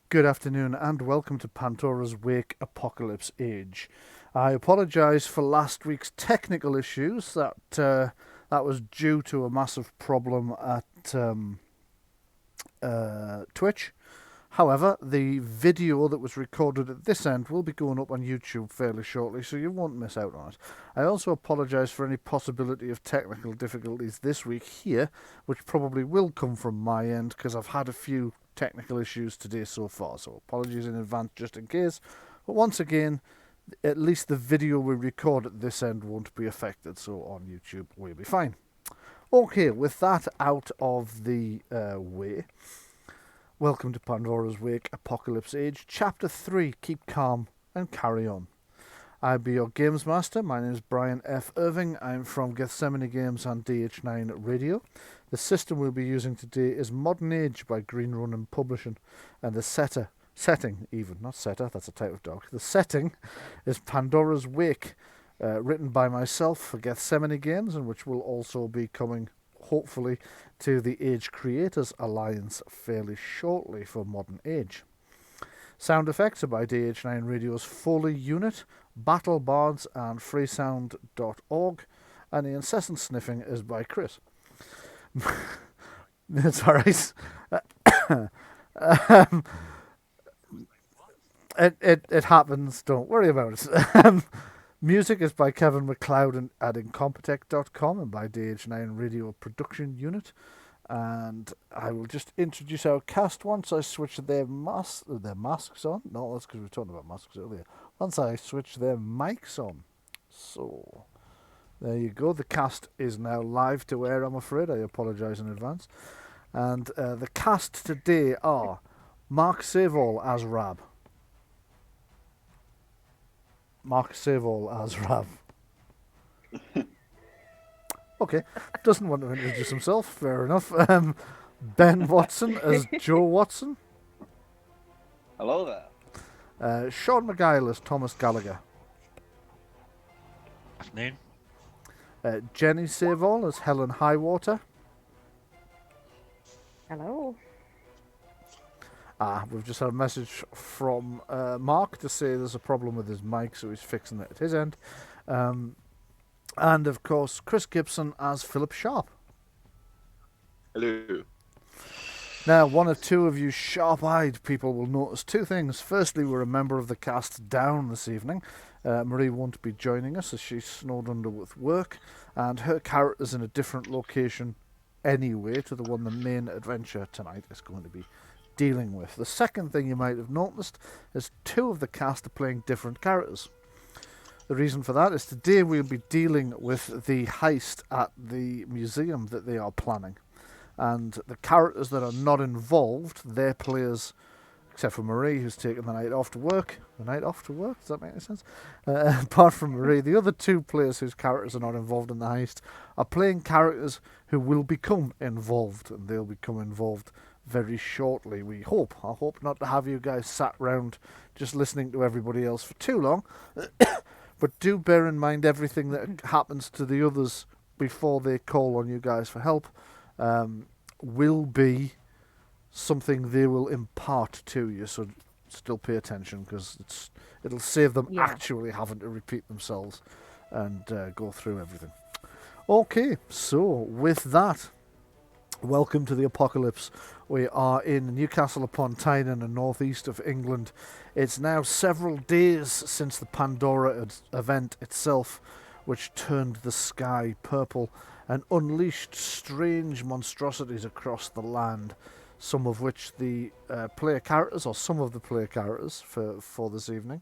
Good afternoon and welcome to Pandora's Wake Apocalypse Age. I apologise for last week's technical issues. That was due to a massive problem at Twitch. However, the video that was recorded at this end will be going up on YouTube fairly shortly, so you won't miss out on it. I also apologise for any possibility of technical difficulties this week here, which probably will come from my end because I've had a few technical issues today so far, so apologies in advance just in case. But once again, at least the video we record at this end won't be affected, so on YouTube we'll be fine. Okay, with that out of the way, welcome to Pandora's Wake Apocalypse Age, Chapter 3, Keep Calm and Carry On. I'll be your Games Master. My name is Bryan F. Irving. I'm from Gethsemane Games and DH9 Radio. The system we'll be using today is Modern Age by Green Ronin Publishing, and the setting, not setter, that's a type of dog. The setting is Pandora's Wake, written by myself for Gethsemane Games, and which will also be coming, hopefully, to the Age Creators Alliance fairly shortly for Modern Age. Sound effects are by DH9 Radio's Foley unit, Battle Bards and freesound.org, and the incessant sniffing is by Chris. It's alright. It happens, don't worry about it. Music is by Kevin MacLeod at incompetech.com and by DH9 Radio Production Unit. And I will just introduce our cast once I switch their masks on. No, that's because we were talking about masks earlier. Once I switch their mics on. So, there you go. The cast is now live to air, I'm afraid. I apologise in advance. And the cast today are Mark Savall as Rab. Mark Savall as Rab. Okay, doesn't want to introduce himself, fair enough. Ben Watson as Joe Watson. Hello there. Sean McGuile as Thomas Gallagher. Afternoon. Jenny Savall as Helen Highwater. Hello. We've just had a message from Mark to say there's a problem with his mic, so he's fixing it at his end. And, of course, Chris Gibson as Philip Sharp. Hello. Now, one or two of you sharp-eyed people will notice two things. Firstly, we're a member of the cast down this evening. Marie won't be joining us as she's snowed under with work, and her character's in a different location anyway to the one the main adventure tonight is going to be dealing with. The second thing you might have noticed is two of the cast are playing different characters. The reason for that is today we'll be dealing with the heist at the museum that they are planning. And the characters that are not involved, their players, except for Marie, who's taken the night off to work. The night off to work? Does that make any sense? Apart from Marie, the other two players whose characters are not involved in the heist are playing characters who will become involved, and they'll become involved very shortly, we hope. I hope not to have you guys sat round just listening to everybody else for too long. But do bear in mind everything that happens to the others before they call on you guys for help will be something they will impart to you. So still pay attention because it'll save them actually having to repeat themselves and go through everything. Okay, so with that, welcome to the apocalypse. We are in Newcastle upon Tyne in the northeast of England. It's now several days since the Pandora event itself, which turned the sky purple and unleashed strange monstrosities across the land, some of which the player characters, or some of the player characters for this evening,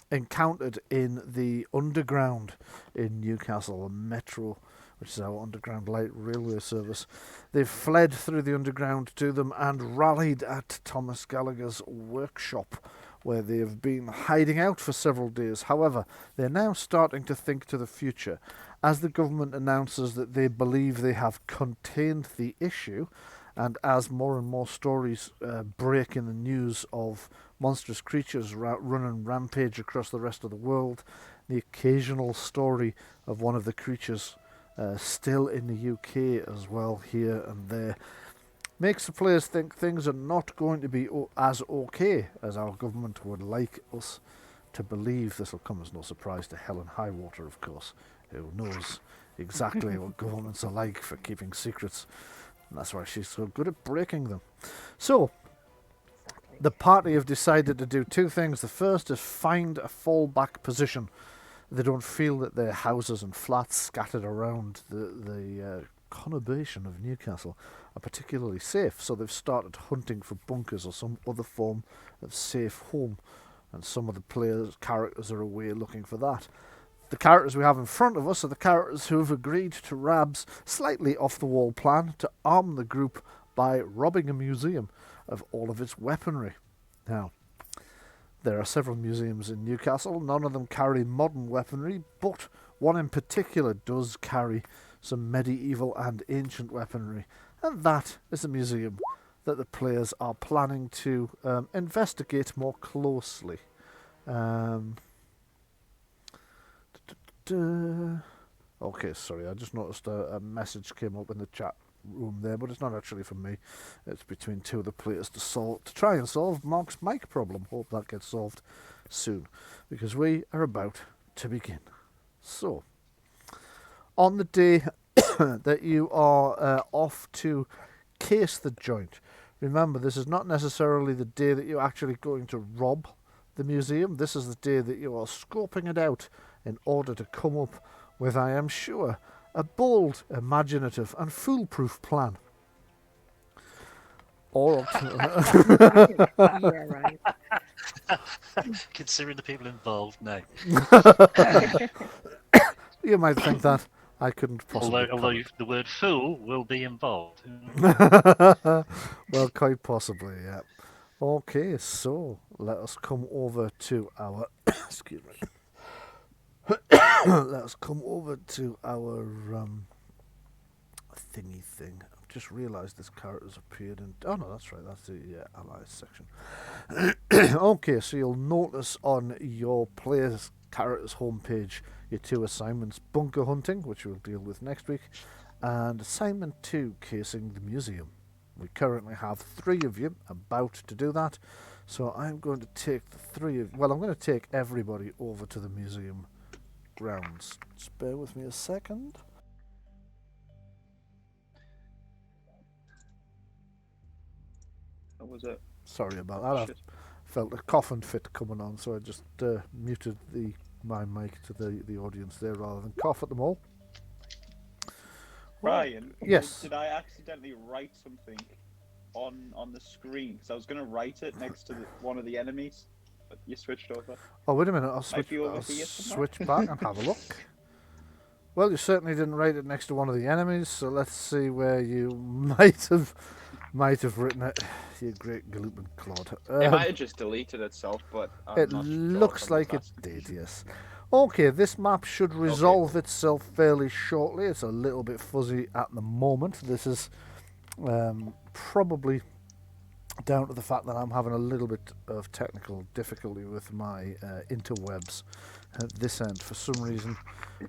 encountered in the underground in Newcastle, the metro, which is our underground light railway service. They've fled through the underground to them and rallied at Thomas Gallagher's workshop, where they have been hiding out for several days. However, they're now starting to think to the future. As the government announces that they believe they have contained the issue, and as more and more stories break in the news of monstrous creatures running rampage across the rest of the world, the occasional story of one of the creatures still in the UK as well, here and there, makes the players think things are not going to be as okay as our government would like us to believe. This will come as no surprise to Helen Highwater, of course, who knows exactly what governments are like for keeping secrets. And that's why she's so good at breaking them. So, the party have decided to do two things. The first is find a fallback position. They don't feel that their houses and flats scattered around the conurbation of Newcastle are particularly safe, so they've started hunting for bunkers or some other form of safe home, and some of the players' characters are away looking for that. The characters we have in front of us are the characters who have agreed to Rab's slightly off-the-wall plan to arm the group by robbing a museum of all of its weaponry. Now, there are several museums in Newcastle. None of them carry modern weaponry, but one in particular does carry some medieval and ancient weaponry, and that is a museum that the players are planning to investigate more closely. Okay, sorry, I just noticed a message came up in the chat room there, but it's not actually from me. It's between two of the players to try and solve Mark's mic problem. Hope that gets solved soon, because we are about to begin. So, on the day that you are off to case the joint, remember, this is not necessarily the day that you're actually going to rob the museum. This is the day that you are scoping it out in order to come up with, I am sure, a bold, imaginative and foolproof plan. Or Yeah, right. Considering the people involved, no. you might think that. I couldn't possibly. Although the word fool will be involved. Well, quite possibly, yeah. Okay, so let us come over to our excuse me. Let us come over to our thingy thing. I've just realised this character's appeared in. Oh no, that's right. That's the allies section. Okay, so you'll notice on your player's character's homepage your two assignments: bunker hunting, which we'll deal with next week, and assignment 2, casing the museum. We currently have 3 of you about to do that, so I'm going to take the 3 of. Well, I'm going to take everybody over to the museum grounds. Just bear with me a second. What was it? Sorry about that. Shit. I felt a coughing fit coming on, so I just muted my mic to the audience there rather than cough at them all. Bryan, yes. Did I accidentally write something on the screen? Because I was going to write it next to one of the enemies, but you switched over. Oh, wait a minute. I'll switch back and have a look. Well, you certainly didn't write it next to one of the enemies, so let's see where you might have written it. You great galooping clod. It might have just deleted itself, but it looks like it did, yes. Okay, this map should resolve itself fairly shortly. It's a little bit fuzzy at the moment. This is probably down to the fact that I'm having a little bit of technical difficulty with my interwebs at this end. For some reason,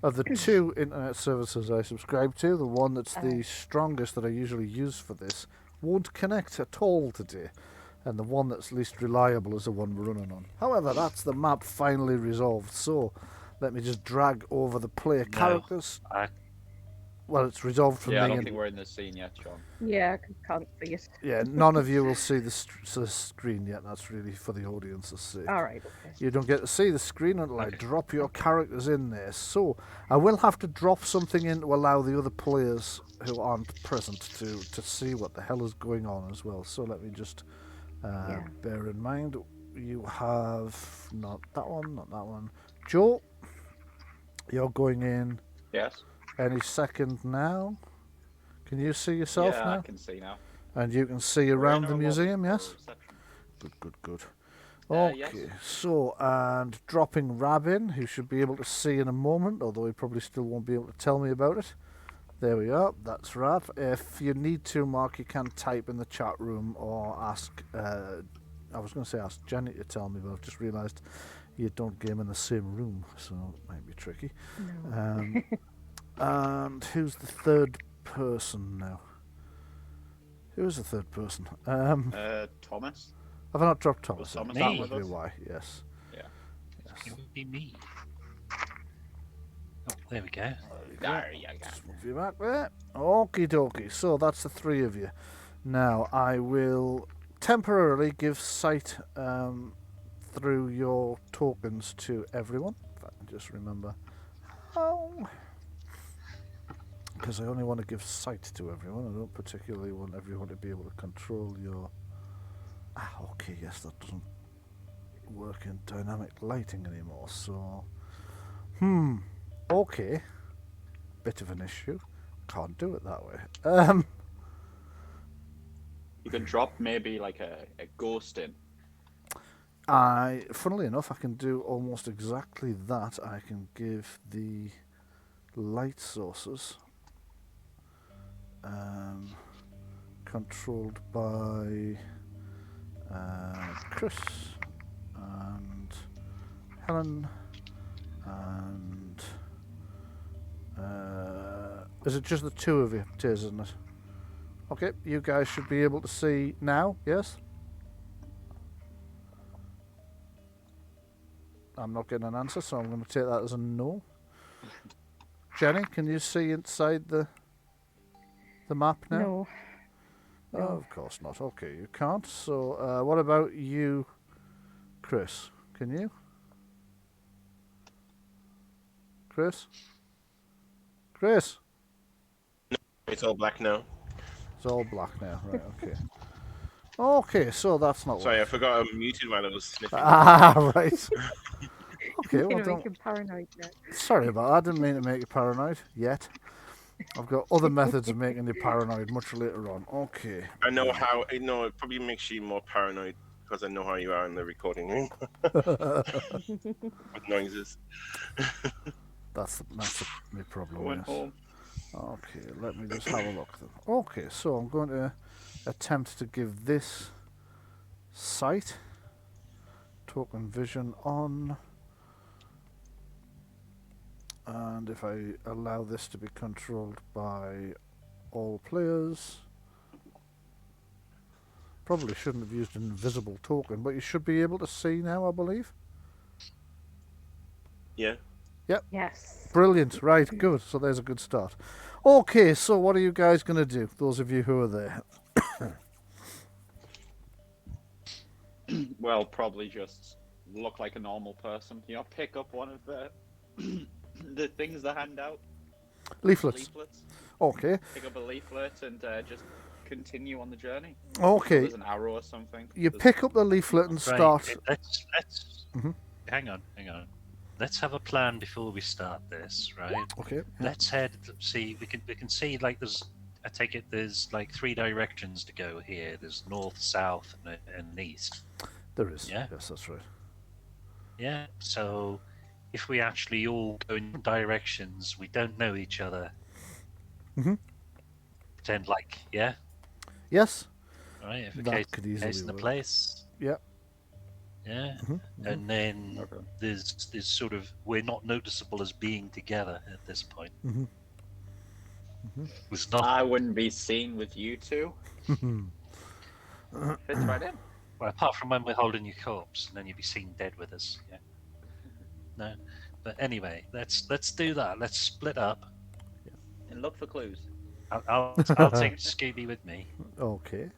of the 2 internet services I subscribe to, the one that's the strongest that I usually use for this won't connect at all today, and the one that's least reliable is the one we're running on. However, that's the map finally resolved, so let me just drag over the player characters. Well, it's resolved for me. Yeah, I don't think we're in the scene yet, John. Yeah, I can't see it. Yeah, none of you will see the screen yet. That's really for the audience to see. All right, okay. You don't get to see the screen until I drop your characters in there. So I will have to drop something in to allow the other players who aren't present to see what the hell is going on as well. So let me just bear in mind, you have not that one. Joe, you're going in. Yes. Any second now? Can you see yourself now? Yeah, I can see now. And you can see around the museum, yes? Good. Okay, yes. so, and dropping Rab in, who should be able to see in a moment, although he probably still won't be able to tell me about it. There we are, that's Rab. If you need to, Mark, you can type in the chat room or ask, I was going to say ask Jenny to tell me, but I've just realised you don't game in the same room, so it might be tricky. No. And who's the third person now? Who is the third person? Thomas. Have I not dropped Thomas? Was in? Thomas That not would with be us? why. Yes. Yeah. It would be me. Oh, there we go. There you go. Just move you back there. Okie dokie. So that's the three of you. Now I will temporarily give sight through your tokens to everyone. If I can just remember how. Because I only want to give sight to everyone. I don't particularly want everyone to be able to control your. Ah, okay, yes, that doesn't work in dynamic lighting anymore. So, okay, bit of an issue. Can't do it that way. You can drop maybe like a ghost in. Funnily enough, I can do almost exactly that. I can give the light sources controlled by Chris and Helen and is it just the two of you? It is, isn't it? Okay, you guys should be able to see now, yes? I'm not getting an answer, so I'm going to take that as a no. Jenny, can you see inside the map now? No. Oh, No. of course not. Okay, you can't. So, what about you, Chris? Can you? Chris? Chris? It's all black now. It's all black now. Right, okay. Okay, so that's not Sorry, I working. forgot I muted while I was sniffing. Ah, right. Okay, You're well, gonna make don't. him paranoid now. Sorry about that. I didn't mean to make you paranoid yet. I've got other methods of making you paranoid much later on. Okay. I know how. I know it probably makes you more paranoid because I know how you are in the recording room with noises. That's my problem. Going Yes. home. Okay, let me just have a look then. Okay, so I'm going to attempt to give this sight token vision on, and if I allow this to be controlled by all players, probably shouldn't have used an invisible token, but you should be able to see now, I believe. Yeah. Yes. Brilliant, right, good. So there's a good start. Okay, so what are you guys going to do, those of you who are there? Well, probably just look like a normal person. You know, pick up one of the the things they hand out. Leaflets. Okay, Pick up a leaflet and just continue on the journey. okay. There's an arrow or something. You There's- pick up the leaflet and Right, start. let's Mhm. hang on. Let's have a plan before we start this, right? Okay. Yeah. Let's head. See, we can see like there's. I take it there's like three directions to go here. There's north, south, and east. There is. Yeah. Yes, that's right. Yeah. So if we actually all go in different directions, we don't know each other. Mhm. Pretend like Yes. right. If a That case, could case easily in the work. place. Yep. Yeah. Mhm. And then Okay. there's sort of we're not noticeable as being together at this point. Mhm. It's not I wouldn't be seen with you two. Fits right in. well, apart from when we're holding your corpse, and then you'd be seen dead with us. Yeah. No. But anyway, let's do that. Let's split up. And look for clues. I'll take Scooby with me. Okay.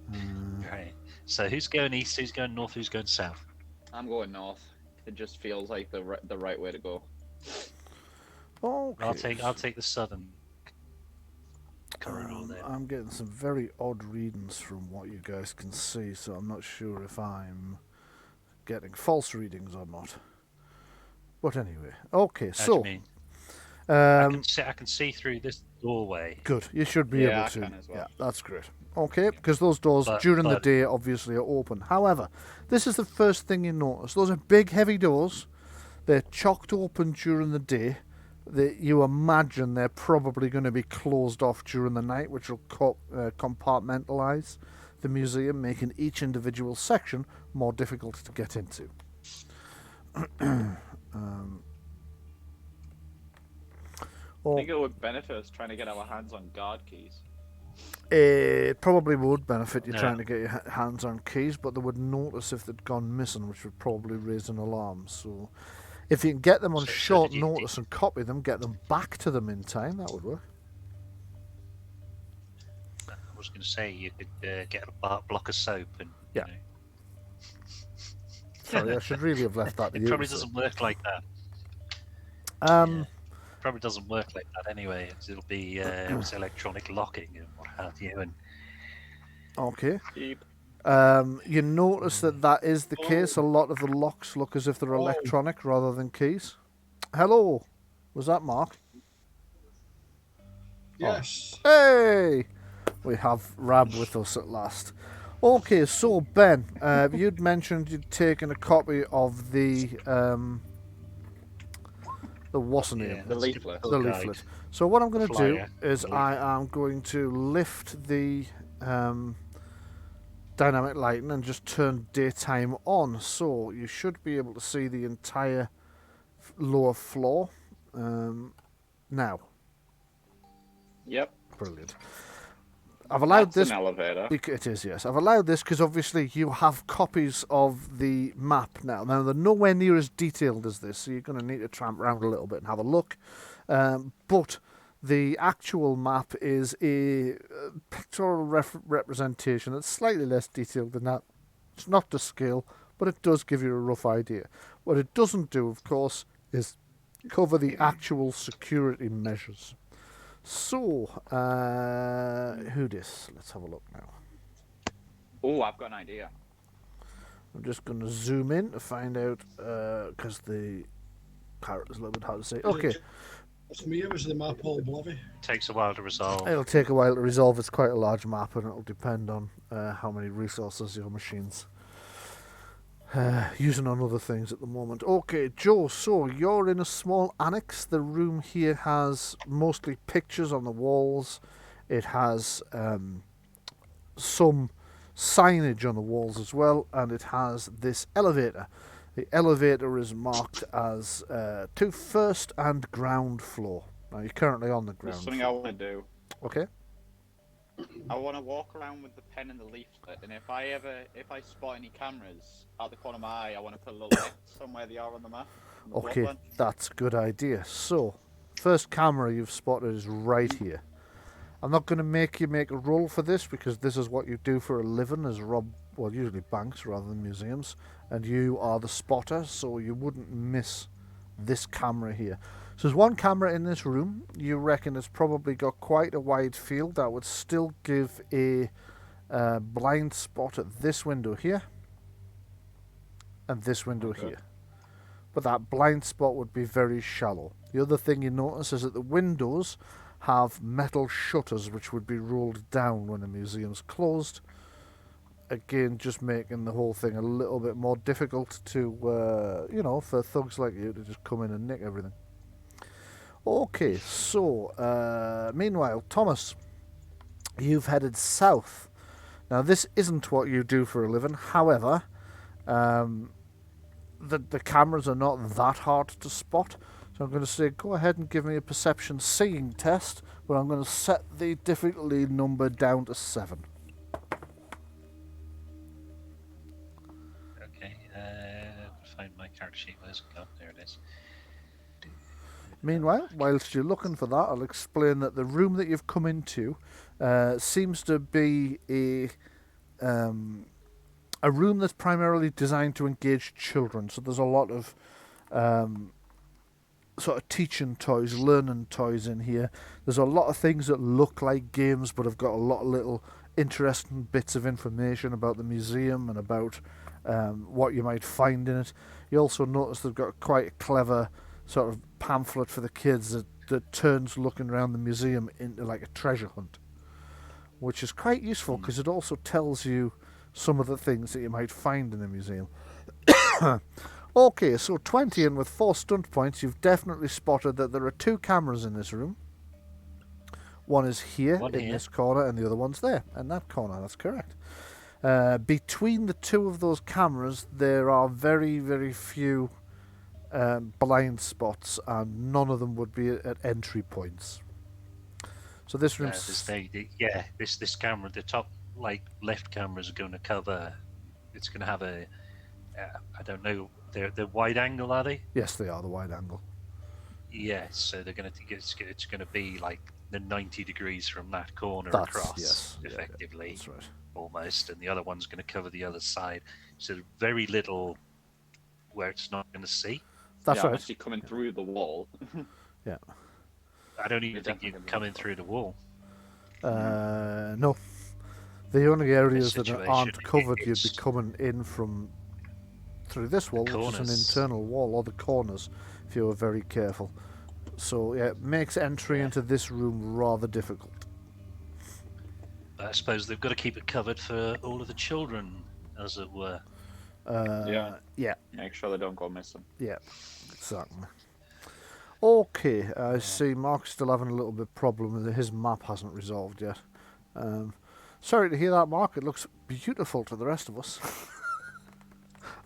Right. So who's going east? Who's going north? Who's going south? I'm going north. It just feels like the right way to go. Okay. I'll take the southern corridor there. I'm getting some very odd readings from what you guys can see, so I'm not sure if I'm getting false readings or not. But anyway, okay. How do So, you mean? I um, can see through this doorway. good. You should be Yeah, able I to. can as well. Yeah, that's great. Okay, because those doors during the day obviously are open. However, this is the first thing you notice. Those are big, heavy doors. They're chocked open during the day. You imagine they're probably going to be closed off during the night, which will compartmentalize the museum, making each individual section more difficult to get into. I think it would benefit us trying to get our hands on guard keys. It probably would benefit you Yeah. trying to get your hands on keys, but they would notice if they'd gone missing, which would probably raise an alarm. So if you can get them on So short did you- notice and copy them, get them back to them in time, that would work. I was going to say you could get a block of soap and Yeah. you know. Sorry, I should really have left that to It you. probably to say. doesn't work like that. Um, Probably doesn't work like that anyway. It'll be it's electronic locking and what have you. And Okay. Keep. You notice that is the case. A lot of the locks look as if they're electronic rather than keys. Hello. Was that Mark? Yes. Hey! We have Rab with us at last. Okay, so Ben, you'd mentioned you'd taken a copy of the what's the name? yeah, The that's a leaflet. good The guide. leaflet. So what I'm going to do flyer. is The I am going to lift the dynamic lighting and just turn daytime on. So you should be able to see the entire lower floor now. Yep. Brilliant. I've allowed That's this. an elevator. It is, yes. I've allowed this because obviously you have copies of the map now. Now, they're nowhere near as detailed as this, so you're going to need to tramp around a little bit and have a look. But the actual map is a pictorial representation that's slightly less detailed than that. It's not to scale, but it does give you a rough idea. What it doesn't do, of course, is cover the actual security measures. So, who dis? Let's have a look now. Oh, I've got an idea. I'm just going to zoom in to find out, because the character's a little bit hard to say. Okay, For me, it was the map all blobby. Takes a while to resolve. it'll take a while to resolve. It's quite a large map, and it'll depend on how many resources your machine's using on other things at the moment. Okay, Joe, so you're in a small annex. The room here has mostly pictures on the walls. It has some signage on the walls as well, and it has this elevator. The elevator is marked as to first and ground floor. Now, you're currently on the There's ground something floor. I want to do. Okay. I want to walk around with the pen and the leaflet, and if I spot any cameras out the corner of my eye, I want to put a little X somewhere they are on the map. on the floor Okay, plan. that's a good idea. So, first camera you've spotted is right here. I'm not going to make you make a roll for this because this is what you do for a living as usually banks rather than museums, and you are the spotter, so you wouldn't miss this camera here. So there's one camera in this room. You reckon it's probably got quite a wide field. That would still give a blind spot at this window here and this window here. But that blind spot would be very shallow. The other thing you notice is that the windows have metal shutters which would be rolled down when the museum's closed. Again, just making the whole thing a little bit more difficult to, for thugs like you to just come in and nick everything. Okay, so, meanwhile, Thomas, you've headed south. Now, this isn't what you do for a living. However, the cameras are not that hard to spot. So I'm going to say, go ahead and give me a perception seeing test, but I'm going to set the difficulty number down to 7. Okay, find my character sheet. Where's it gone? There it is. Meanwhile, whilst you're looking for that, I'll explain that the room that you've come into seems to be a room that's primarily designed to engage children. So there's a lot of sort of teaching toys, learning toys in here. There's a lot of things that look like games, but have got a lot of little interesting bits of information about the museum and about what you might find in it. You also notice they've got quite a clever sort of pamphlet for the kids that turns looking around the museum into like a treasure hunt, which is quite useful because it also tells you some of the things that you might find in the museum. Okay, so 20 and with 4 stunt points, you've definitely spotted that there are 2 cameras in this room. One is here One in here. this corner, and the other one's there in that corner. That's correct. Between the 2 of those cameras, there are very, very few blind spots, and none of them would be at entry points. So this room. This camera, the top left camera is going to cover. It's going to have a. I don't know. They're wide angle, are they? Yes, they are the wide angle. Yes, so they're going to. It's going to be like the 90 degrees from that corner That's- across, yes, yeah, effectively, That's right. almost, and the other one's going to cover the other side. So very little where it's not going to see. That's yeah, right. unless you're coming through the wall. Yeah. I don't even You're think you definitely can gonna come be in through the wall. No. The only areas that situation, aren't covered, you'd be it's- coming in from through this wall, which is an corners. internal wall, or the corners, if you were very careful. So yeah, it makes entry Yeah. into this room rather difficult. I suppose they've got to keep it covered for all of the children, as it were. Yeah. Yeah, Make sure they don't go missing. yeah, exactly. Okay, I see Mark's still having a little bit problem with it. His map hasn't resolved yet. Sorry to hear that, Mark. It looks beautiful to the rest of us.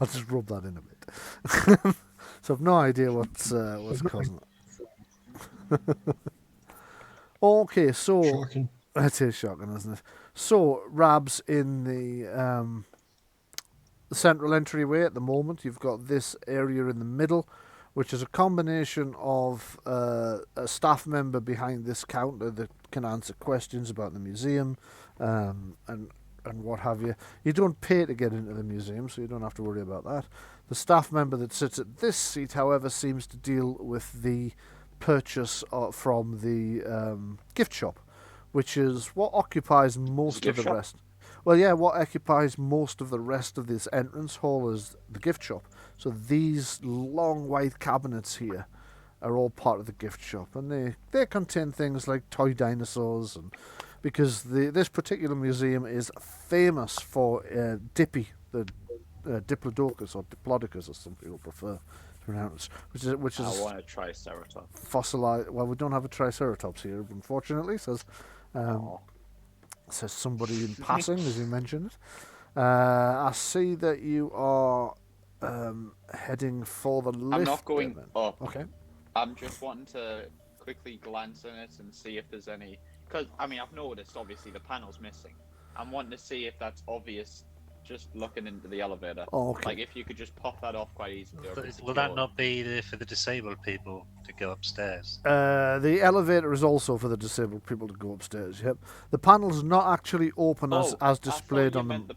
I'll just rub that in a bit. So I've no idea what's causing it. Okay, so Shocking. it is shocking, isn't it? So Rab's in the central entryway at the moment. You've got this area in the middle, which is a combination of a staff member behind this counter that can answer questions about the museum and what have you. You don't pay to get into the museum, so you don't have to worry about that. The staff member that sits at this seat, however, seems to deal with the purchase from the gift shop, which is what occupies most of gift the shop? rest. Well, yeah, what occupies most of the rest of this entrance hall is the gift shop. So these long white cabinets here are all part of the gift shop, and they contain things like toy dinosaurs, and because this particular museum is famous for Dippy, the Diplodocus or Diplodocus, as some people prefer to pronounce, which is I want to try Triceratops. fossilized. Well, we don't have a Triceratops here, unfortunately. Says Oh. says somebody in passing, as you mentioned it. I see that you are heading for the lift. I'm not going then. up. Okay. I'm just wanting to quickly glance in it and see if there's any. Because, I mean, I've noticed, obviously, the panel's missing. I'm wanting to see if that's obvious just looking into the elevator. Okay. Like, if you could just pop that off quite easily. Or if it's Will that secure. not be for the disabled people to go upstairs? The elevator is also for the disabled people to go upstairs. Yep. The panel's not actually open as I displayed thought you on meant the.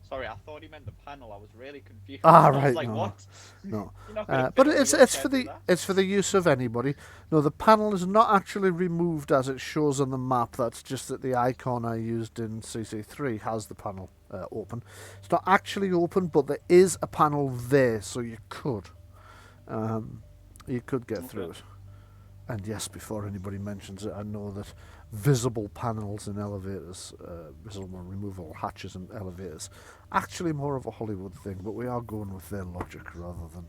Sorry, I thought he meant the panel. I was really confused. Ah, I right, was like, no. what? No. You're not gonna But fit all it's your it's head for through the that? it's for the use of anybody. No, the panel is not actually removed as it shows on the map. That's just that the icon I used in CC3 has the panel open. It's not actually open, but there is a panel there, so you could get through it. And yes, before anybody mentions it, I know that visible panels in elevators, visible removable hatches in elevators, actually more of a Hollywood thing, but we are going with their logic rather than.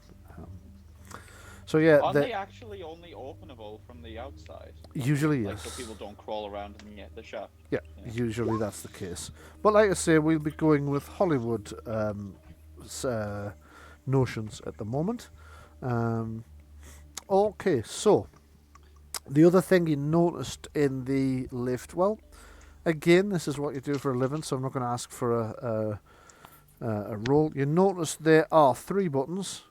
So yeah, Aren't they actually only openable from the outside? usually Like, yes. so people don't crawl around in the shaft. Yeah, Yeah. usually that's the case. But like I say, we'll be going with Hollywood notions at the moment. Okay, so the other thing you noticed in the lift, well, again, this is what you do for a living, so I'm not going to ask for a roll. You notice there are 3 buttons.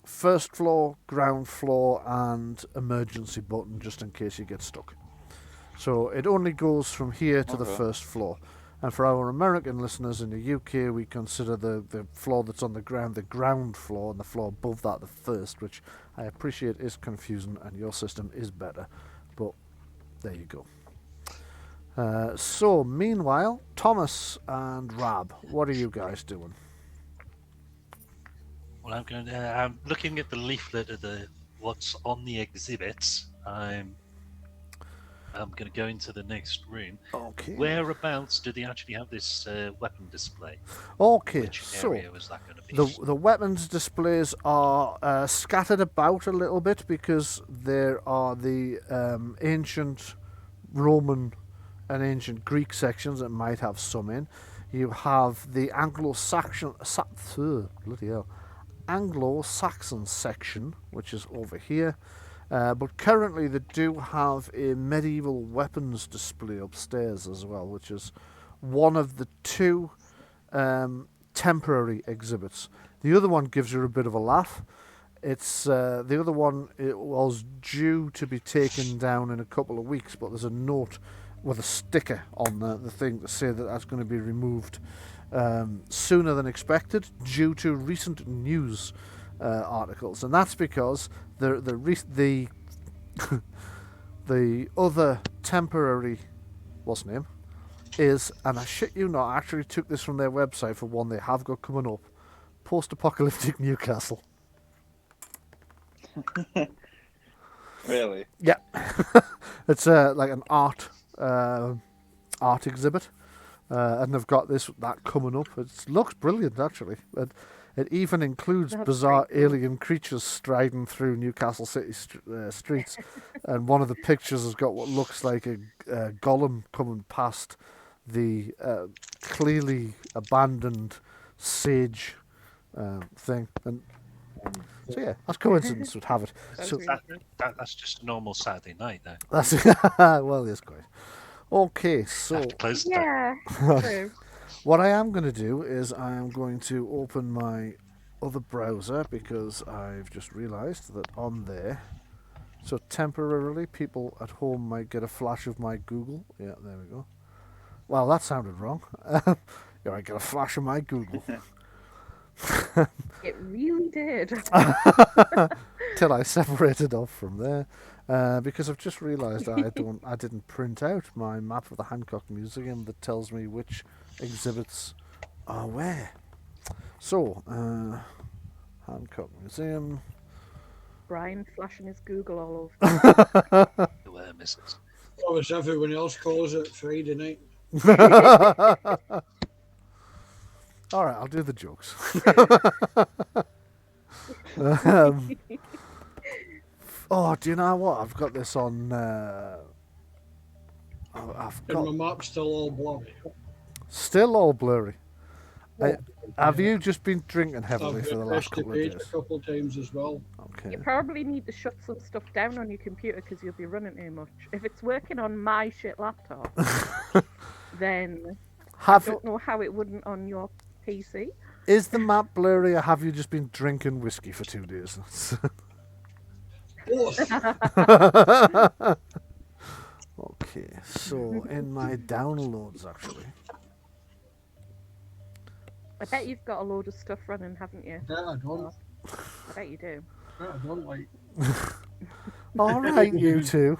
First floor, ground floor, and emergency button, just in case you get stuck. So it only goes from here to the Okay. first floor. And for our American listeners in the UK, we consider the floor that's on the ground floor, and the floor above that the first, which I appreciate is confusing, and your system is better. But there you go. So meanwhile, Thomas and Rab, what are you guys doing? Well, I'm looking at the leaflet of what's on the exhibits. I'm going to go into the next room. Okay. Whereabouts do they actually have this weapon display? Okay, Which so area was that going to be? the weapons displays are scattered about a little bit because there are the ancient Roman and ancient Greek sections that might have some in. You have the Anglo-Saxon section, which is over here. But currently they do have a medieval weapons display upstairs as well, which is one of the two temporary exhibits. The other one gives you a bit of a laugh. It's the other one. It was due to be taken down in a couple of weeks, but there's a note with a sticker on the thing to say that that's going to be removed sooner than expected due to recent news articles, and that's because the the other temporary what's the name is, and I shit you not, I actually took this from their website for one they have got coming up, post-apocalyptic Newcastle. Really? Yeah. It's like an art exhibit, and they've got that coming up. It looks brilliant, actually. It even includes That's bizarre pretty cool. alien creatures striding through Newcastle city streets, and one of the pictures has got what looks like a golem coming past the clearly abandoned sage thing, and so yeah, as coincidence would have it. That's So really good. That's just a normal Saturday night, though. that's well, yes, quite. Okay, so Have to close the door. Yeah, true. what I am going to do is I am going to open my other browser because I've just realised that on there, so temporarily people at home might get a flash of my Google. Yeah, there we go. Well, that sounded wrong. Yeah, I get a flash of my Google. It really did. Till I separated off from there, because I've just realised I didn't print out my map of the Hancock Museum that tells me which exhibits are where. So, Hancock Museum. Brian flashing his Google all over. The were misses. Or as everyone else calls it, Friday night. All right, I'll do the jokes. Oh, do you know what? I've got this on. I've And my got map's still all blurry. still all blurry. Have you just been drinking heavily I've for the last refreshed the couple of page days? a couple of times as well. Okay. You probably need to shut some stuff down on your computer because you'll be running too much. If it's working on my shit laptop, then I Have don't know how it wouldn't on your PC. is the map blurry, or have you just been drinking whiskey for 2 days? Both. Okay, so in my downloads, actually. I bet you've got a load of stuff running, haven't you? Yeah, I don't. I bet you do. Yeah, I don't like. All right, you two.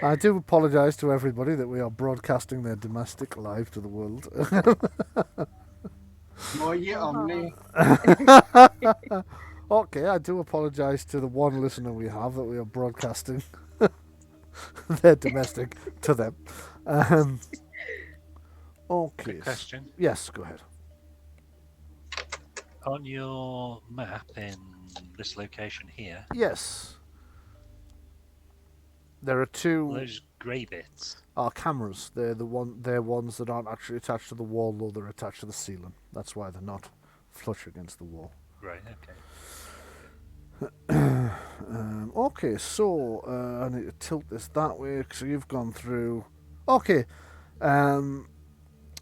I do apologise to everybody that we are broadcasting their domestic live to the world. No, yeah, on me. Okay, I do apologise to the one listener we have that we are broadcasting their domestic to them. Okay. Quick question. Yes, go ahead. On your map in this location here, Yes. There are two those grey bits. cameras. They're ones that aren't actually attached to the wall, though they're attached to the ceiling. That's why they're not flush against the wall. Right, okay. Okay, so I need to tilt this that way. So you've gone through. Okay,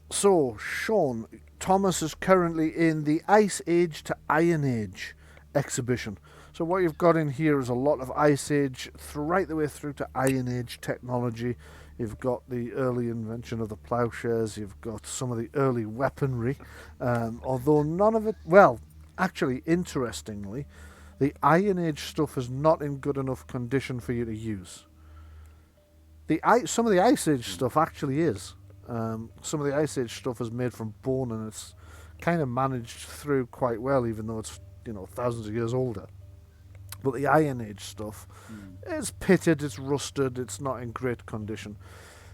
so Sean, Thomas is currently in the Ice Age to Iron Age exhibition. So what you've got in here is a lot of Ice Age, right the way through to Iron Age technology. You've got the early invention of the ploughshares. You've got some of the early weaponry, although none of it. Well, actually, interestingly, the Iron Age stuff is not in good enough condition for you to use. Some of the Ice Age stuff actually is. Some of the Ice Age stuff is made from bone, and it's kind of managed through quite well, even though it's thousands of years older. But the Iron Age stuff is pitted, it's rusted, it's not in great condition.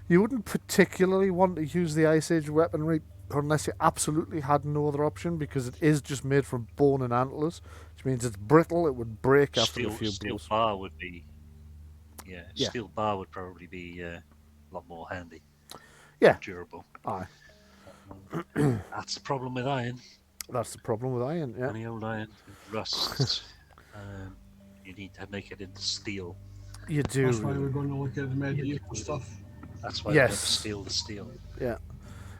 You wouldn't particularly want to use the Ice Age weaponry unless you absolutely had no other option, because it is just made from bone and antlers, which means it's brittle, it would break after a few Steel blows. bar would be. Yeah, Yeah. steel bar would probably be a lot more handy. Yeah. Durable. Aye. That's the problem with iron. That's the problem with iron. Yeah. Any old iron rusts. You need to make it into steel. You do. That's why we're going to look at the medieval stuff. That's why we have to Yes. steal the steel. Yeah.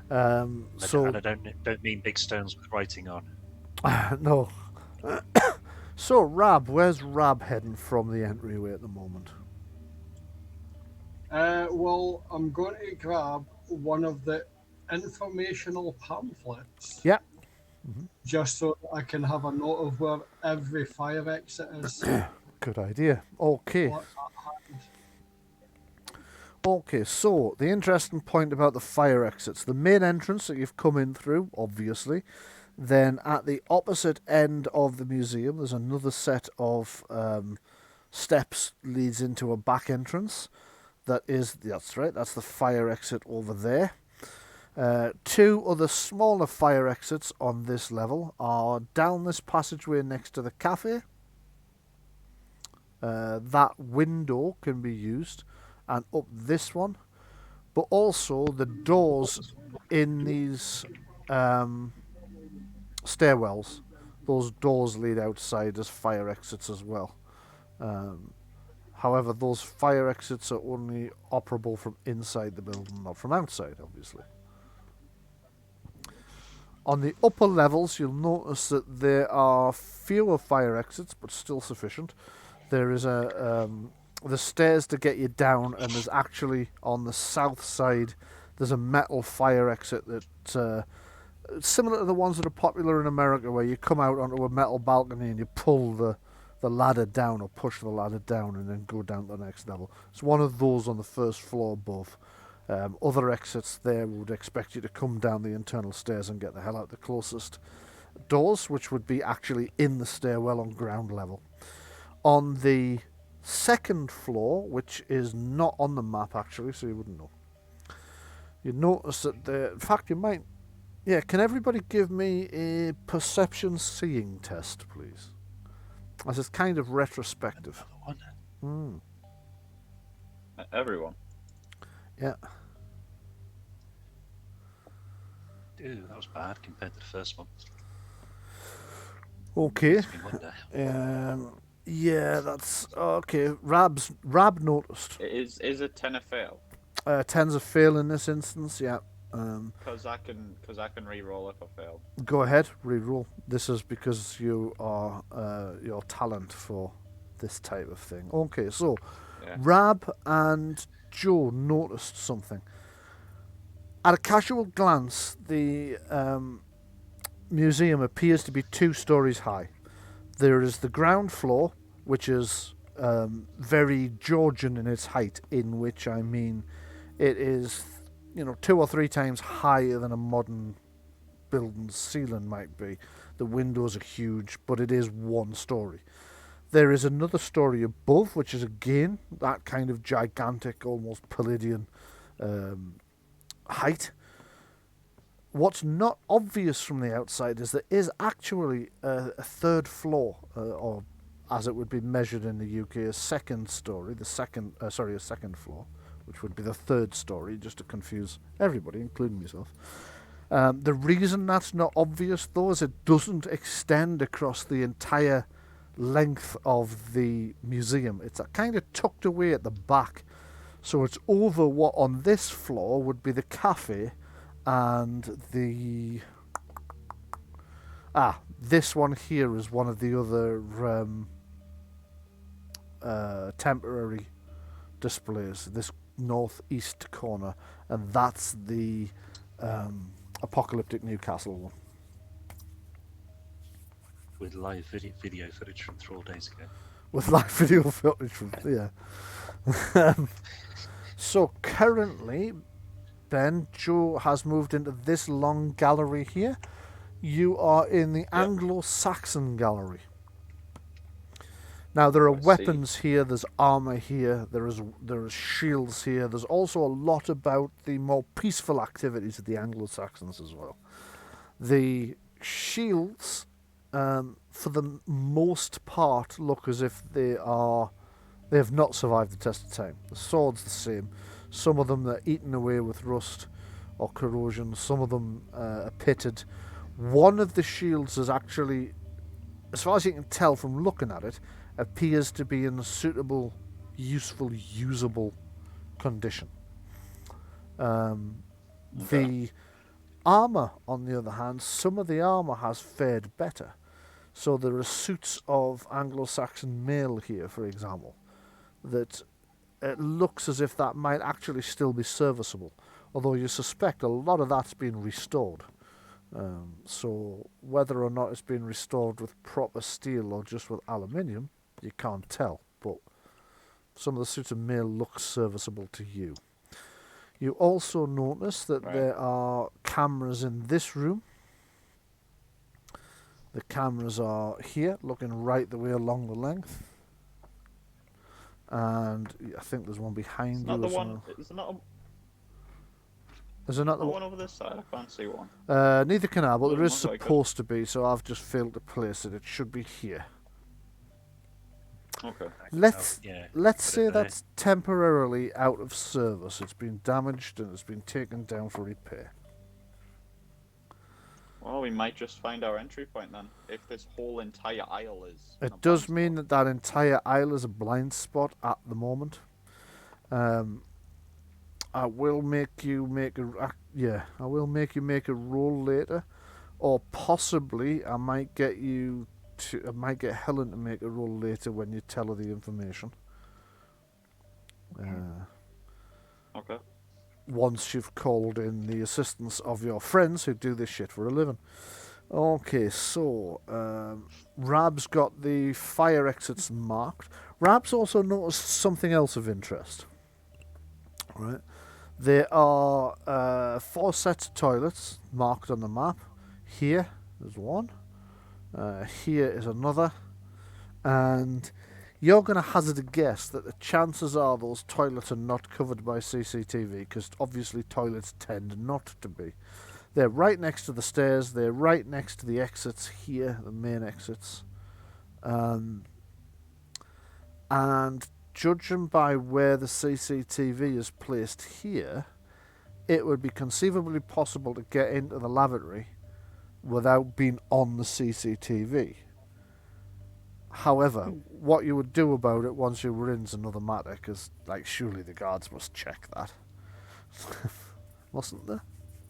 And So I don't mean big stones with writing on. no. So Rab, where's Rab heading from the entryway at the moment? Well, I'm going to grab one of the informational pamphlets. Yeah. Just so that I can have a note of where every fire exit is. Good idea. Okay. What at hand. Okay, so the interesting point about the fire exits, the main entrance that you've come in through, obviously. Then at the opposite end of the museum, there's another set of steps leads into a back entrance. That's right, that's the fire exit over there. Two other smaller fire exits on this level are down this passageway next to the cafe. That window can be used, and up this one, but also the doors in these stairwells. Those doors lead outside as fire exits as well. However, those fire exits are only operable from inside the building, not from outside, obviously. On the upper levels, you'll notice that there are fewer fire exits, but still sufficient. There is the stairs to get you down, and there's actually on the south side, there's a metal fire exit that similar to the ones that are popular in America, where you come out onto a metal balcony and you pull the ladder down or push the ladder down and then go down to the next level. It's one of those on the first floor above. Other exits there would expect you to come down the internal stairs and get the hell out the closest doors, which would be actually in the stairwell on ground level. On the second floor, which is not on the map actually, so you wouldn't know, you notice that in fact you might. Yeah, can everybody give me a perception seeing test, please? As it's kind of retrospective. Everyone. Yeah. Ew, that was bad compared to the first one. Okay. Makes me wonder. Yeah, that's okay. Rab noticed. Is a 10 a fail? 10's a fail in this instance. Yeah. Because I can re-roll if I fail. Go ahead, re-roll. This is because you are your talent for this type of thing. Okay, so Yeah. Rab and Joe noticed something. At a casual glance, the museum appears to be 2 stories high. There is the ground floor, which is very Georgian in its height, in which I mean it is 2 or 3 times higher than a modern building's ceiling might be. The windows are huge, but it is 1 story. There is another story above, which is again that kind of gigantic, almost Palladian height. What's not obvious from the outside is there is actually a 3rd floor, or as it would be measured in the UK, a second story. A second floor, which would be the 3rd story, just to confuse everybody, including myself. The reason that's not obvious, though, is it doesn't extend across the entire length of the museum. It's kind of tucked away at the back. So it's over what on this floor would be the cafe and the... this one here is one of the other temporary displays, this northeast corner, and that's the apocalyptic Newcastle one. With live video footage from 3 days ago. With live video footage from, yeah. So currently, Ben, Joe has moved into this long gallery here. You are in the Anglo-Saxon gallery. Now there are weapons here, there's armour here, there is shields here. There's also a lot about the more peaceful activities of the Anglo-Saxons as well. The shields, for the most part, look as if they have not survived the test of time. The sword's the same. Some of them are eaten away with rust or corrosion. Some of them are pitted. One of the shields is actually, as far as you can tell from looking at it, appears to be in a suitable, useful, usable condition. The armour, on the other hand, some of the armour has fared better. So there are suits of Anglo-Saxon mail here, for example, that it looks as if that might actually still be serviceable, although you suspect a lot of that's been restored. So whether or not it's been restored with proper steel or just with aluminium, you can't tell. But some of the suits of mail look serviceable to you. You also notice that there are cameras in this room. The cameras are here, looking right the way along the length. And I think there's one behind you. Is there not the one over this side? I can't see one. Neither can I, but there is Doesn't look like supposed to be, so I've just failed to place it. It should be here. Okay. Let's Put say it there. that's temporarily out of service. It's been damaged and it's been taken down for repair. Well, we might just find our entry point then. If this whole entire aisle is. It does mean that that entire aisle is a blind spot at the moment. I will make you make a roll later, or possibly I might get Helen to make a roll later when you tell her the information. Okay. Once you've called in the assistance of your friends who do this shit for a living. Okay, so Rab's got the fire exits marked. Rab's also noticed something else of interest. Right. There are 4 sets of toilets marked on the map. Here is one. Here is another. And you're going to hazard a guess that the chances are those toilets are not covered by CCTV, because obviously toilets tend not to be. They're right next to the stairs. They're right next to the exits here, the main exits. And judging by where the CCTV is placed here, it would be conceivably possible to get into the lavatory without being on the CCTV. However, what you would do about it once you were in is another matter, because, surely the guards must check that. Mustn't they?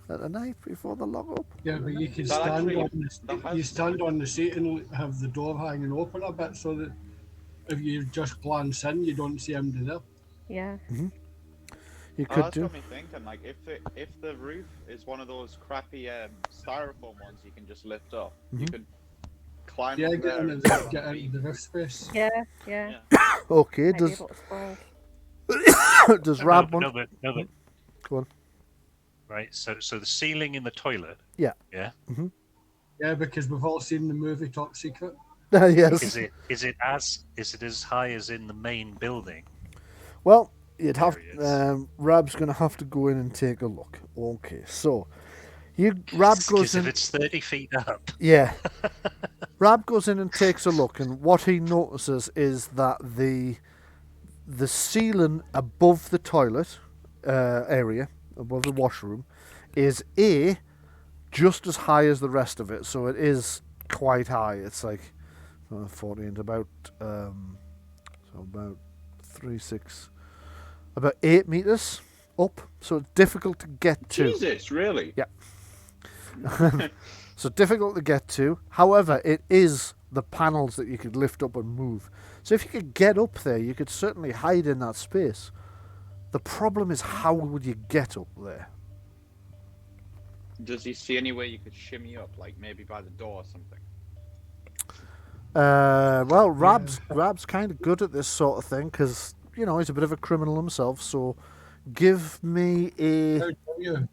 At the night before the lock up? Yeah, but you can stand on the seat and have the door hanging open a bit so that if you just glance in, you don't see him there. Yeah. Mm-hmm. You could that's do. got me thinking, if the roof is one of those crappy styrofoam ones you can just lift up, you could climb up get there. into the roof space. Yeah. Okay, I'd be does able to scroll. does Rab want... No, but Go on. right. So the ceiling in the toilet. Yeah. Yeah. Mm-hmm. Yeah, because we've all seen the movie Top Secret. Yes. Is it as high as in the main building? Well, you'd have Areas. Rab's going to have to go in and take a look. Okay, so Rab goes Because in. if it's 30 feet up. Yeah. Rab goes in and takes a look, and what he notices is that the ceiling above the toilet area, above the washroom, is just as high as the rest of it. So it is quite high. It's like 14, about 8 meters up. So it's difficult to get to. Jesus, really? Yeah. So difficult to get to. However, it is the panels that you could lift up and move. So if you could get up there, you could certainly hide in that space. The problem is, how would you get up there? Does he see any way you could shimmy up, like maybe by the door or something? Well, Rab's kind of good at this sort of thing, because, he's a bit of a criminal himself. So give me a... How dare you?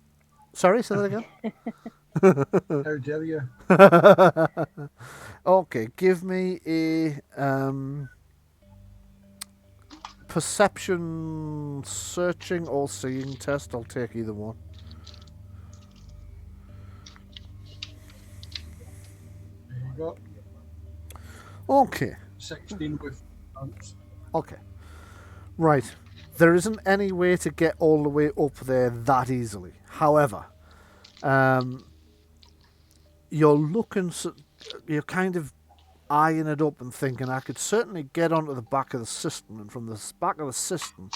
Sorry, say that again? How dare you? Okay, give me a perception, searching, or seeing test. I'll take either one. There you go. Okay. 16 with ants. Okay. Right. There isn't any way to get all the way up there that easily. However, you're you're kind of eyeing it up and thinking, I could certainly get onto the back of the cistern, and from the back of the cistern,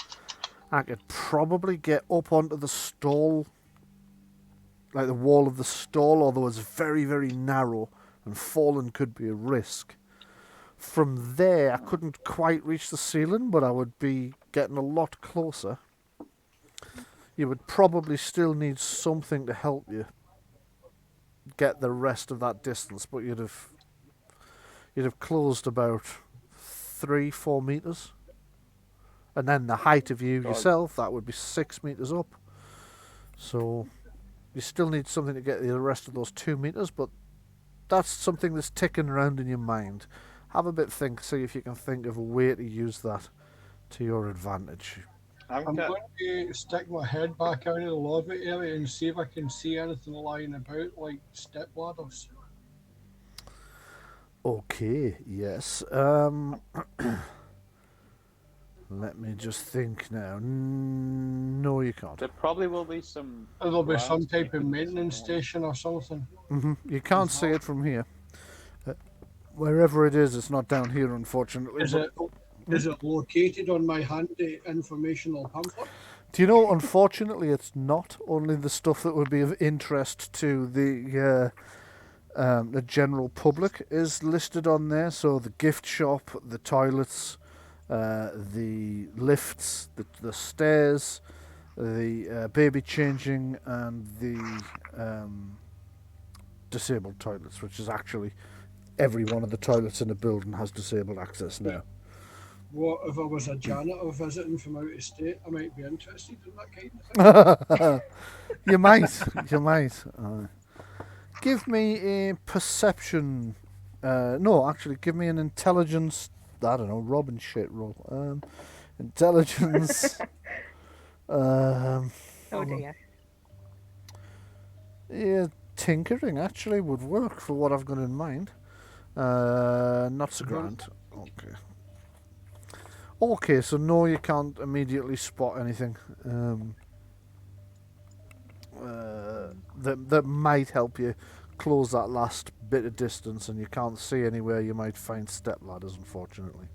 I could probably get up onto the stall, like the wall of the stall, although it's very, very narrow and falling could be a risk. From there, I couldn't quite reach the ceiling, but I would be getting a lot closer. You would probably still need something to help you get the rest of that distance, but you'd have closed about 3-4 meters, and then the height of you yourself, that would be 6 meters up. So you still need something to get the rest of those 2 meters, but that's something that's ticking around in your mind. Have a bit think, see if you can think of a way to use that to your advantage. I'm going to stick my head back out of the lobby area and see if I can see anything lying about, like step ladders. Okay, yes. Let me just think now. No, you can't. There probably will be some. There'll be some type of maintenance station or something. You can't see it from here. Wherever it is, it's not down here, unfortunately. Is it located on my handy informational pamphlet? Do you know, unfortunately, it's not. Only the stuff that would be of interest to the general public is listed on there. So the gift shop, the toilets, the lifts, the stairs, the baby changing, and the disabled toilets, which is actually every one of the toilets in the building has disabled access now. What if I was a janitor visiting from out of state? I might be interested in that kind of thing. You might. Give me a perception. No, actually, give me an intelligence. I don't know, Robin shit roll. Intelligence. Oh dear. Yeah, tinkering actually would work for what I've got in mind. Not so grand. Okay. Okay, so no, you can't immediately spot anything that might help you close that last bit of distance, and you can't see anywhere you might find step ladders, unfortunately.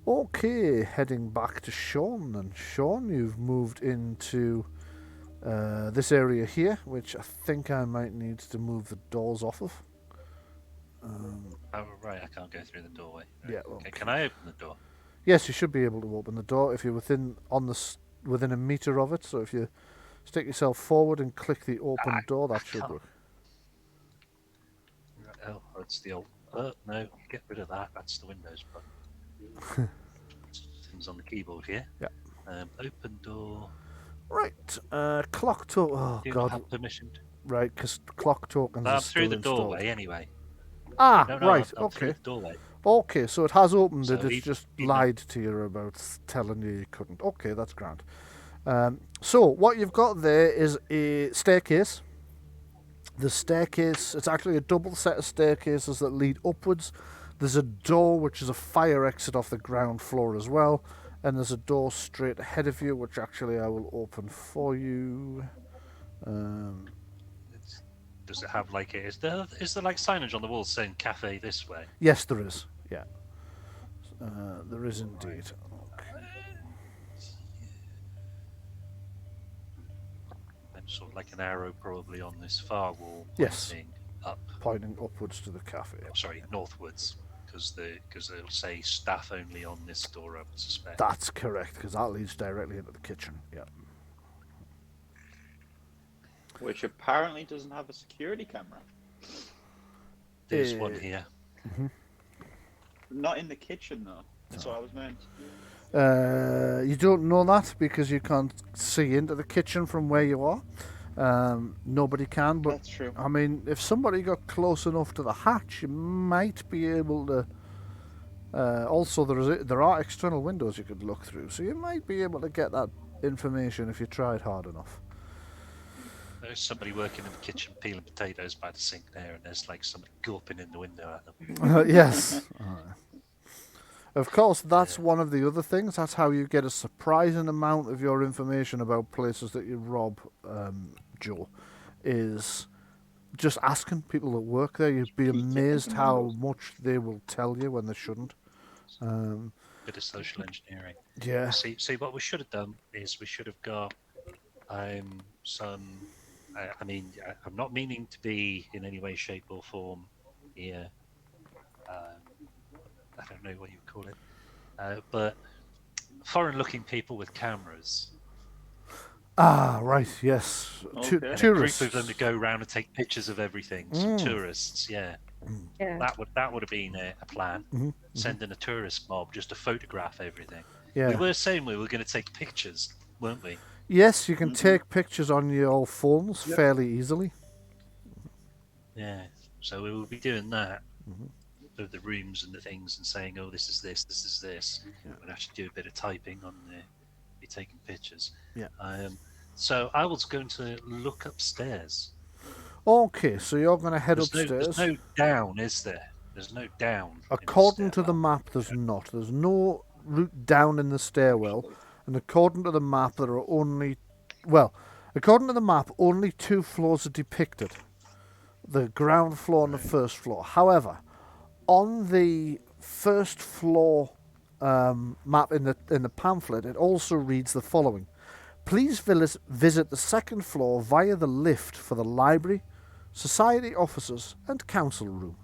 Okay, heading back to Sean then. Sean, you've moved into this area here, which I think I might need to move the doors off of. Oh, right, I can't go through the doorway. Right. Yeah, Okay, can I open the door? Yes, you should be able to open the door if you're within a meter of it. So if you stick yourself forward and click the open door, that should work. Oh, that's the old. No, get rid of that. That's the Windows button. Things on the keyboard here. Yeah. Open door. Right. Clock token. Oh Do you God. have permission to... Right, because clock tokens I'm are through still the installed. doorway anyway. Ah, No, right. I'm through Okay. the doorway. Okay, so it has opened it. So It's just lied to you about telling you couldn't. Okay, that's grand. So what you've got there is a staircase. The staircase, it's actually a double set of staircases that lead upwards. There's a door which is a fire exit off the ground floor as well. And there's a door straight ahead of you, which actually I will open for you. Does it have like is there like signage on the wall saying cafe this way? Yes, there is. Yeah. There is indeed. And sort of like an arrow probably on this far wall. Yes. Pointing up. Pointing upwards to the cafe. Sorry, northwards. Because it'll say staff only on this door, I would suspect. That's correct, because that leads directly into the kitchen. Yeah. Which apparently doesn't have a security camera. There's one here. Mm-hmm. Not in the kitchen though. That's what I was meant. You don't know that because you can't see into the kitchen from where you are. Nobody can, but That's true. I mean, if somebody got close enough to the hatch, you might be able to. Also, there are external windows you could look through, so you might be able to get that information if you tried hard enough. There's somebody working in the kitchen peeling potatoes by the sink there, and there's like somebody gulping in the window at them. Yes. Of course, that's one of the other things. That's how you get a surprising amount of your information about places that you rob, Joe, is just asking people that work there. You'd be Keep amazed taking how windows. much they will tell you when they shouldn't. Bit of social engineering. Yeah. See, what we should have done is we should have got some. I mean, I'm not meaning to be in any way, shape, or form here. I don't know what you would call it, but foreign-looking people with cameras. Ah, right. Yes. Okay. And a Tourists. group of them to go around and take pictures of everything. Some tourists, yeah. Yeah. That would have been a plan. Sending a tourist mob just to photograph everything. Yeah. We were saying we were going to take pictures, weren't we? Yes, you can take pictures on your phones fairly easily. Yeah. So we will be doing that of the rooms and the things and saying, "Oh, this is this, this is this." Yeah. We'll actually do a bit of typing on there, be taking pictures. Yeah. So I was going to look upstairs. Okay, so you're going to head There's upstairs. no down, is there? There's no down. According to the map, there's not. There's no route down in the stairwell, and according to the map, there are only, according to the map, only 2 floors are depicted: the ground floor and the first floor. However, on the first floor map in the pamphlet, it also reads the following: please visit the second floor via the lift for the library, society offices, and council room.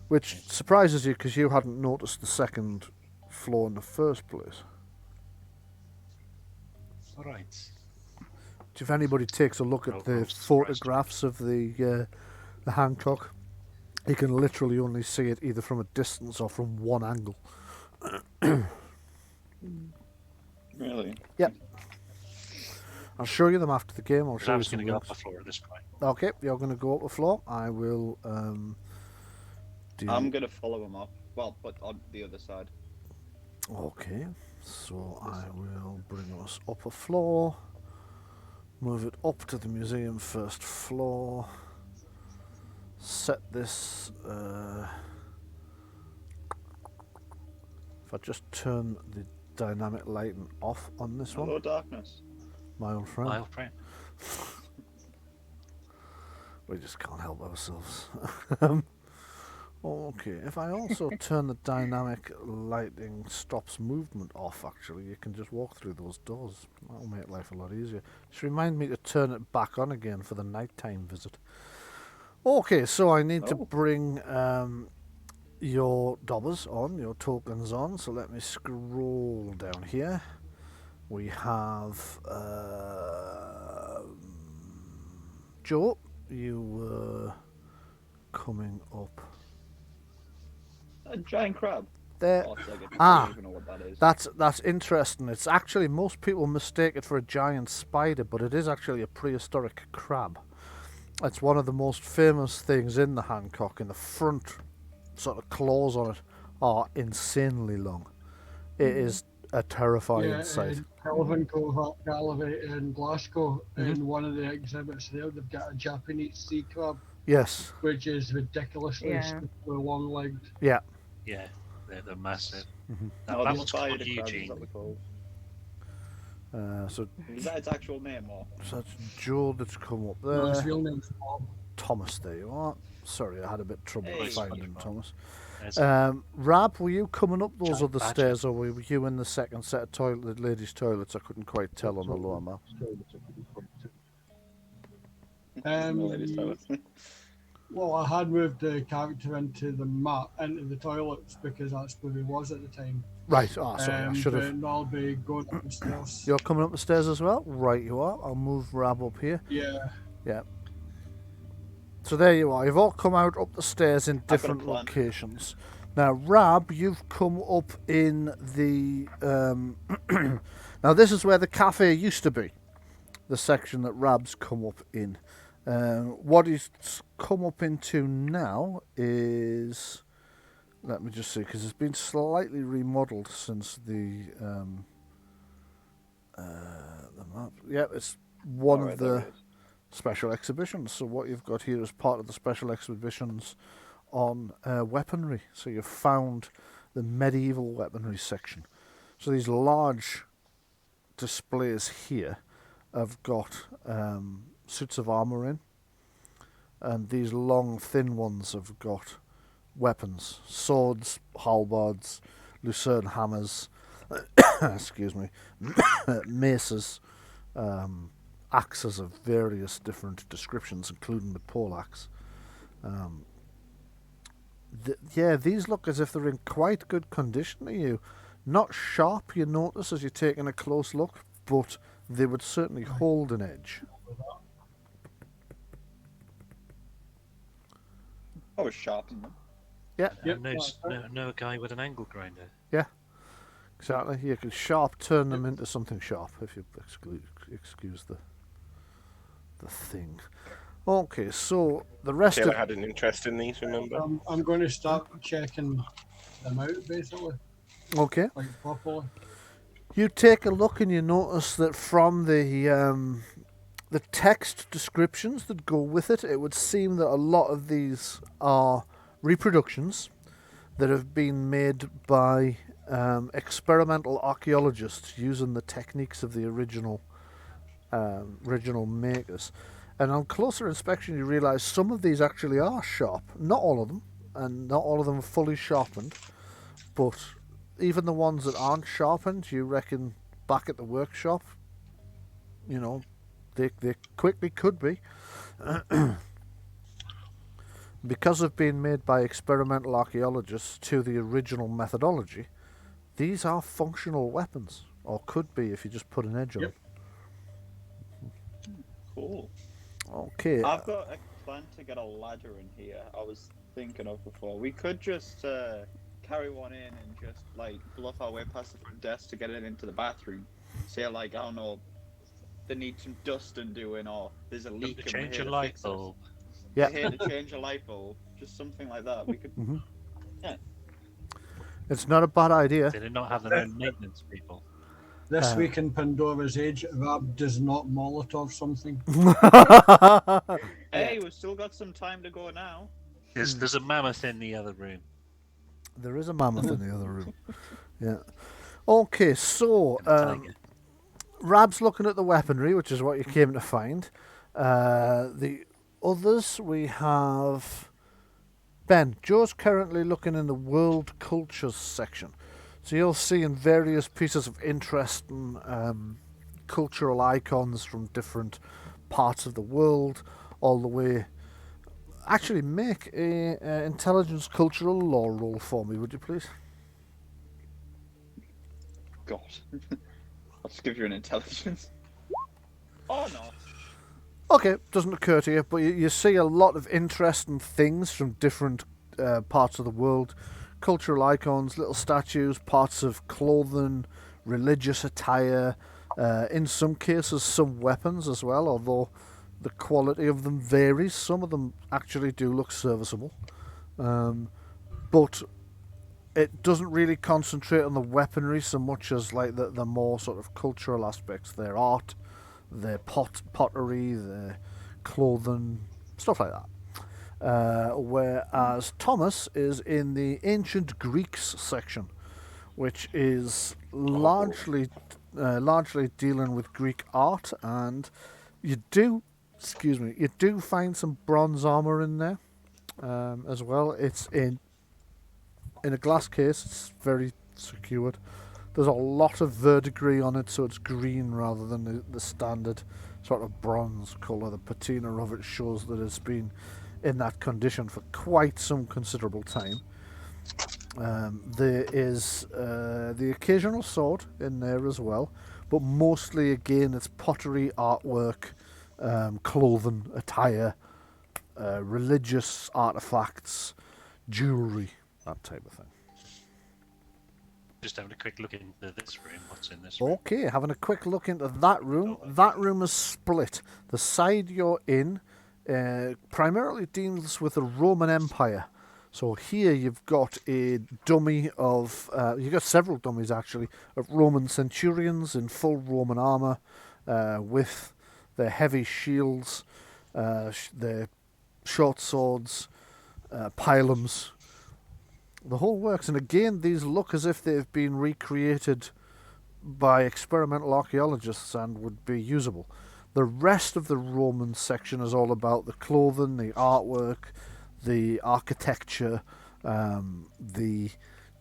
Which surprises you because you hadn't noticed the second floor in the first place. All right. If anybody takes a look at the photographs of the Hancock, you can literally only see it either from a distance or from one angle. Really? Yep. I'll show you them after the game. I'll show I you was some going to go up links. the floor at this point. Okay, you're going to go up the floor. I will I'm gonna follow him up. Well, but on the other side. Okay, so I will bring us up a floor. Move it up to the museum first floor. Set this. If I just turn the dynamic lighting off on this Hello, one, darkness. my old friend. My old friend. We just can't help ourselves. Okay, if I also turn the dynamic lighting stops movement off, actually, you can just walk through those doors. That'll make life a lot easier. Just remind me to turn it back on again for the nighttime visit. Okay, so I need to bring your dobbers on, your tokens on. So let me scroll down here. We have Joe. You were coming up A giant crab. there. Oh, it's like I Ah. don't even know what that is. That's interesting. It's actually, most people mistake it for a giant spider, but it is actually a prehistoric crab. It's one of the most famous things in the Hancock, and the front sort of claws on it are insanely long. It is a terrifying sight. Kelvin Cove Gallivant in Glasgow, in one of the exhibits there, they've got a Japanese sea crab, Yes. which is ridiculously Yeah. long-legged. Yeah. Yeah, they're massive. Mhm. That the one's spider called crab, is Eugene. that what they're called? So Is that its actual name, or? that's Joe that's come up No, his there. real name's Bob. Thomas, there you are. Sorry, I had a bit of trouble Hey. finding Thomas. There's- Rab, were you coming up those Giant other badger. stairs, or were you in the second set of the ladies' toilets? I couldn't quite tell on the lower map. Well, I had moved the character into the toilets because that's where he was at the time. Right, sorry, I should have. But I'll be going up the stairs. You're coming up the stairs as well? Right, you are. I'll move Rab up here. Yeah. Yeah. So there you are. You've all come out up the stairs in got a different plan. locations. Now, Rab, you've come up in the. Now, this is where the cafe used to be. The section that Rab's come up in. What he's come up into now is. Let me just see, because it's been slightly remodeled since the map. Yeah, it's one of the special exhibitions. So what you've got here is part of the special exhibitions on weaponry. So you've found the medieval weaponry section. So these large displays here have got suits of armour in, and these long, thin ones have got weapons, swords, halberds, lucerne hammers, excuse me, maces, axes of various different descriptions, including the poleaxe. These look as if they're in quite good condition to you. Not sharp, you notice, as you're taking a close look, but they would certainly hold an edge. I was sharpening them. Yeah, Yep, No guy with an angle grinder. exactly. You can sharp turn them into something sharp, if you excuse the thing. Okay, so the rest Taylor of... had an interest in these, remember? I'm going to start checking them out, basically, Okay. like properly. You take a look and you notice that from the text descriptions that go with it, it would seem that a lot of these are reproductions that have been made by experimental archaeologists using the techniques of the original makers. And on closer inspection, you realise some of these actually are sharp. Not all of them, and not all of them are fully sharpened. But even the ones that aren't sharpened, you reckon back at the workshop, you know, they quickly could be. Because of being made by experimental archaeologists to the original methodology, these are functional weapons, or could be if you just put an edge on Yep. them. Cool. Okay. I've got a plan to get a ladder in here. I was thinking of before. We could just carry one in and just like bluff our way past the front desk to get it into the bathroom. Say like, I don't know, they need some dusting doing, or there's a leak. To and we're change here a to light fix it. bulb. Yeah. We're here to change a light bulb. Just something like that. We could. Mhm. Yeah. It's not a bad idea. They did not have their own maintenance people. This week in Pandora's Age, Rab does not Molotov something. Hey, we've still got some time to go now. There's a mammoth in the other room. There is a mammoth in the other room. Yeah. Okay, so Tiger. Rab's looking at the weaponry, which is what you came to find. The others, we have Ben. Joe's currently looking in the world cultures section. So you'll see in various pieces of interest and cultural icons from different parts of the world, all the way. Actually, make a intelligence cultural law roll for me, would you please? God. I'll just give you an intelligence. Oh no. Okay, doesn't occur to you, but you see a lot of interesting things from different parts of the world. Cultural icons, little statues, parts of clothing, religious attire, in some cases some weapons as well, although the quality of them varies. Some of them actually do look serviceable. But it doesn't really concentrate on the weaponry so much as like the more sort of cultural aspects, their art, their pottery, their clothing, stuff like that. Whereas Tomas is in the ancient Greeks section, which is largely dealing with Greek art, and you do find some bronze armor in there as well. It's in a glass case. It's very secured. There's a lot of verdigris on it, so it's green rather than the standard sort of bronze colour. The patina of it shows that it's been in that condition for quite some considerable time. There is the occasional sword in there as well, but mostly again it's pottery, artwork, clothing, attire, religious artifacts, jewellery, that type of thing. Just having a quick look into this room. What's in this room? Okay, having a quick look into that room. That room is split. The side you're in primarily deals with the Roman Empire. So here you've got a dummy of, you've got several dummies actually, of Roman centurions in full Roman armour, with their heavy shields, their short swords, pilums, the whole works. And again, these look as if they've been recreated by experimental archaeologists and would be usable. The rest of the Roman section is all about the clothing, the artwork, the architecture, the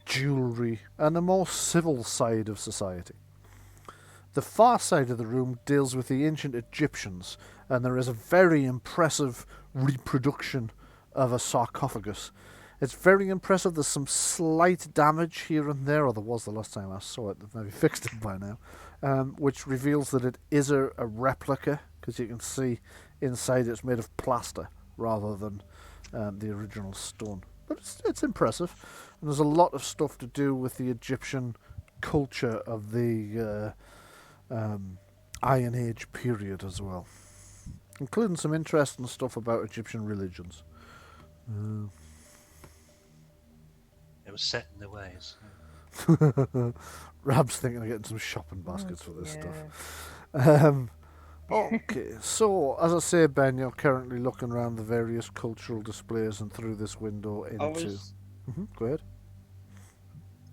jewellery, and the more civil side of society. The far side of the room deals with the ancient Egyptians, and there is a very impressive reproduction of a sarcophagus. It's very impressive. There's some slight damage here and there, or there was the last time I saw it. They've maybe fixed it by now, which reveals that it is a replica, because you can see inside it's made of plaster rather than the original stone. But it's impressive, and there's a lot of stuff to do with the Egyptian culture of the Iron Age period as well, including some interesting stuff about Egyptian religions. It was set in the ways. Rab's thinking of getting some shopping baskets for this Yeah. stuff. Okay, so as I say, Ben, you're currently looking around the various cultural displays and through this window into. Go ahead.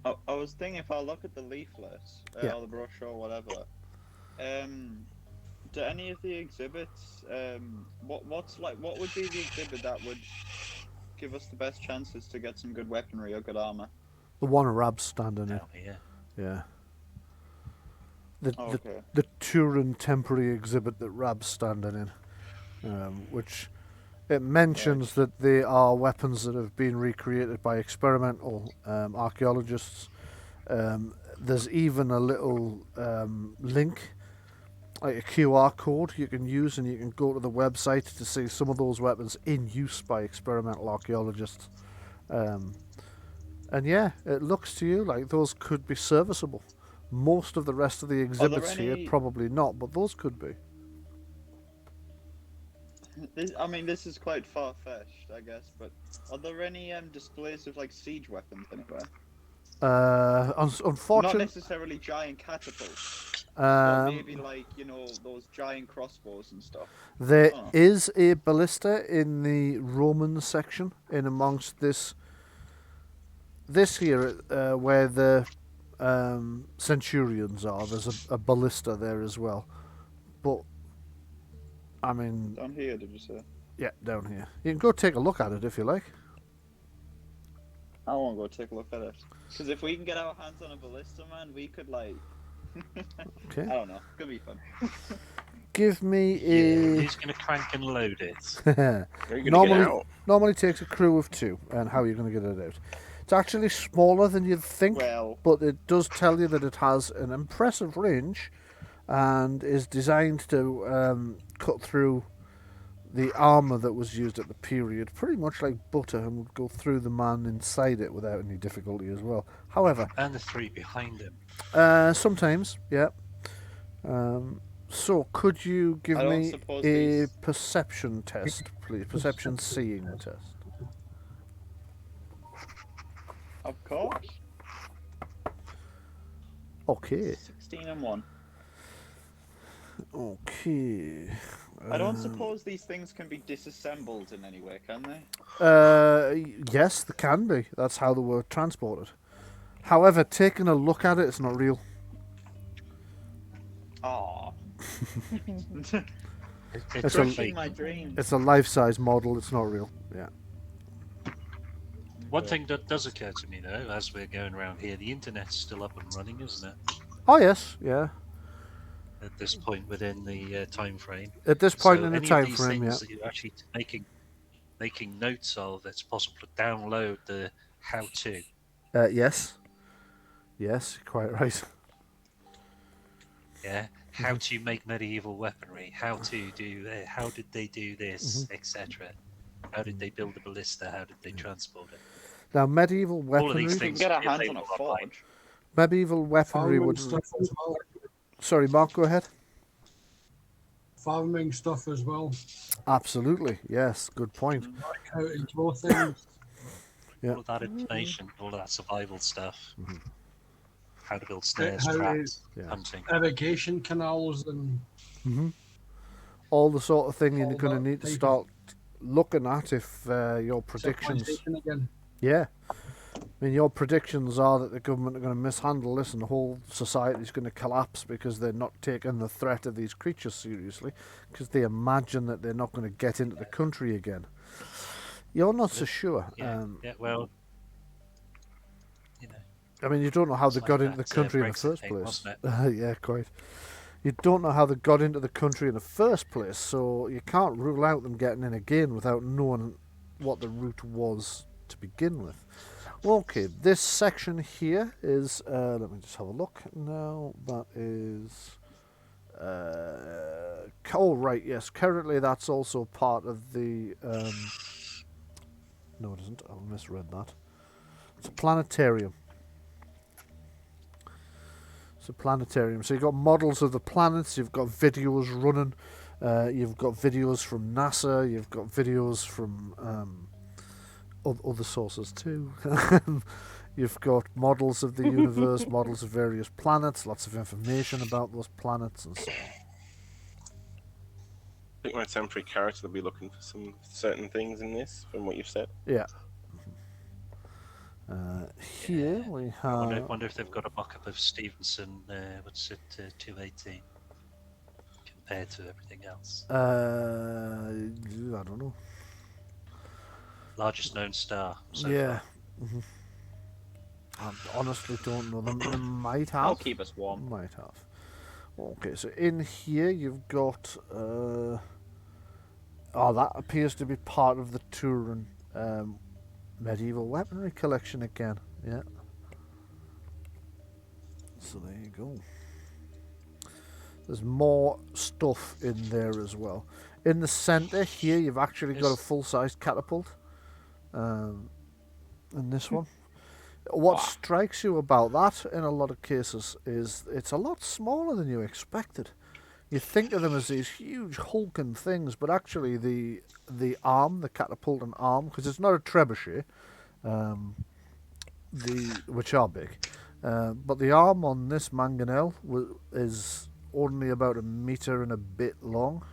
I was thinking if I look at the leaflet Yeah. or the brochure or whatever, do any of the exhibits, what would be the exhibit that would give us the best chances to get some good weaponry or good armor? The one Rab's standing in. Down here. Yeah. Okay. The Turin temporary exhibit that Rab's standing in, which it mentions that they are weapons that have been recreated by experimental archaeologists. There's even a little link, like a QR code you can use, and you can go to the website to see some of those weapons in use by experimental archaeologists. And yeah, it looks to you like those could be serviceable. Most of the rest of the exhibits here, probably not, but those could be. This is quite far-fetched, I guess, but are there any displays of like siege weapons anywhere? Unfortunately, not necessarily giant catapults, but maybe like those giant crossbows and stuff. There is a ballista in the Roman section, in amongst this here, where the centurions are. There's a ballista there as well, but I mean, down here, did you say? Yeah, down here. You can go take a look at it if you like. I want to go take a look at it, because if we can get our hands on a ballista, man, we could like. Okay. I don't know. Could be fun. Give me a. Who's going to crank and load it? Normally takes a crew of 2, and how you're going to get it out. It's actually smaller than you'd think, but it does tell you that it has an impressive range and is designed to cut through the armour that was used at the period, pretty much like butter, and would go through the man inside it without any difficulty as well. However... And the 3 behind him. Sometimes, yeah. So, could you give me a perception test, please? Perception seeing test. Of course. Okay. 16 and 1. Okay. I don't suppose these things can be disassembled in any way, can they? Yes, they can be. That's how they were transported. However, taking a look at it, it's not real. Aww. It's crushing my dreams. It's a life-size model. It's not real. Yeah. One thing that does occur to me, though, as we're going around here, the internet's still up and running, isn't it? Oh, yes. Yeah. At this point within the time frame. At this point in the time frame, frame, yeah. That you're actually making notes of, it's possible to download the how-to. Yes. Yes, quite right. Yeah, how to make medieval weaponry, how to do that, how did they do this, etc. How did they build a ballista? How did they transport it? Now, medieval weaponry. All of these things get our hands on a forge. Medieval weaponry would. Sorry, Mark, go ahead. Farming stuff as well. Absolutely, yes, good point. How to grow things. Yeah. All of that information, all of that survival stuff. How to build snares, How traps, hunting. Irrigation canals and... All the sort of thing you're going to need to start looking at if your predictions... Again. Yeah. I mean, your predictions are that the government are going to mishandle this and the whole society is going to collapse because they're not taking the threat of these creatures seriously, because they imagine that they're not going to get into the country again. You're not so sure. Yeah, well, you know, I mean, you don't know how it's they like got into the that, country in the Brexit first thing, place. wasn't Yeah, quite. You don't know how they got into the country in the first place, so you can't rule out them getting in again without knowing what the route was to begin with. Okay, this section here is, let me just have a look now, that is, oh right, yes, currently that's also part of the, no it isn't, I misread that. It's a planetarium. It's a planetarium, so you've got models of the planets, you've got videos running, you've got videos from NASA, you've got videos from other sources too. You've got models of the universe, models of various planets, lots of information about those planets and so on. I think my temporary character will be looking for some certain things in this, from what you've said. Yeah. Here we have... wonder if they've got a mock-up of Stevenson, what's it, 218, compared to everything else. I don't know. Largest known star so Yeah. far. I honestly don't know. They might have. I'll keep us warm. Might have. Okay, so in here you've got... oh, that appears to be part of the Turin medieval weaponry collection again. Yeah. So there you go. There's more stuff in there as well. In the centre here you've actually got a full-sized catapult. In this one. What strikes you about that in a lot of cases is it's a lot smaller than you expected. You think of them as these huge hulking things, but actually the arm, the catapult and arm, because it's not a trebuchet, which are big, but the arm on this mangonel is only about 1 metre and a bit long,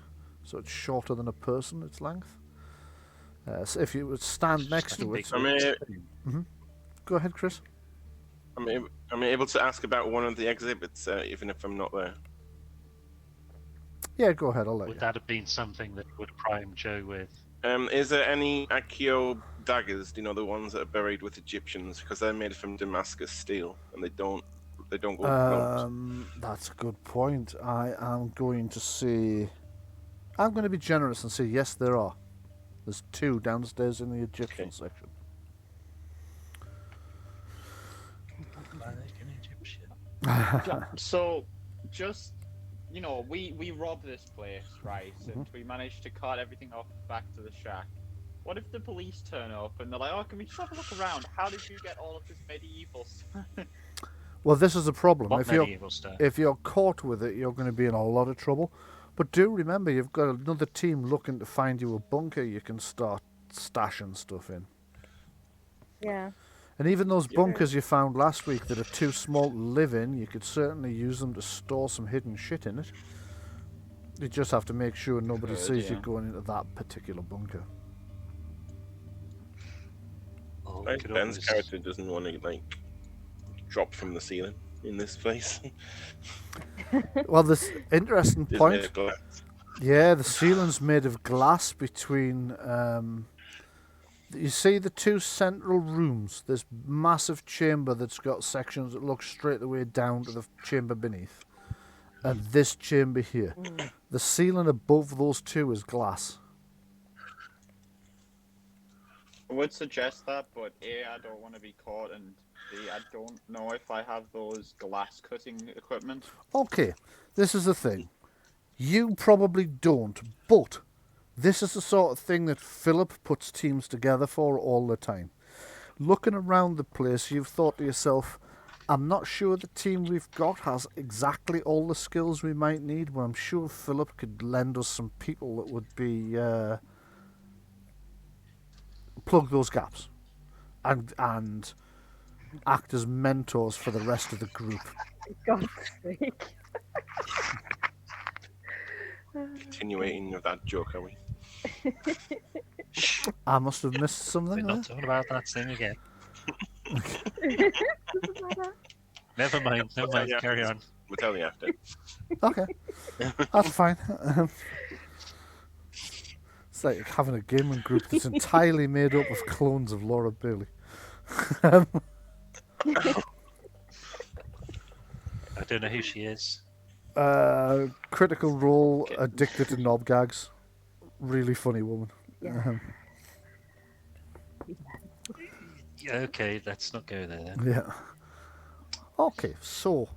so it's shorter than a person, its length. So if you would stand next to it... Go ahead, Chris. I'm able to ask about one of the exhibits, even if I'm not there. Yeah, go ahead, I'll let you. Would that have been something that would prime Joe with? Is there any Accio daggers? Do you know the ones that are buried with Egyptians? Because they're made from Damascus steel, and they don't go. That's a good point. I am going to say... I'm going to be generous and say yes, there are. There's 2 downstairs in the Egyptian section. So, just, you know, we robbed this place, right? And we managed to cart everything off back to the shack. What if the police turn up and they're like, oh, can we just have a look around? How did you get all of this medieval stuff? Well, this is a problem. What medieval stuff? If you're caught with it, you're going to be in a lot of trouble. But do remember, you've got another team looking to find you a bunker you can start stashing stuff in. Yeah. And even those bunkers you found last week that are too small to live in, you could certainly use them to store some hidden shit in it. You just have to make sure nobody sees you going into that particular bunker. Ben's character doesn't want to, like, drop from the ceiling in this place. Well, this interesting point. Yeah, the ceiling's made of glass between... you see the 2 central rooms, this massive chamber that's got sections that look straight away down to the chamber beneath. And this chamber here. The ceiling above those 2 is glass. I would suggest that, but A, I don't want to be caught, and B, I don't know if I have those glass cutting equipment. Okay, this is the thing. You probably don't, but... this is the sort of thing that Philip puts teams together for all the time. Looking around the place, you've thought to yourself, I'm not sure the team we've got has exactly all the skills we might need, but I'm sure Philip could lend us some people that would be... plug those gaps. And act as mentors for the rest of the group. For God's sake. Continuing of that joke, are we? I must have missed something We're there. not talking about that thing again. Never mind. Yeah. Carry on. We'll tell you after. Okay, that's fine. It's like having a gaming group that's entirely made up of clones of Laura Bailey. I don't know who she is. Critical Role, addicted to knob gags. Really funny woman. Yeah, okay, let's not go there then. Yeah. Okay, so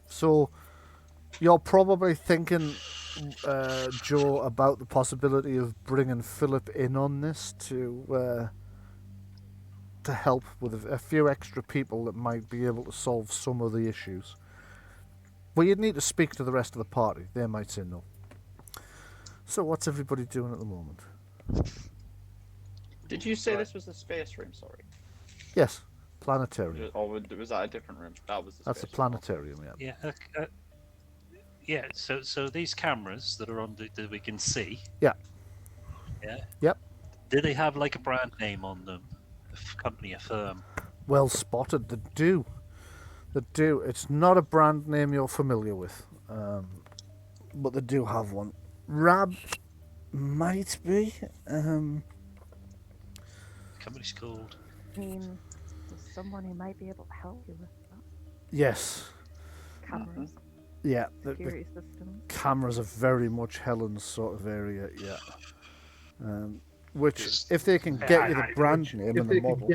so you're probably thinking, Joe, about the possibility of bringing Philip in on this to help with a few extra people that might be able to solve some of the issues. Well, you'd need to speak to the rest of the party. They might say no. So what's everybody doing at the moment? Did you say this was the space room? Sorry. Yes, planetarium. Or was that a different room? That was the That's a space room. planetarium, yeah. Yeah. So these cameras that are on that we can see. Yeah. Yeah. Yep. Do they have like a brand name on them? A company, a firm? Well spotted. They do. They do. It's not a brand name you're familiar with, but they do have one. Rab might be. Company's called. I mean, there's someone who might be able to help you with that. Yes. Cameras, Yeah. The security systems. cameras are very much Helen's sort of area. Yeah. Which, Just- if they can get you the brand name and the model.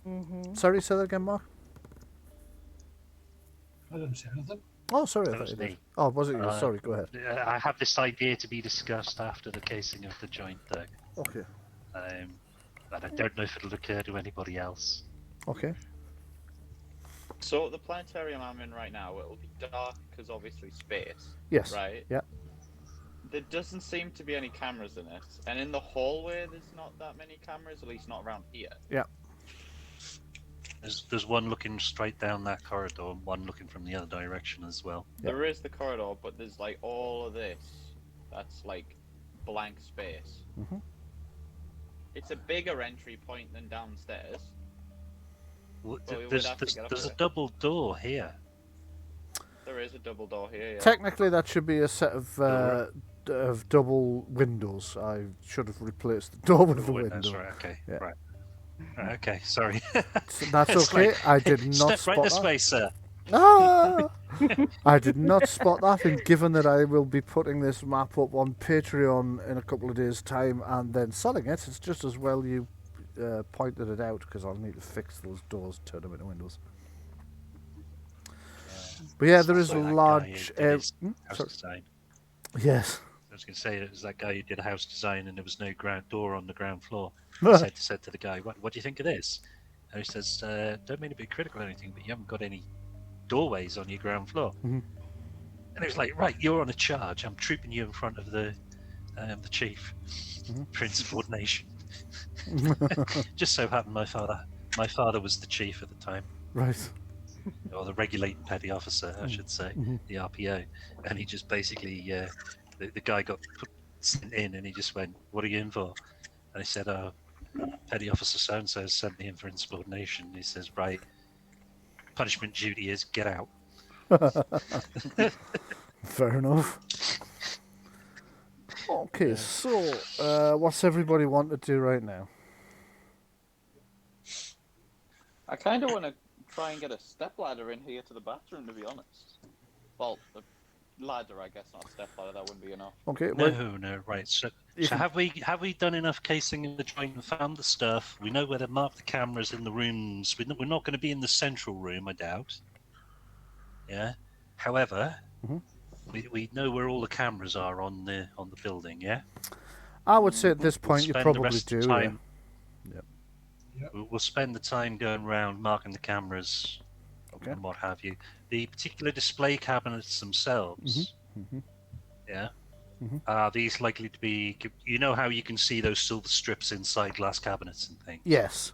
Mm-hmm. Sorry, say that again, Mark. I didn't say anything. Oh, sorry. I That thought was you did. me. Oh, was it you? Sorry. Go ahead. I have this idea to be discussed after the casing of the joint, though. Okay. But I don't know if it'll occur to anybody else. Okay. So the planetarium I'm in right now, it'll be dark because obviously space, Yes. right? Yeah. There doesn't seem to be any cameras in it, and in the hallway there's not that many cameras, at least not around here. Yeah. There's one looking straight down that corridor and one looking from the other direction as well. Yeah. There is the corridor, but there's like all of this that's like blank space. Mhm. It's a bigger entry point than downstairs. Well, Well, we would there's have to get up there's a there. double door here. There is a double door here. Yeah. Technically, that should be a set of double windows. I should have replaced the door with the Windows, window. right? Okay, Yeah. right. Right, okay, sorry. So that's It's okay. like, I did not Step right spot this that. way, sir. Ah! I did not spot that, and given that I will be putting this map up on Patreon in a couple of days' time and then selling it, it's just as well you pointed it out, because I'll need to fix those doors, turn them into windows. But yeah, there is a Like that guy large... who did his house sorry. design. Yes. I was going to say it was that guy who did a house design and there was no ground door on the ground floor. said to the guy, "What do you think of this?" And he says, "Don't mean to be critical or anything, but you haven't got any doorways on your ground floor." Mhm. And he was like, "Right, you're on a charge. I'm trooping you in front of the chief for insubordination." Just so happened my father was the chief at the time, Right. or the regulating petty officer, I should say, the RPO. And he just basically, the guy got sent in, and he just went, "What are you in for?" And he said, "Oh, petty officer so and so sent me in for insubordination." And he says, "Right, punishment duty is get out." Fair enough. Okay, so what's everybody want to do right now? I kind of want to try and get a step ladder in here to the bathroom, to be honest. Well, the ladder, I guess, not a step ladder. That wouldn't be enough. Okay, well, No, right. So You can- have we done enough casing in the joint and found the stuff? We know where to mark the cameras in the rooms. We're not going to be in the central room, I doubt. Yeah. However, Mhm. we know where all the cameras are on the building. Yeah. I would say at this We'll point you spend the probably rest do. of the time. Yeah. We'll spend the time going around marking the cameras Okay. and what have you. The particular display cabinets themselves. Mhm. Yeah. Mhm. Are these likely to be? You know how you can see those silver strips inside glass cabinets and things. Yes.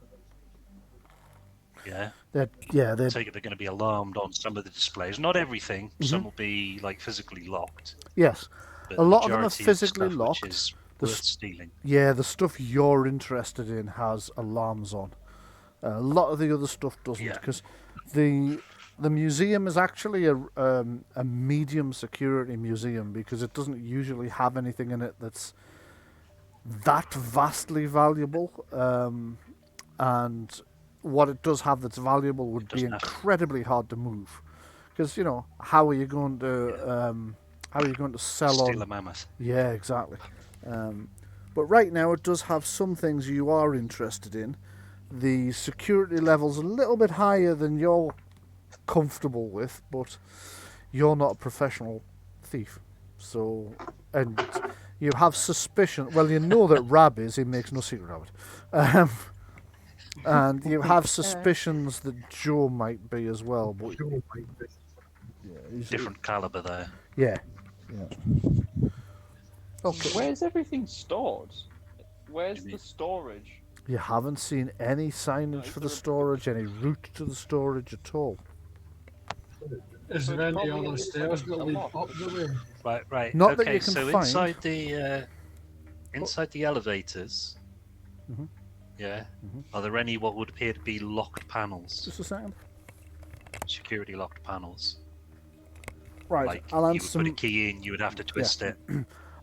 Yeah. They're I take it they're going to be alarmed on some of the displays. Not everything. Mm-hmm. Some will be like physically locked. yes. But A the lot of them are majority physically stuff locked. Which is, worth stealing. Yeah, the stuff you're interested in has alarms on. A lot of the other stuff doesn't, Yeah. because the museum is actually a medium security museum, because it doesn't usually have anything in it that's that vastly valuable. And what it does have that's valuable would be doesn't have to. incredibly hard to move, because how are you going to sell Steal on? a mammoth. Yeah, exactly. But right now it does have some things you are interested in. The security level's a little bit higher than you're comfortable with, but you're not a professional thief. So, and you have suspicion. Well, you know that Rab is. He makes no secret of it. And you have suspicions that Joe might be as well. But Different caliber there. Yeah. Okay. Where's everything stored? Where's mean? the storage? You haven't seen any signage for the storage, any route to the storage at all. Is So there it's any probably other in stairs that a lead lock. up the way? Right. Not that okay, you can so find. inside the elevators, Mhm. yeah, Mhm. are there any what would appear to be locked panels? Just a second. Security locked panels. Right, Like I'll you answer. would put a key in, you would have to twist it.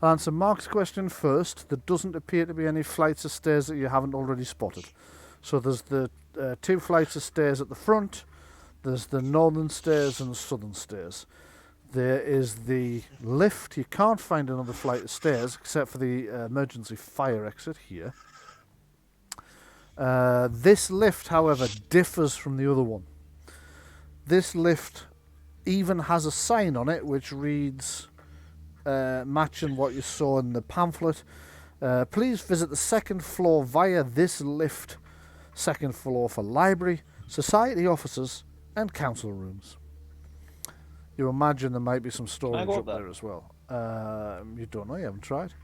I'll answer Mark's question first. There doesn't appear to be any flights of stairs that you haven't already spotted. So there's the 2 flights of stairs at the front. There's the northern stairs and the southern stairs. There is the lift. You can't find another flight of stairs except for the emergency fire exit here. This lift, however, differs from the other one. This lift even has a sign on it which reads, matching what you saw in the pamphlet, please visit the 2nd floor via this lift. 2nd floor for library, society offices and council rooms. You imagine there might be some storage go up up there? there as well. You don't know, you haven't tried.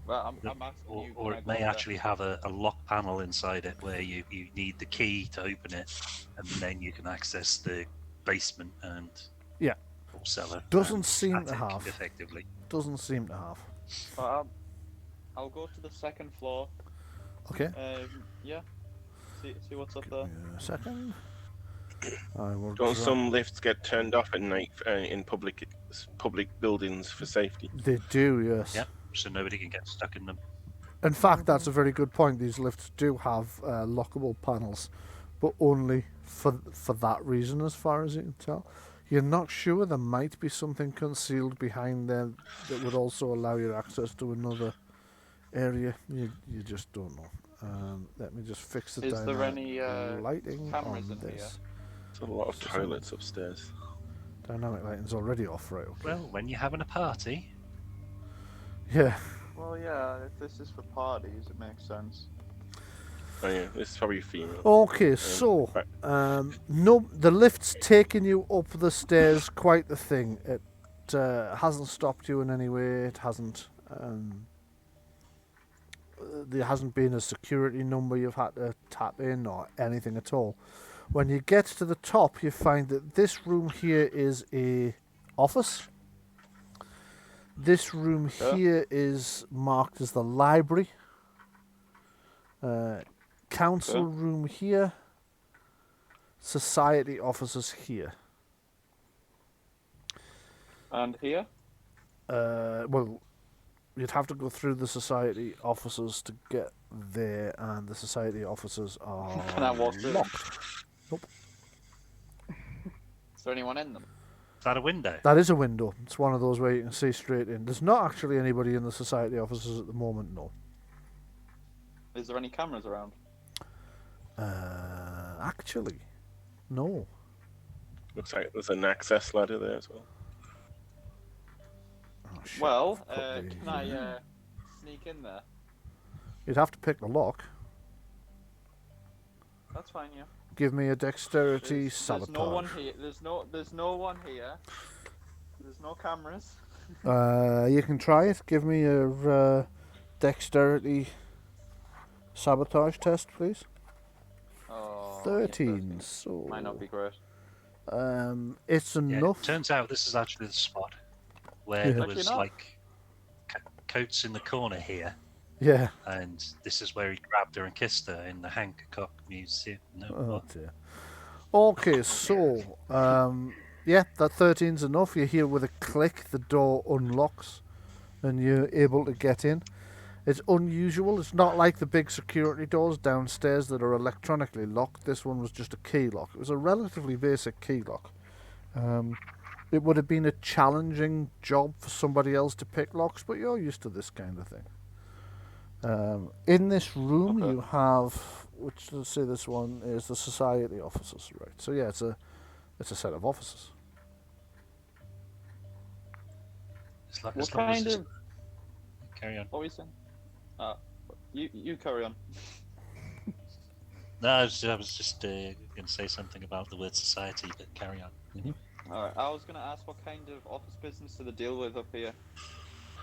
Well, I'm asking Or, you. or can I it go may up actually have a lock panel inside it where you need the key to open it, and then you can access the basement and Yeah. or cellar. Doesn't and seem to attic, have. effectively. Doesn't seem to have. there? I'll go to the 2nd floor. Okay. Yeah. See what's up Give there. me a second. I will Don't drop- some lifts get turned off at night in public buildings for safety? They do, yes. Yep. So nobody can get stuck in them. In fact, that's a very good point. These lifts do have lockable panels, but only for that reason, as far as you can tell. You're not sure there might be something concealed behind there that would also allow you access to another area. You just don't know. Let me just fix the Is there dynamic any lighting cameras on in here? this. There's a lot of toilets upstairs. Dynamic lighting's already off, right? Okay. Well, when you're having a party, Yeah. Well, yeah. If this is for parties, it makes sense. Oh yeah, this is probably female. Okay, so right. no, the lift's taking you up the stairs. Quite the thing. It hasn't stopped you in any way. It hasn't. There hasn't been a security number you've had to tap in or anything at all. When you get to the top, you find that this room here is a office. This room here is marked as the library. Council room here. Society offices here. And here? Well, you'd have to go through the society offices to get there, and the society offices are Can I walk through? locked. Is there anyone in them? is that a window? That is a window. It's one of those where you can see straight in. There's not actually anybody in the society offices at the moment, no. Is there any cameras around? Actually, no. Looks like there's an access ladder there as well. Oh, shit, Well, I've put the- can I sneak in there? You'd have to pick the lock. That's fine, yeah. Give me a dexterity There's sabotage. no one here. There's no one here. There's no cameras. You can try it. Give me a dexterity sabotage test, please. Oh, 13. yeah, So might not be great. it's Yeah, enough. turns out this is actually the spot where Yeah. there Actually was not. like coats in the corner here, Yeah. and this is where he grabbed her and kissed her in the Hancock Museum. No, Oh what? dear. Okay, so yeah, that 13's enough. You hear with a click, the door unlocks, and you're able to get in. It's unusual. It's not like the big security doors downstairs that are electronically locked. This one was just a key lock. It was a relatively basic key lock. It would have been a challenging job for somebody else to pick locks, but you're used to this kind of thing. In this room, Okay. you have, which let's say this one is the society offices, right? So yeah, it's a set of offices. It's like, What as long as kind it's- of? Carry on. What were you saying? You carry on. No, I was just going to say something about the word society, but carry on. Alright, I was gonna ask what kind of office business do they deal with up here?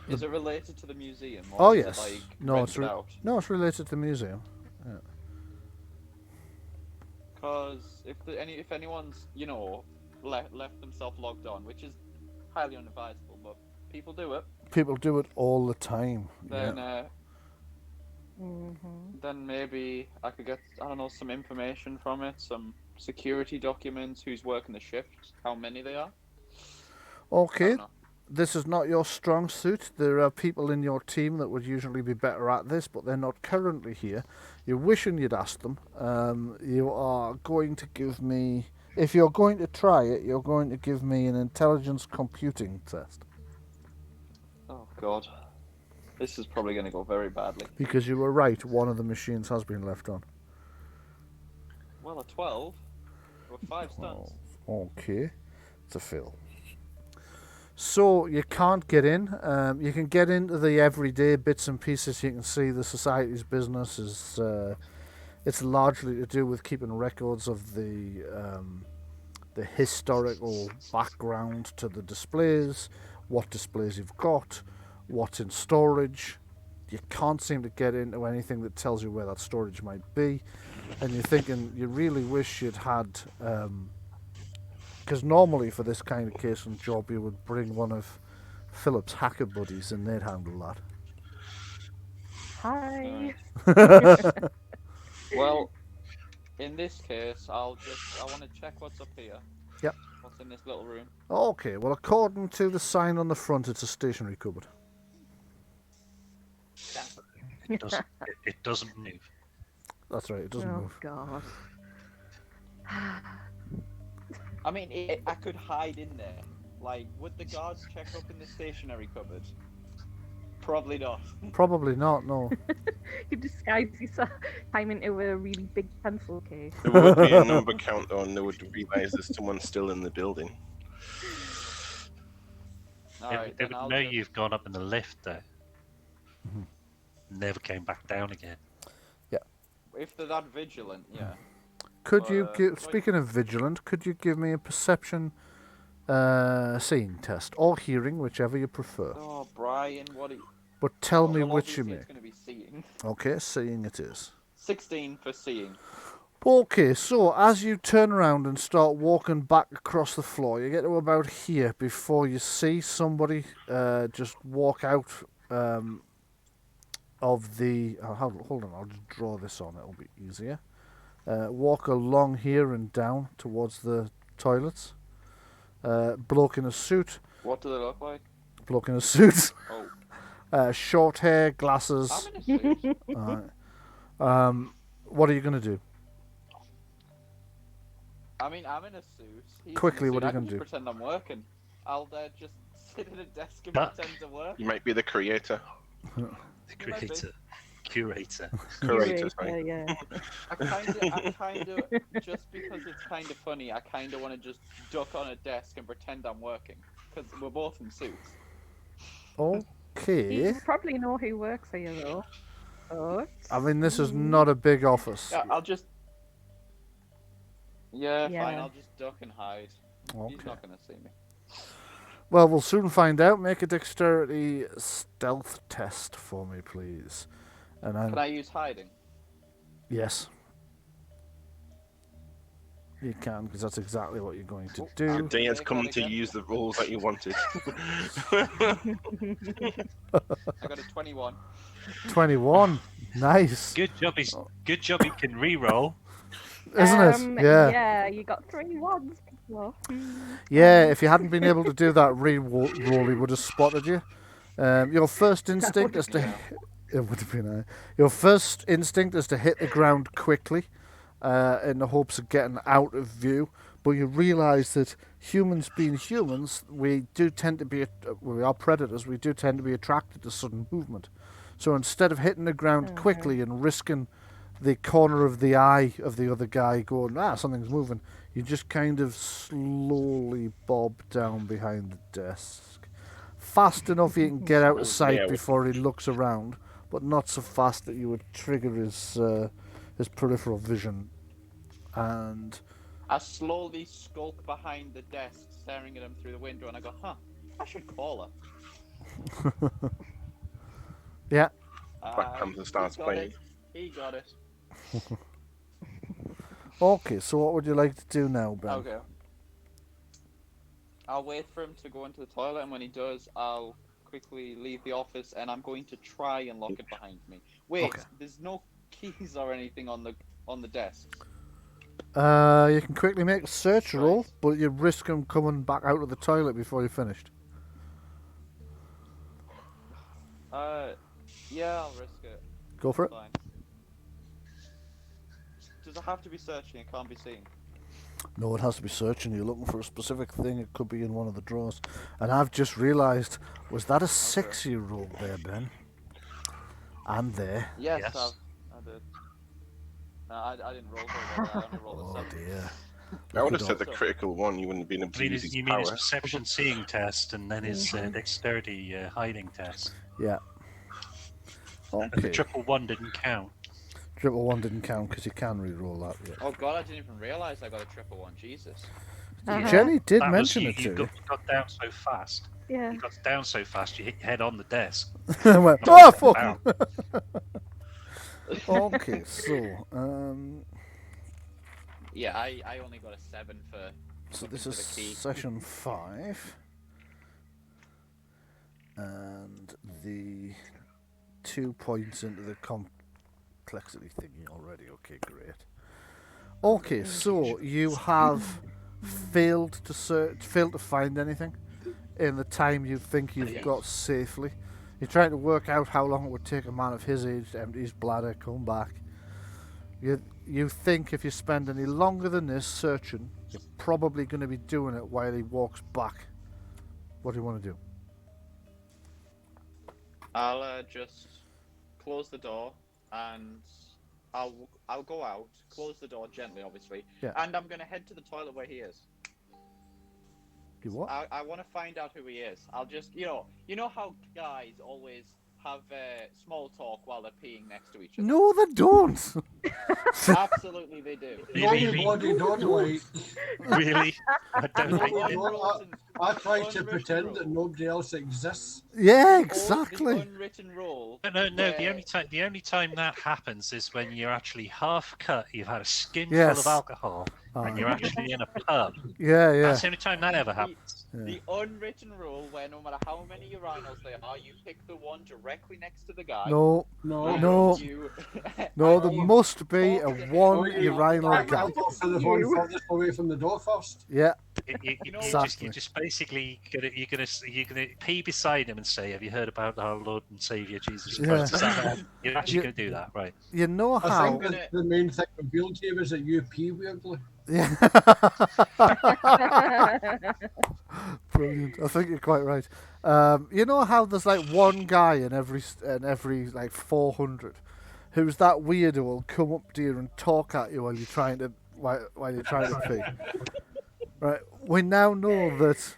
Is it related to the museum? Or Oh is yes. it, like, No, it's rented out? no, it's related to the museum. Because if anyone's left themselves logged on, which is highly unadvisable, but people do it, People do it all the time. then Yeah. then maybe I could get some information from it, some security documents, who's working the shift, how many they are. I Okay. don't know. This is not your strong suit. There are people in your team that would usually be better at this, but they're not currently here. You're wishing you'd asked them. You are going to give me, if you're going to try it, you're going to give me an intelligence computing test. Oh god, this is probably going to go very badly. Because you were right, one of the machines has been left on. Well, a 12 with 5 stunts. Okay, it's a fail. So you can't get in. You can get into the everyday bits and pieces. You can see the society's business is it's largely to do with keeping records of the historical background to the displays, what displays you've got, what's in storage. You can't seem to get into anything that tells you where that storage might be, and you're thinking you really wish you'd had. Because normally for this kind of case and job, you would bring one of Philip's hacker buddies and they'd handle that. Hi. Well, in this case, I want to check what's up here. Yep. What's in this little room? Okay, well, according to the sign on the front, it's a stationary cupboard. It doesn't move. That's right, it doesn't Oh move. god. I mean, I could hide in there. Like, would the guards check up in the stationary cupboard? Probably not. Probably not, no. You disguise yourself time into a really big pencil case. There would be a number count though, and they would realise there's someone still in the building. Alright, They then would I'll know just... you've gone up in the lift though. Never came back down again. If they're that vigilant, yeah. Could you give, wait. speaking of vigilant, could you give me a perception seeing test, or hearing, whichever you prefer. Oh, Bryan, what are you... But tell me Well, which you obviously make. it's going to be seeing. Okay, seeing it is. 16 for seeing. Okay, so as you turn around and start walking back across the floor, you get to about here before you see somebody just walk out of the... hold on, I'll just draw this on, it'll be easier. Walk along here and down towards the toilets. Bloke in a suit. What do they look like? Bloke in a suit. Oh, Short hair, glasses. I'm in a suit. Alright. What are you going to do? I mean, I'm in a suit. He's Quickly, in a what suit. are you I can gonna do? just pretend I'm working. I'll just sit at a desk and Duck. pretend to work. You might be the creator. The You might be. curator. Curator, sorry. Yeah. I kind of, just because it's kind of funny, I kind of want to just duck on a desk and pretend I'm working. Because we're both in suits. Okay. You probably know who works here though. Oh. I mean, this is not a big office. Yeah, I'll just... Yeah, fine, Yeah. I'll just duck and hide. He's Okay. not going to see me. Well, we'll soon find out. Make a dexterity stealth test for me, please. And Can I use hiding? Yes. You can, because that's exactly what you're going to Oh, do. The day has Take come that to again. use the rules that you wanted. I got a 21. 21. Nice. Good job. Good job. He can re-roll. Isn't it? Yeah. Yeah, you got 3 ones before. Yeah, if you hadn't been able to do that re-roll, he would have spotted you. Your first instinct is to... Yeah. It would have been... Your first instinct is to hit the ground quickly in the hopes of getting out of view. But you realise that humans being humans, we do tend to be... we are predators. We do tend to be attracted to sudden movement. So instead of hitting the ground quickly and risking the corner of the eye of the other guy going, something's moving, you just kind of slowly bob down behind the desk. Fast enough you can get out of sight Yeah, before he looks around, but not so fast that you would trigger his peripheral vision. And I slowly skulk behind the desk, staring at him through the window, and I go, I should call her. yeah, Black Panther starts got playing. it. He got it. okay, so what would you like to do now, Ben? Okay. I'll wait for him to go into the toilet, and when he does, I'll quickly leave the office, and I'm going to try and lock it behind me. Wait, Okay. there's no keys or anything on the desk. You can quickly make a search roll, Right. but you risk him coming back out of the toilet before you're finished. Yeah, I'll risk it. Go for it. Fine. Does it have to be searching? It can't be seen. No, it has to be searching. You're looking for a specific thing. It could be in one of the drawers. And I've just realised, was that a 6 you rolled there, Ben? And there. Yes, Yes. I did. I didn't roll very well. I only rolled a Oh 7. dear. I would have Look said at the critical one. You wouldn't have been able to use his You mean his power. perception seeing test and then his dexterity hiding test. Yeah. And the Okay. triple one didn't count. Triple one didn't count because you can re-roll that. Yeah. Oh god, I didn't even realise I got a triple one. Jesus. Jenny did That mention was, it you to you. got down so fast. Yeah. You got down so fast, you hit your head on the desk. I went, oh, fuck! Wow. Okay, so, Yeah, I only got a 7 for. so this looking is for the key. session 5. And the 2 points into the complexity thingy already. Okay, great. Okay, so you have failed to find anything in the time you think you've got safely. You're trying to work out how long it would take a man of his age to empty his bladder, come back. You think if you spend any longer than this searching, you're probably going to be doing it while he walks back. What do you want to do? I'll just close the door and I'll go out, close the door gently, obviously, Yeah. and I'm gonna head to the toilet where he is. You what? I want to find out who he is. I'll just, you know how guys always have small talk while they're peeing next to each other. No, they don't. Absolutely, they do. Nobody bloody don't like. Really? I don't think All it. rules and- I try to unwritten pretend rule. that nobody else exists. Yeah, The exactly. unwritten rule. No. where- The only time that happens is when you're actually half cut. You've had a skinful Yes. of alcohol, and you're actually in a pub. Yeah, yeah. That's the only time that ever happens. The unwritten rule where no matter how many urinals there are, you pick the one directly next to the guy. No, No. and No. You, no, and there you must be a talk to him. one urinal I'll guy. go for the one furthest away from the door first. Yeah, You're just basically you're gonna pee beside him and say, "Have you heard about our Lord and Savior Jesus Christ?" Is that right? You're actually gonna do that, right? you know I how. think that the main thing revealed to you was that you pee weirdly. Yeah. Brilliant. I think you're quite right. You know how there's like one guy in every like 400 who's that weirdo who'll come up to you and talk at you while you're trying to pee. Right. We now know that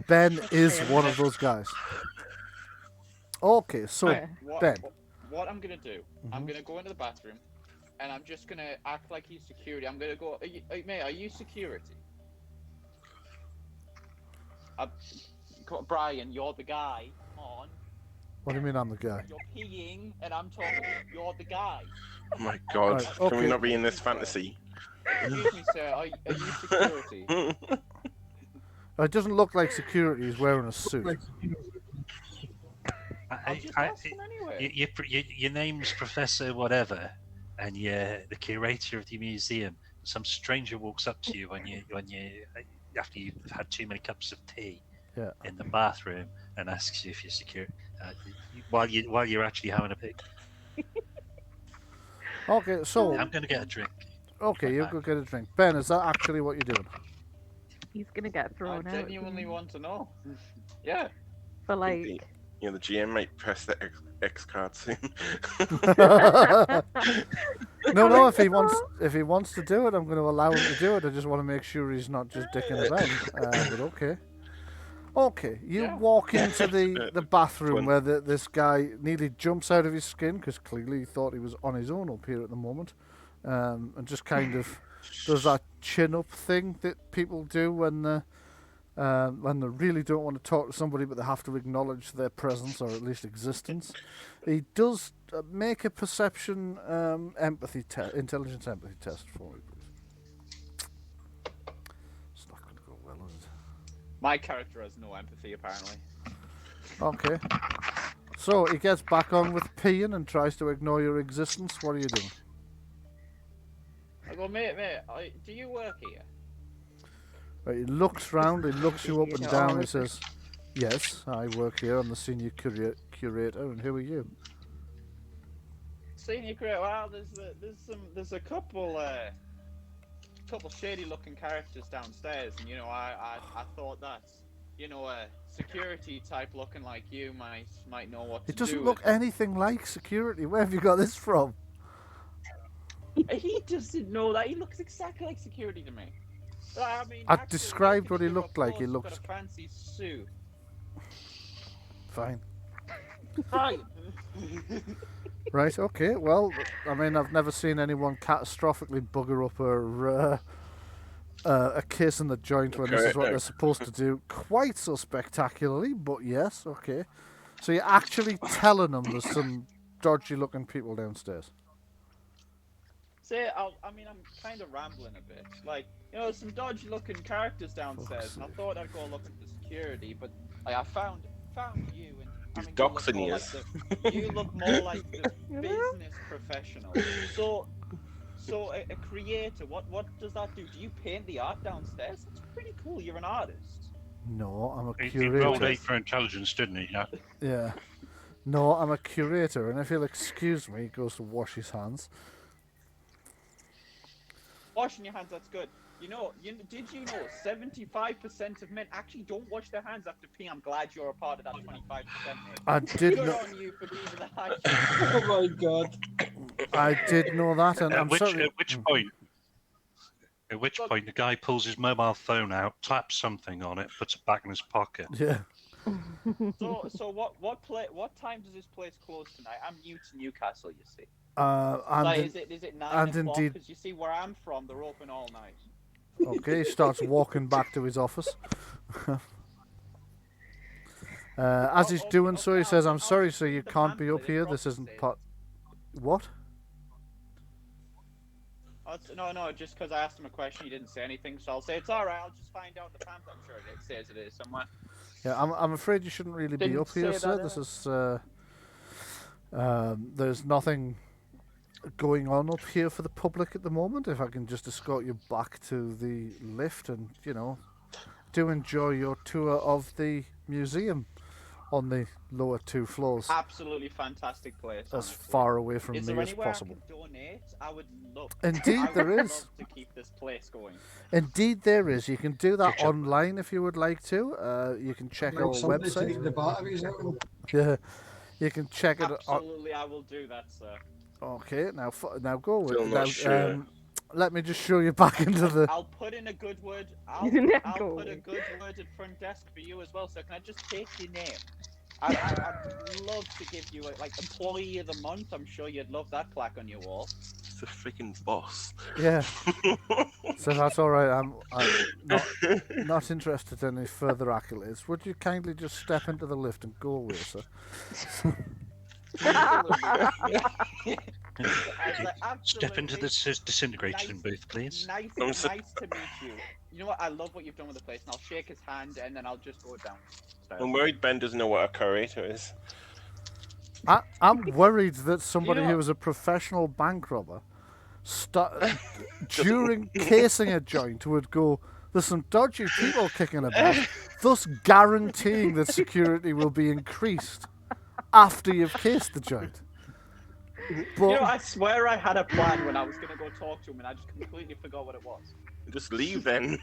Ben is one of those guys. Okay, so Ben. What I'm gonna do? I'm gonna go into the bathroom, and I'm just gonna act like he's security. I'm gonna go. Mate, are you security? Bryan, you're the guy. Come on. What do you mean I'm the guy? You're peeing, and I'm talking. You're the guy. Oh my god, Right, can okay. we not be in this fantasy? Excuse me, sir. Are you security? It doesn't look like security. He's wearing a suit. I'm just asking anyway. Your name's Professor whatever, and you're the curator of the museum. Some stranger walks up to you when you after you've had too many cups of tea in the bathroom and asks you if you're secure while you're actually having a pick. Okay, so I'm going to get a drink. Okay, you go get a drink. Ben, is that actually what you're doing? He's gonna get thrown out. I genuinely want to know. Yeah. For like. The GM might press the X card soon. No. If he wants to do it, I'm going to allow him to do it. I just want to make sure he's not just dicking around. But okay. Okay, you walk into the bathroom where this guy nearly jumps out of his skin because clearly he thought he was on his own up here at the moment, and just kind of does that chin up thing that people do when they really don't want to talk to somebody but they have to acknowledge their presence or at least existence. He does make a perception intelligence empathy test for me, please. It's not going to go well, is it? My character has no empathy, apparently. Okay. So he gets back on with peeing and tries to ignore your existence. What are you doing? I go, mate, do you work here? Right, he looks round, he looks you up and down, he says, yes, I work here, I'm the senior curator, and who are you? Senior curator, well, there's a couple shady looking characters downstairs, and I thought that, a security type looking like you might know what to do. It doesn't look anything like security. Where have you got this from? He doesn't know that. He looks exactly like security to me. I mean, I described what he looked like. He looks. Got a fancy suit. Fine. Fine. Right. Okay. Well, I mean, I've never seen anyone catastrophically bugger up a kiss in the joint when this is what they're supposed to do quite so spectacularly. But yes, okay. So you're actually telling them there's some dodgy-looking people downstairs. I'm kind of rambling a bit. Like, some dodgy-looking characters downstairs, and I thought I'd go looking for security, but I found you, and you look more like the business professional. So a creator, what does that do? Do you paint the art downstairs? That's pretty cool. You're an artist. No, I'm a curator. He rolled 8 for intelligence, didn't he? Yeah. No, I'm a curator, and if you'll excuse me, he goes to wash his hands. Washing your hands, that's good. Did you know 75% of men actually don't wash their hands after peeing? I'm glad you're a part of that 25%. Mate. I did Good know. on you for being the high. Oh my god. I did know that, and I'm sorry. At which point the guy pulls his mobile phone out, taps something on it, puts it back in his pocket. Yeah. So what time does this place close tonight? I'm new to Newcastle, you see. Is it 9 o'clock? Because you see where I'm from, they're open all night. Okay, he starts walking back to his office. As he's doing so, he says, "I'm sorry, sir, you can't be up here. This isn't part." What? No, just because I asked him a question, he didn't say anything, so I'll say it's all right. I'll just find out the pamphlet. I'm sure it says it is somewhere. Yeah, I'm afraid you shouldn't really be up here, sir. This is there's nothing going on up here for the public at the moment. If I can just escort you back to the lift and, do enjoy your tour of the museum on the lower 2 floors. Absolutely fantastic place. As far away from me as possible. I can donate? I would love. Indeed, there is. Love to keep this place going. Indeed, there is. You can do that online if you would like to. You can check our website. The batteries out. Yeah, you can check it. Absolutely, I will do that, sir. Okay, now go with Still not sure. Let me just show you back into the. I'll put in a good word. I'll put a good word at front desk for you as well. So can I just take your name? I'd love to give you employee of the month. I'm sure you'd love that plaque on your wall. It's a freaking boss. Yeah. So that's all right. I'm not interested in any further accolades. Would you kindly just step into the lift and go away, sir? Step into the Absolutely disintegration nice- booth, please. nice to meet you. You know what? I love what you've done with the place, and I'll shake his hand, and then I'll just go down. I'm worried Ben doesn't know what a curator is. I'm worried that somebody know- who is a professional bank robber, during casing a joint, would go, "There's some dodgy people kicking about," thus guaranteeing that security will be increased after you've cased the joint. But I swear I had a plan when I was going to go talk to him, and I just completely forgot what it was. Just leave then.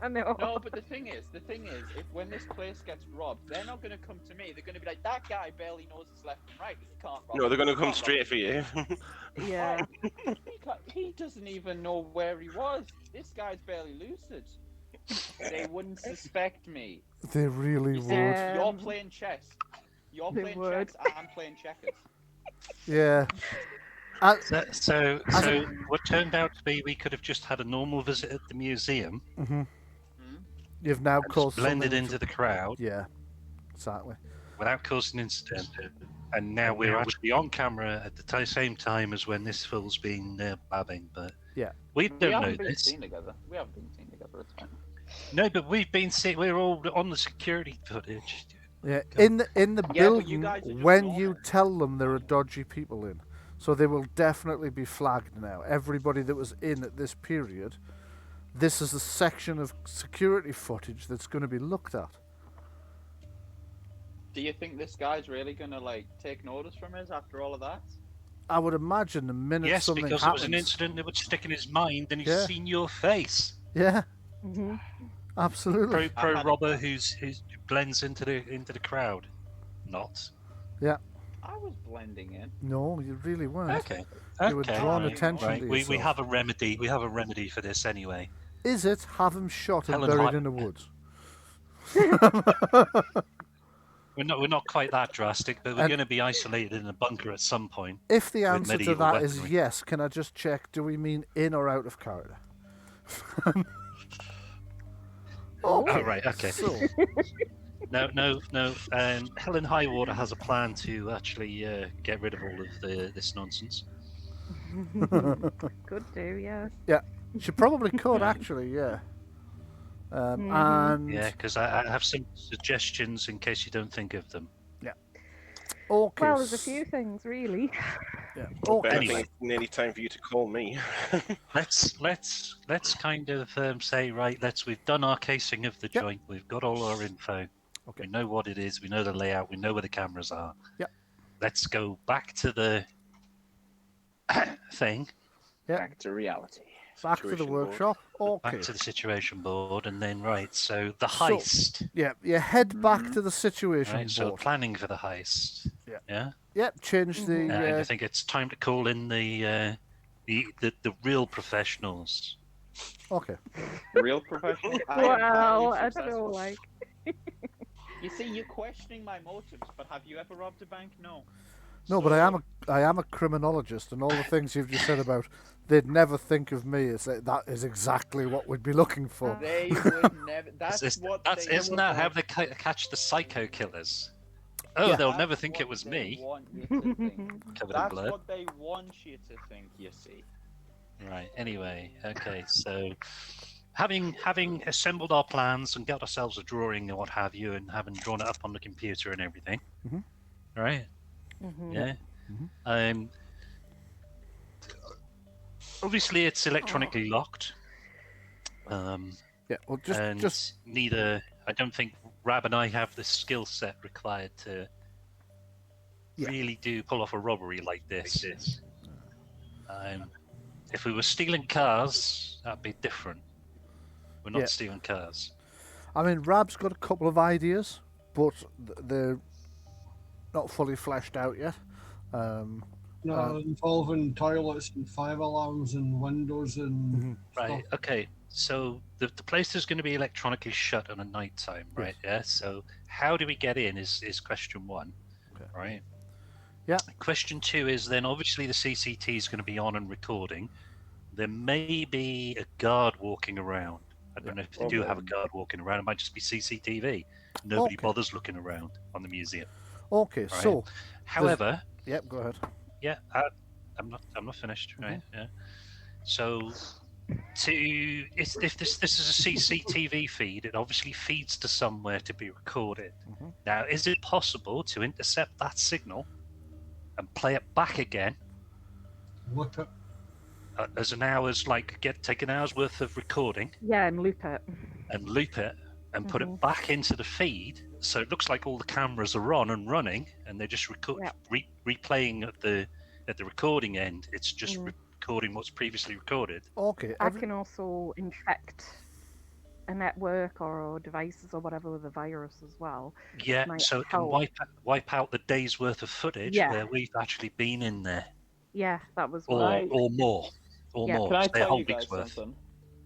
I know. No, but the thing is, if when this place gets robbed, they're not going to come to me. They're going to be like, that guy barely knows his left and right. He can't rob. No, they're going to He come can't straight rob." for you. Yeah. He doesn't even know where he was. This guy's barely lucid. They wouldn't suspect me. they really You see, would. you're playing chess. You're They playing would. chess. I'm playing checkers. Yeah. So what turned out to be we could have just had a normal visit at the museum, You've now just caused blended something into the crowd Yeah, exactly. without causing an incident, and now we're actually on camera at the same time as when this fool's been blabbing. But Yeah. we We don't know haven't been this. seen together. We haven't been seen together. It's fine. No, but we've been we're all on the security footage. Yeah, in the Yeah, but you building, guys are just when normal. you tell them there are dodgy people in, so they will definitely be flagged now. Everybody that was in at this period, this is the section of security footage that's going to be looked at. Do you think this guy's really gonna take notice from us after all of that? I would imagine the minute Yes, something because happens. it was an incident that would stick in his mind, and he's Yeah. seen your face. Yeah, hmm absolutely. Pro robber who blends into the crowd. Not. Yeah. I was blending in. No, you really weren't. Okay. You were drawing attention Right. to We yourself. have a remedy. We have a remedy for this anyway. Is it have him shot and Helen buried Highwater. in the woods? We're not quite that drastic, but we're And- going to be isolated in a bunker at some point. If the answer to medieval that is weaponry. yes, can I just check? Do we mean in or out of character? Oh, right. Okay. So, No. Helen Highwater has a plan to actually get rid of all of this nonsense. Could do, yeah. she probably could actually, yeah. And Yeah, because I have some suggestions in case you don't think of them. okay. Well, there's a few things, really. Yeah. Ben, Okay. I Anyway. think it's nearly time for you to call me. Let's kind of say we've done our casing of the Yep. joint. We've got all our info. Okay. We know what it is. We know the layout. We know where the cameras are. Yep. Let's go back to the thing, Back to reality. Back to the Situation board. workshop. Okay. back to the situation board, and then so the So- heist. Yeah, you head back to the situation Right, so board. planning for the heist. Yeah. Yeah. Yep, change the. And I think it's time to call in the real professionals. Okay. Real professional. Well, I don't know, You see, you're questioning my motives, but have you ever robbed a bank? No. No, but I am a criminologist, and all the things you've just said about they'd never think of me as that is exactly what we'd be looking for. They would never. That's Isn't what. that how they catch the psycho killers? Oh, Yeah. they'll never think it was me. Want you to think. Covered in That's blood. what they want you to think. You see. Right. Anyway, okay. So, having assembled our plans and got ourselves a drawing and what have you, and having drawn it up on the computer and everything, Mhm. right? Mhm. Yeah. Mhm. Obviously, it's electronically locked. Yeah. Well, And just neither, I don't think Rab and I have the skill set required to Yeah. really pull off a robbery like this. If we were stealing cars, that'd be different. We're not Yeah. stealing cars. I mean, Rab's got a couple of ideas, but they're not fully fleshed out yet. No, involving toilets and fire alarms and windows and Right. stuff. Okay. So the place is going to be electronically shut on a night time, right? Yeah. So how do we get in is question one, Okay. right? Yeah. Question two is then obviously the CCT is going to be on and recording. There may be a guard walking around. I don't know if they do have a guard walking around. It might just be CCTV. Nobody Okay. bothers looking around on the museum. Okay, Right. so However, yep, go ahead. yeah, I'm not finished, right? Yeah. So, if this is a CCTV feed, it obviously feeds to somewhere to be recorded. Mhm. Now, is it possible to intercept that signal and play it back again Look at as an hour's take an hour's worth of recording Yeah, and loop it. and loop it and put Mhm. it back into the feed, so it looks like all the cameras are on and running, and they're just Yeah. replaying at the recording end. It's just Mm. recording what's previously recorded. Okay, I can also infect a network or devices or whatever with a virus as well. Yeah, might so it can help. wipe out the day's worth of footage Yeah. where we've actually been in there, Yeah, that was or what. Right. or more, or Yeah. more. Can I Say a tell whole you guys week's worth. something?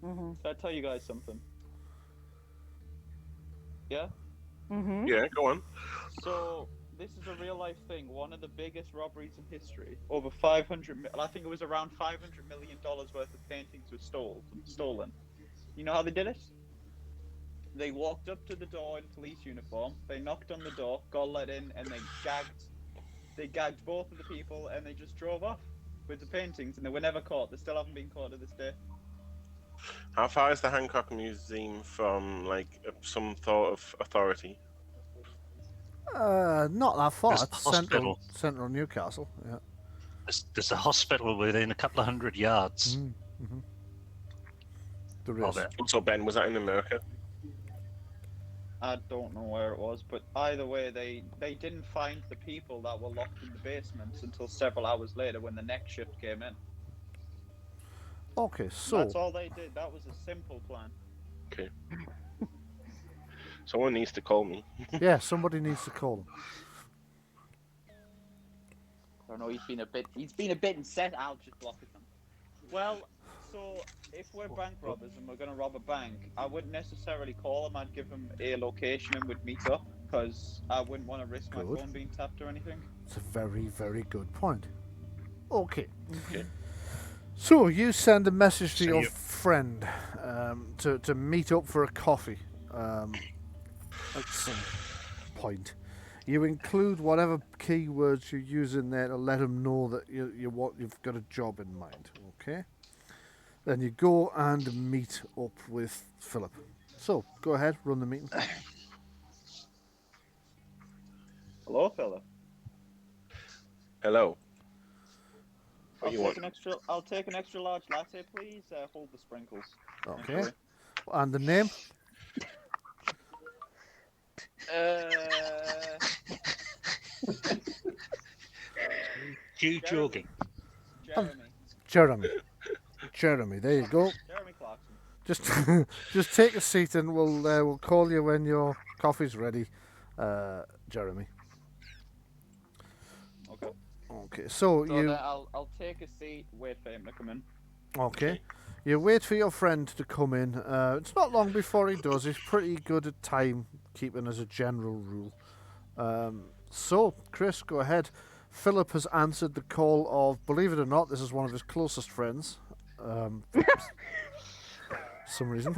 Mhm. Can I tell you guys something? Yeah? Mhm. Yeah, go on. So, this is a real life thing. One of the biggest robberies in history. Over 500, I think it was around $500 million worth of paintings were stolen. You know how they did it? They walked up to the door in police uniform, they knocked on the door, got let in, and they gagged both of the people, and they just drove off with the paintings, and they were never caught. They still haven't been caught to this day. How far is the Hancock Museum from some sort of authority? Not that far. There's It's the hospital. central Newcastle. Yeah. There's a hospital within a couple of hundred yards Mm-hmm. There of is. it. So Ben, was that in America? I don't know where it was, but either way, they didn't find the people that were locked in the basements until several hours later when the next shift came in. Okay, so That's all they did. That was a simple plan. Okay. Someone needs to call me. yeah, somebody needs to call them. I don't know. He's been a bit incensed. I'll just block it. Well, so if we're bank robbers and we're gonna rob a bank, I wouldn't necessarily call him. I'd give him a location and we'd meet up because I wouldn't want to risk my Good. phone being tapped or anything. It's a very, very good point. Okay. Okay. So you send a message to So your you- friend to meet up for a coffee at some point. You include whatever keywords you use in there to let him know that you've got a job in mind. Okay. Then you go and meet up with Philip. So go ahead, run the meeting. Hello, fella. Hello. I'll What do you want? I'll take an extra large latte, please. Hold the sprinkles. Okay. Actually. And the name? You jogging? Jeremy. Jeremy. There you go. Jeremy Clarkson. Just just take a seat and we'll call you when your coffee's ready, Jeremy. Okay. Okay, so So you then I'll take a seat. Wait for him to come in. okay? You wait for your friend to come in. It's not long before he does. He's pretty good at time keeping as a general rule. So, Chris, go ahead. Philip has answered the call of, believe it or not, this is one of his closest friends. For some reason.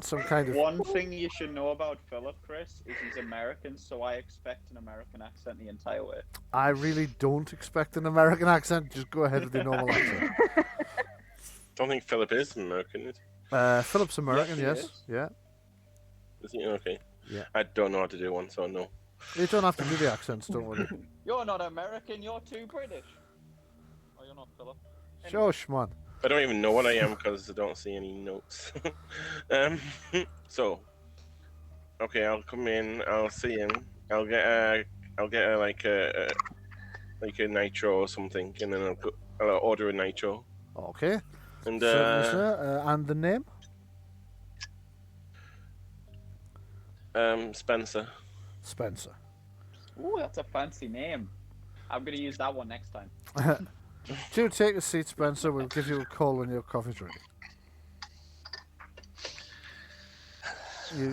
Some kind of... One thing you should know about Philip, Chris, is he's American, so I expect an American accent the entire way. I really don't expect an American accent. Just go ahead with the normal accent. Don't think Philip is American, is he? Philip's American, Yes, he yes. is. Yeah. Is he? Okay. Yeah. I don't know how to do one, so no. You don't have to do the accents, don't worry. You're not American, you're too British. Oh, you're not Philip. Shush, man. I don't even know what I am because I don't see any notes. So, okay, I'll come in. I'll see him. I'll get like a nitro or something, and then I'll order a nitro. Okay. And Certainly, sir. And the name? Spencer. Spencer. Ooh, that's a fancy name. I'm gonna use that one next time. Do take a seat, Spencer. We'll give you a call when your coffee's ready.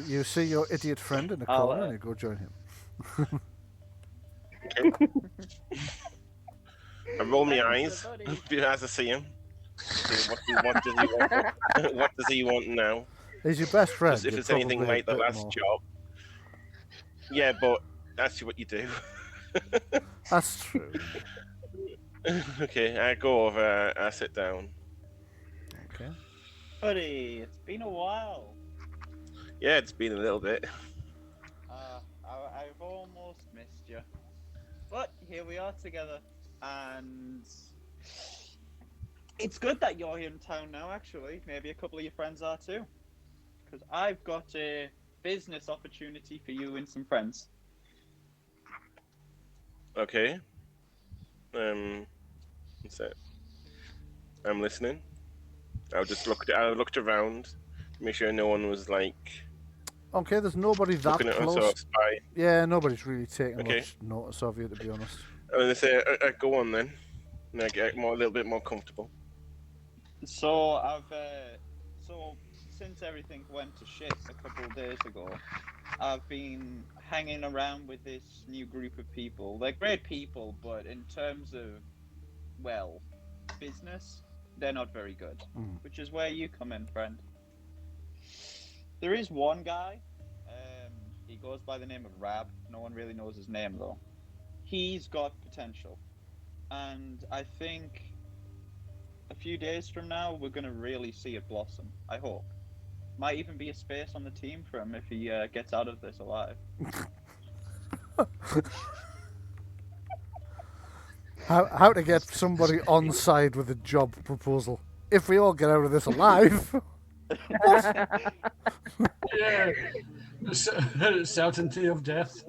You see your idiot friend in the corner and you go join him. I roll my eyes as I see him. What does he want? What does he want now? He's your best friend. If You're it's anything probably like the a bit last more. job, Yeah, but that's what you do. That's true. Okay, I go over. I sit down. Okay. Buddy, it's been a while. Yeah, it's been a little bit. I've almost missed you. But here we are together, and it's good that you're here in town now, actually. Maybe a couple of your friends are too. Because I've got a business opportunity for you and some friends. Okay. What's that? I'm listening. I looked around, make sure no one was like Okay, there's nobody that looking at us or close. spy. Yeah, nobody's really taking Okay. much notice of you, to be honest. And they say, "Go on then," and I get a little bit more comfortable. So since everything went to shit a couple of days ago, I've been hanging around with this new group of people. They're great people, but in terms of, well, business, they're not very good. Which is where you come in, friend. There is one guy, he goes by the name of Rab. No one really knows his name though. He's got potential. And I think a few days from now, we're going to really see it blossom. I hope. Might even be a space on the team for him if he gets out of this alive. How to get somebody on side with a job proposal? If we all get out of this alive. Yeah. Certainty of death.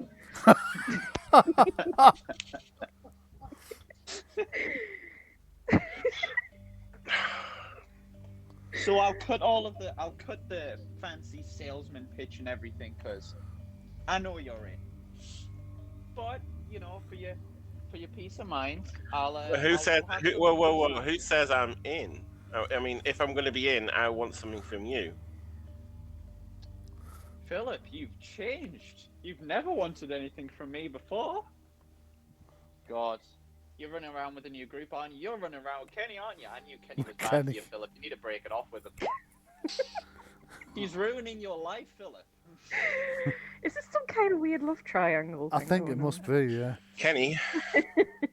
So I'll cut the fancy salesman pitch and everything, because I know you're in. But you know, for your peace of mind, Who says I'm in? I mean, if I'm going to be in, I want something from you. Philip, you've changed. You've never wanted anything from me before. God, you're running around with a new group, aren't you? You're running around with Kenny, aren't you? I knew Kenny was bad for you, Philip. You need to break it off with him. He's ruining your life, Philip. Is this some kind of weird love triangle? I think it must be, yeah. Kenny?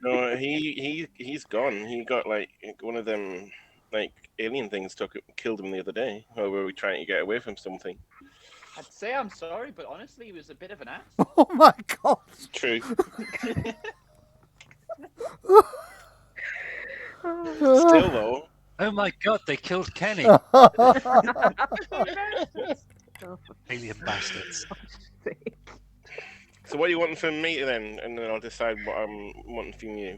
No, he's gone. He got like one of them like alien things killed him the other day. Or were we trying to get away from something? I'd say I'm sorry, but honestly, he was a bit of an ass. Oh my god! True. Still though. Oh my god, they killed Kenny. Alien bastards. So what are you wanting from me then? And then I'll decide what I'm wanting from you.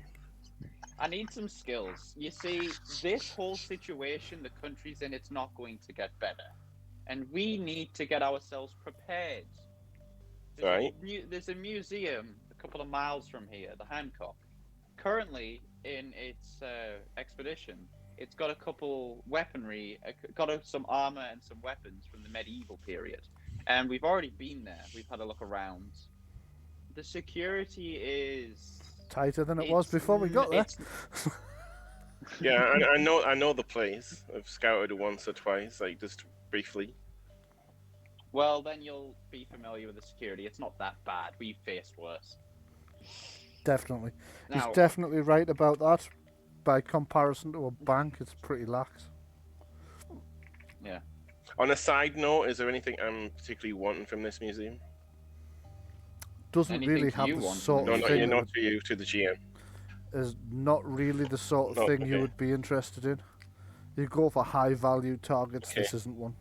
I need some skills. You see, this whole situation the country's in, it's not going to get better. And we need to get ourselves prepared. There's a museum a couple of miles from here, the Hancock. Currently, in its expedition, it's got a couple weaponry, some armor and some weapons from the medieval period. And we've already been there. We've had a look around. The security is tighter than it was before we got there. Yeah, I know the place. I've scouted it once or twice, like just briefly. Well, then you'll be familiar with the security. It's not that bad. We've faced worse. Definitely. Now, he's definitely right about that. By comparison to a bank, it's pretty lax. Yeah. On a side note, is there anything I'm particularly wanting from this museum? Doesn't Anything really have you the want? sort No, of not thing. you, not to you, to the GM. Is not really the sort of No, thing you okay. would be interested in. You go for high value targets. Okay. This isn't one.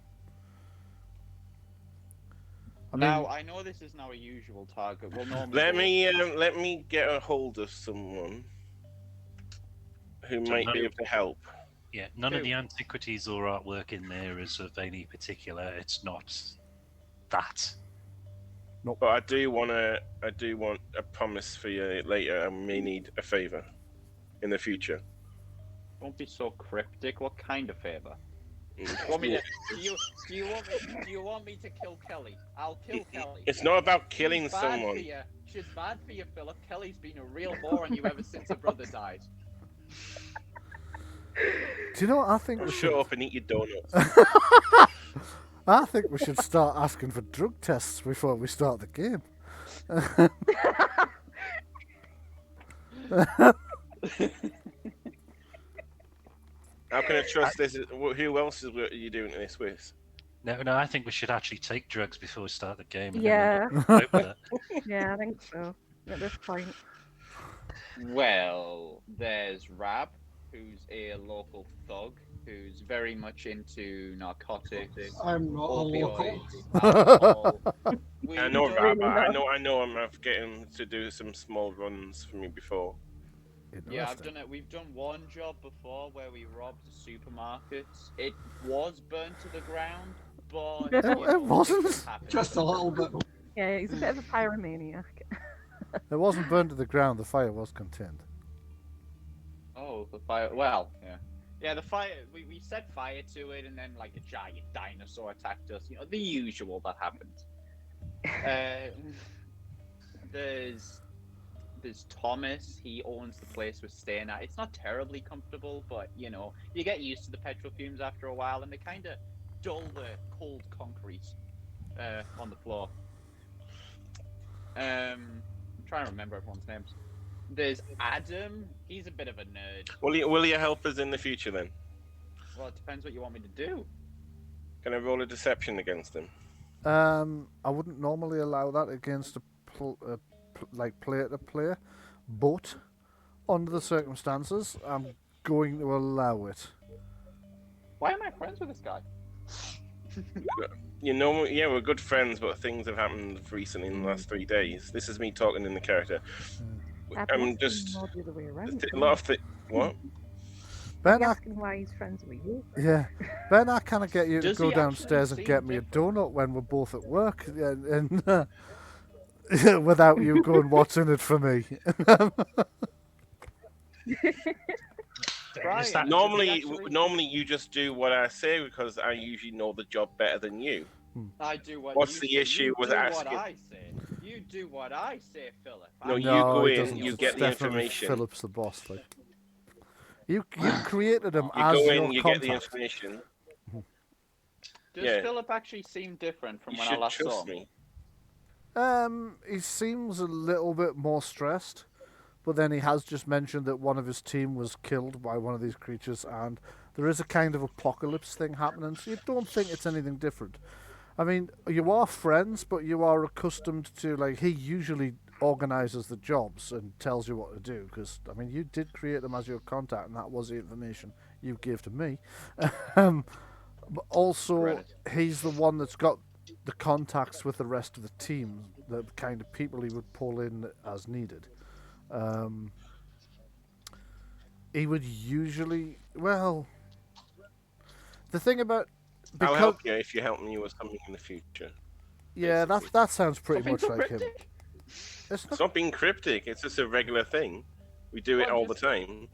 I know this is not a usual target. We'll normally Let me get a hold of someone who might be able to help. Yeah, none of the antiquities or artwork in there is of any particular. It's not that. But I do want a promise for you later. I may need a favor in the future. Don't be so cryptic. What kind of favor? Do you want me to kill Kelly? I'll kill Kelly. It's not about killing She's bad someone. For you. She's bad for you, Philip. Kelly's been a real bore on you ever since her brother died. Do you know what I think? Shut up and eat your donuts. I think we should start asking for drug tests before we start the game. How can I trust this? Who else are you doing this with? No, I think we should actually take drugs before we start the game. And Yeah. Then we'll go with it. Yeah, I think so. At this point. Well, there's Rab, who's a local thug who's very much into narcotics, I'm not a local. opioids, alcohol. I know don't Rab. really I know him. I've getting to do some small runs for me before. Yeah, I've done it. We've done one job before where we robbed a supermarket. It was burnt to the ground, but It wasn't. things happen. Just a little bit. Yeah, he's a bit of a pyromaniac. It wasn't burned to the ground. The fire was contained. Oh, the fire. Well, yeah. Yeah, the fire. We set fire to it, and then like a giant dinosaur attacked us. You know, the usual that happens. There's Thomas. He owns the place we're staying at. It's not terribly comfortable, but you know, you get used to the petrol fumes after a while, and they kind of dull the cold concrete on the floor. I'm trying to remember everyone's names. There's Adam. He's a bit of a nerd. Will you help us in the future then? Well, it depends what you want me to do. Can I roll a deception against him? I wouldn't normally allow that against like player to player, but under the circumstances, I'm going to allow it. Why am I friends with this guy? You know, yeah, we're good friends, but things have happened recently in the last 3 days. This is me talking in the character. I'm just More the other way around. a lot of things. What? Ben, He's I, asking why he's friends with you. yeah, Ben, I kind of get you to Does go he downstairs actually and get seem me a different? donut when we're both at work, and without you going, "What's in it for me?" Brian, Is that- Normally you just do what I say because I usually know the job better than you. I do what What's you the say. issue You with do asking? What I say. You do what I say, Philip. No, I'm you not go he in, doesn't. you It's get the definitely information. Philip's the boss. Like you created him You as go your in, you contact. get the information. Does Yeah. Philip actually seem different from You when I should last saw trust him? me. He seems a little bit more stressed, but then he has just mentioned that one of his team was killed by one of these creatures, and there is a kind of apocalypse thing happening, so you don't think it's anything different. I mean, you are friends, but you are accustomed to, like, he usually organises the jobs and tells you what to do, because, I mean, you did create them as your contact, and that was the information you gave to me. But also, Credit. he's the one that's got the contacts with the rest of the team, the kind of people he would pull in as needed. He would usually, well, the thing about I'll help you if you help me with something in the future. yeah, basically. that sounds pretty Something much like him. cryptic? It's It's not, not being cryptic. It's just a regular thing. We do it Well, all the just- time.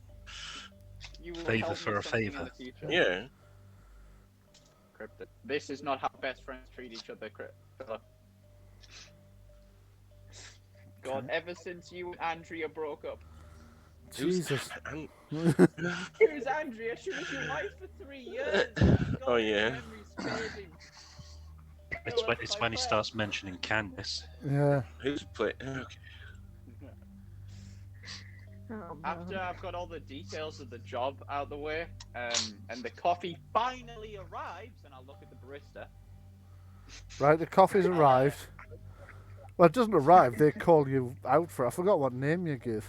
You will Favour help me for a something in favour. the future. Yeah. Cryptic. This is not how best friends treat each other, Philip. God, ever since you and Andrea broke up. Jesus. And- Who's Andrea? She was your wife for 3 years. God, Oh, yeah. memory's fading. It's when he starts mentioning Candice. Yeah. Who's play? Okay. Oh, After man. I've got all the details of the job out the way, and the coffee finally arrives, and I look at the barista. Right, the coffee's arrived. Well, it doesn't arrive. They call you out for it. I forgot what name you gave.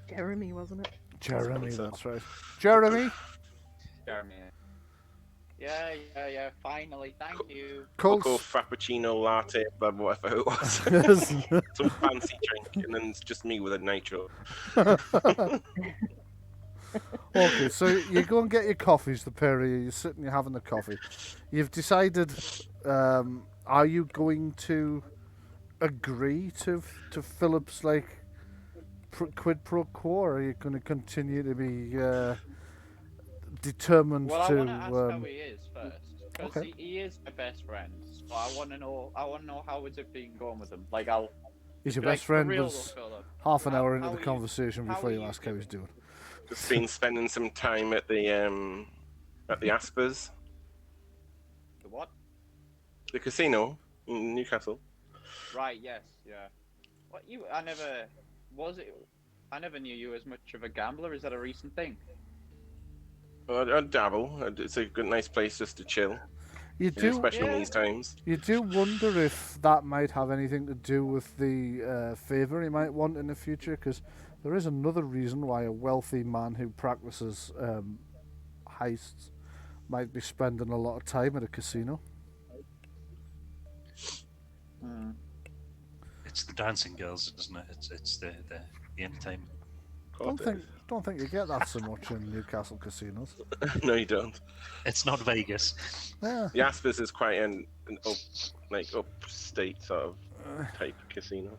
Jeremy, wasn't it? Jeremy, so. that's right. Jeremy, Jeremy. Yeah. Finally, thank you. Cocoa Colts. Frappuccino Latte, blah, blah, whatever it was. Some fancy drink, and then it's just me with a nitro. Okay, so you go and get your coffees, the pair of you. You're sitting, you're having the coffee. You've decided, are you going to agree to Philip's, like, quid pro quo, or are you going to continue to be determined Well, I to... want to ask how he is first, because okay. he is my best friend. So I want to know how is it been going with him. Like He's your like, best friend for real was though, Philip. half an How- hour into how the are you- conversation how before are you you ask how he's doing? doing. Just been spending some time at the Aspers, The what? the casino in Newcastle. Right. Yes. Yeah. What you? I never knew you as much of a gambler. Is that a recent thing? I dabble. It's a good, nice place just to chill, You do especially in Yeah. these times. you do wonder if that might have anything to do with the favour he might want in the future, because there is another reason why a wealthy man who practices heists might be spending a lot of time at a casino. Hmm. It's the dancing girls, isn't it? It's the entertainment. Of course it is. Don't think you get that so much in Newcastle casinos. No, you don't. It's not Vegas. Yeah. The Aspers is quite an upstate sort of type casino.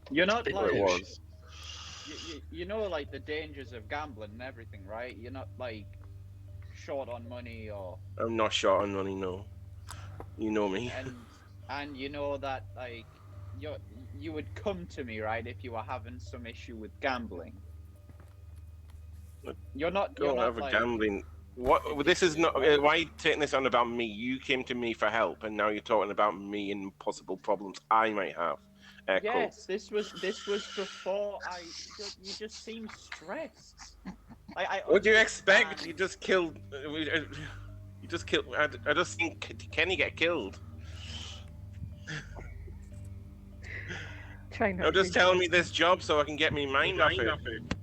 You're not Bit Or it like was. you know like the dangers of gambling and everything, right? You're not like short on money or I'm not short on money, no. You know me. and you know that like you would come to me, right, if you were having some issue with gambling. You're not Don't have a like, gambling. What? This is not. Why are you taking this on about me? You came to me for help, and now you're talking about me and possible problems I might have. Echo. Yes, this was before you just seem stressed. What do you expect? understand. You just killed. You just killed. I just seen Kenny get killed. Try not Now to just be telling me this job so I can get me mind off it.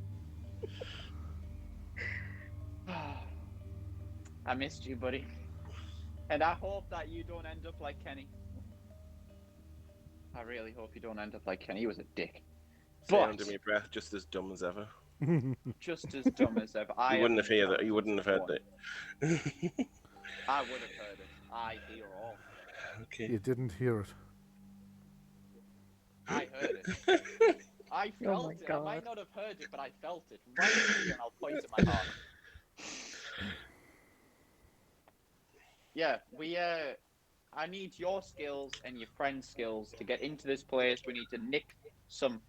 I missed you, buddy. And I hope that you don't end up like Kenny. I really hope you don't end up like Kenny. He was a dick. Say But under my breath, just as dumb as ever. just as dumb as ever. You wouldn't have heard it. You wouldn't have heard it. I would have heard it. I hear all. Okay. You didn't hear it. I heard it. I Oh felt my it. God. I might not have heard it, but I felt it. Right here, and I'll point at my heart. Yeah, I need your skills and your friend's skills to get into this place. We need to nick some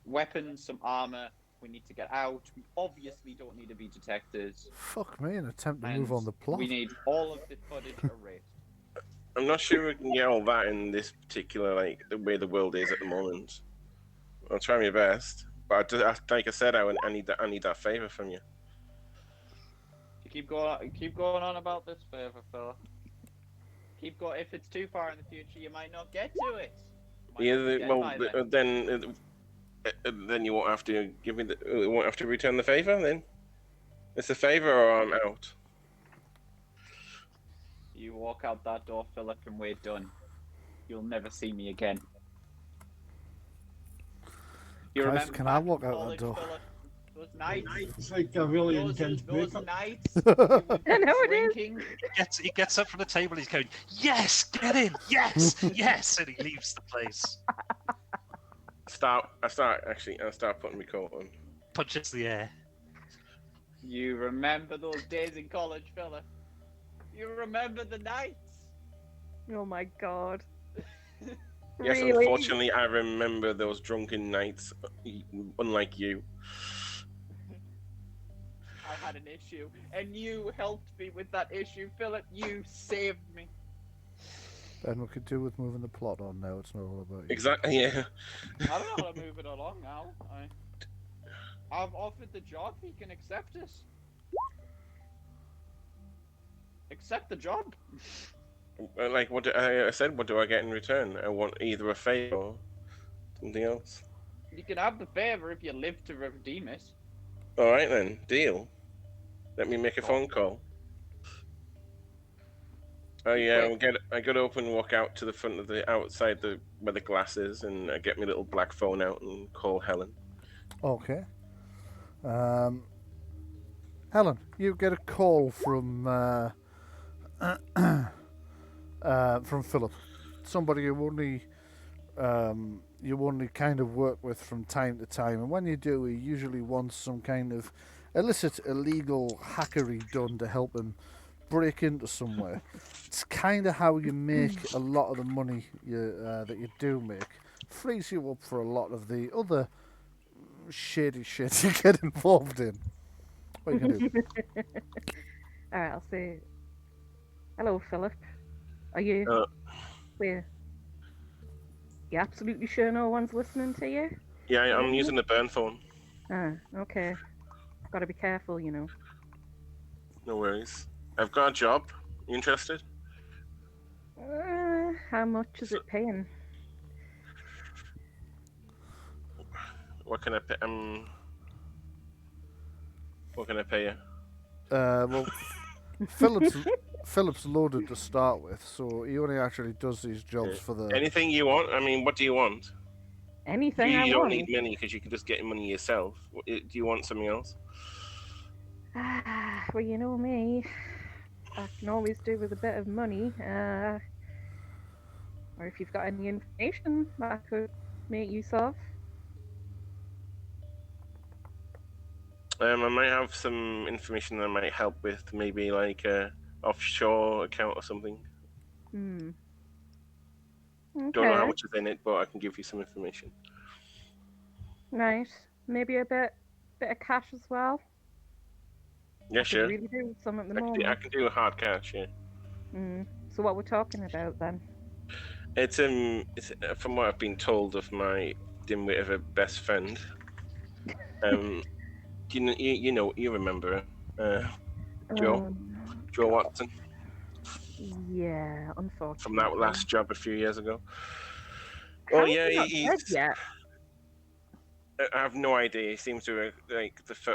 weapons, some armor. We need to get out. We obviously don't need to be detectives. Fuck me, an attempt to And move on the plot. we need all of the footage erased. I'm not sure we can get all that in this particular, like, the way the world is at the moment. I'll try my best, but like I said, I need that favor from you. You keep going on about this favor, fella. Keep going. If it's too far in the future, you might not get to it. You might not be dead by then. Then you won't have to give me you won't have to return the favor. Then it's a favor, or I'm out. You walk out that door, Philip, and we're done. You'll never see me again. You Christ, remember can I back in walk out that college, door? Philip? Those nights, It's like a really those intense breakup. nights. You would I know it is. drinking. He gets up from the table. He's going, "Yes, get in, yes, yes," and he leaves the place. I start putting my coat on. Punches the air. You remember those days in college, Philip? You remember the nights? Oh my god. Yes, Really? unfortunately, I remember those drunken nights. Unlike you. I had an issue, and you helped me with that issue, Philip. You saved me. Then we could do with moving the plot on now. It's not all about you. Exactly. Yeah. I don't know how to move it along now. I've offered the job. He can accept it. Accept the job. Like what I said, what do I get in return? I want either a favor or something else. You can have the favor if you live to redeem it. All right then, deal. Let me make a phone call. Oh yeah, I got up and walk out to the front of the outside where the glass is, and I get my little black phone out and call Helen. Okay. Helen, you get a call from Philip, somebody you only kind of work with from time to time, and when you do, he usually wants some kind of illicit, illegal hackery done to help him break into somewhere. It's kind of how you make a lot of the money that you do make. Frees you up for a lot of the other shady shit you get involved in. What are you gonna do? Alright, I'll say, hello, Philip. Are you? Uh. Where? You absolutely sure no one's listening to you? Yeah, I'm using the burn phone. Ah, okay. Got to be careful, you know. No worries. I've got a job. You interested? How much is it paying? What can I pay? What can I pay you? Well, Philip's loaded to start with, so he only actually does these jobs Yeah. for the. Anything you want? I mean, what do you want? Anything I You don't want. need money because you can just get money yourself. Do you want something else? Well, you know me. I can always do with a bit of money. Or if you've got any information that I could make use of. I might have some information that might help with maybe like a offshore account or something. Okay. Don't know how much is in it, but I can give you some information. Right. Maybe a bit of cash as well. Yeah, I sure. could really do with some at the moment. I can do a hard cash. Yeah. So what we're talking about then? It's from what I've been told of my dimwit of a best friend. You remember Joe Watson Yeah, unfortunately. from that last job a few years ago. How Well, is yeah, he not he's. dead yet? I have no idea. He seems to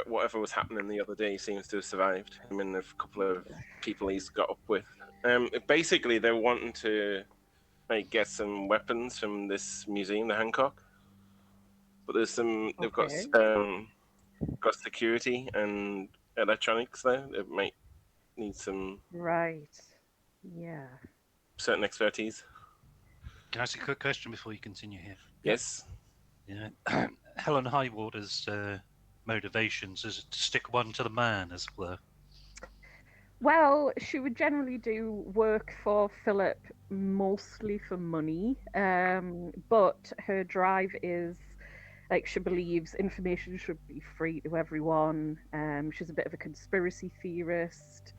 whatever was happening the other day. He seems to have survived. Him and a couple of people he's got up with. Basically, they're wanting to get some weapons from this museum, the Hancock. But there's some. They've got security and electronics there. It might need some. Right. Yeah. Certain expertise. Can I ask a quick question before you continue here? Yes. Yeah. Helen Highwater's motivations is to stick one to the man, as it were. Well, she would generally do work for Philip mostly for money, but her drive is like she believes information should be free to everyone. She's a bit of a conspiracy theorist.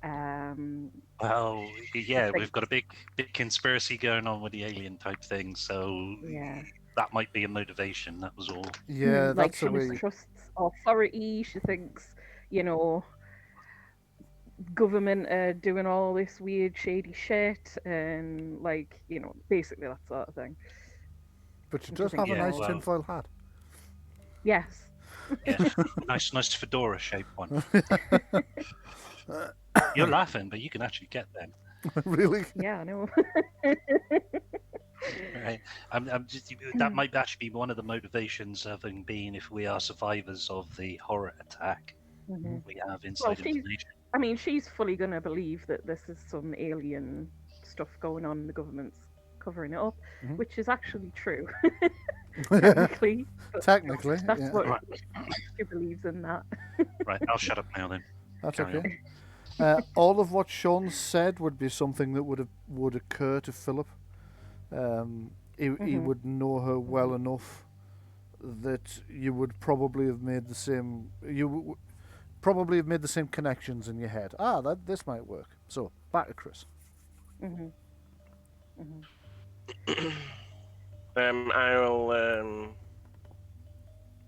Well, yeah, we've got a big conspiracy going on with the alien type thing, so yeah, that might be a motivation. That was all. Yeah, like that's she the way. mistrusts authority. She thinks, government are doing all this weird, shady shit, and basically that sort of thing. But she does have a nice tinfoil hat. Yes. Yeah, nice fedora shaped one. You're laughing, but you can actually get them. Really? Yeah, I know. Right. That might actually be one of the motivations of them being if we are survivors of the horror attack. We have inside information. I mean, she's fully going to believe that this is some alien stuff going on and the government's covering it up, which is actually true. Technically. Technically. That's what she believes in that. Right, I'll shut up now then. That's okay. All of what Sean said would be something that would occur to Philip. He would know her well enough that you would probably have made the same. Probably have made the same connections in your head. This might work. So back to Chris. I'll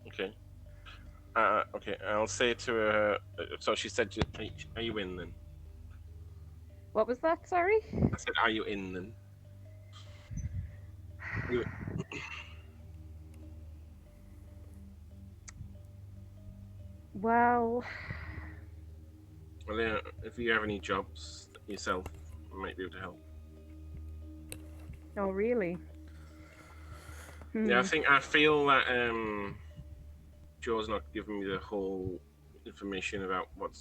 okay. Okay, I'll say to her. So she said, "Are you in then?" What was that? Sorry. I said, "Are you in then?" Well, yeah, if you have any jobs yourself, I might be able to help. Oh, really? Yeah, I feel that Joe's not giving me the whole information about what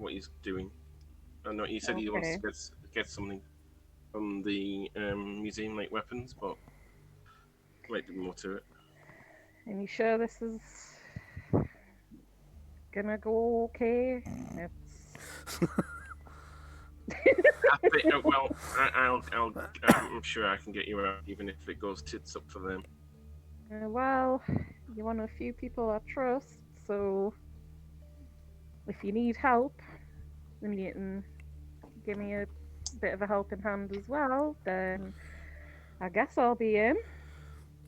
he's doing. I know he said he wants to get something from the museum, like weapons, but might be more to it. And you sure this is gonna go okay? Well, I'm sure I can get you out, even if it goes tits up for them. Well, you're one of the few people I trust, so if you need help, then you can give me a bit of a helping hand as well, then I guess I'll be in.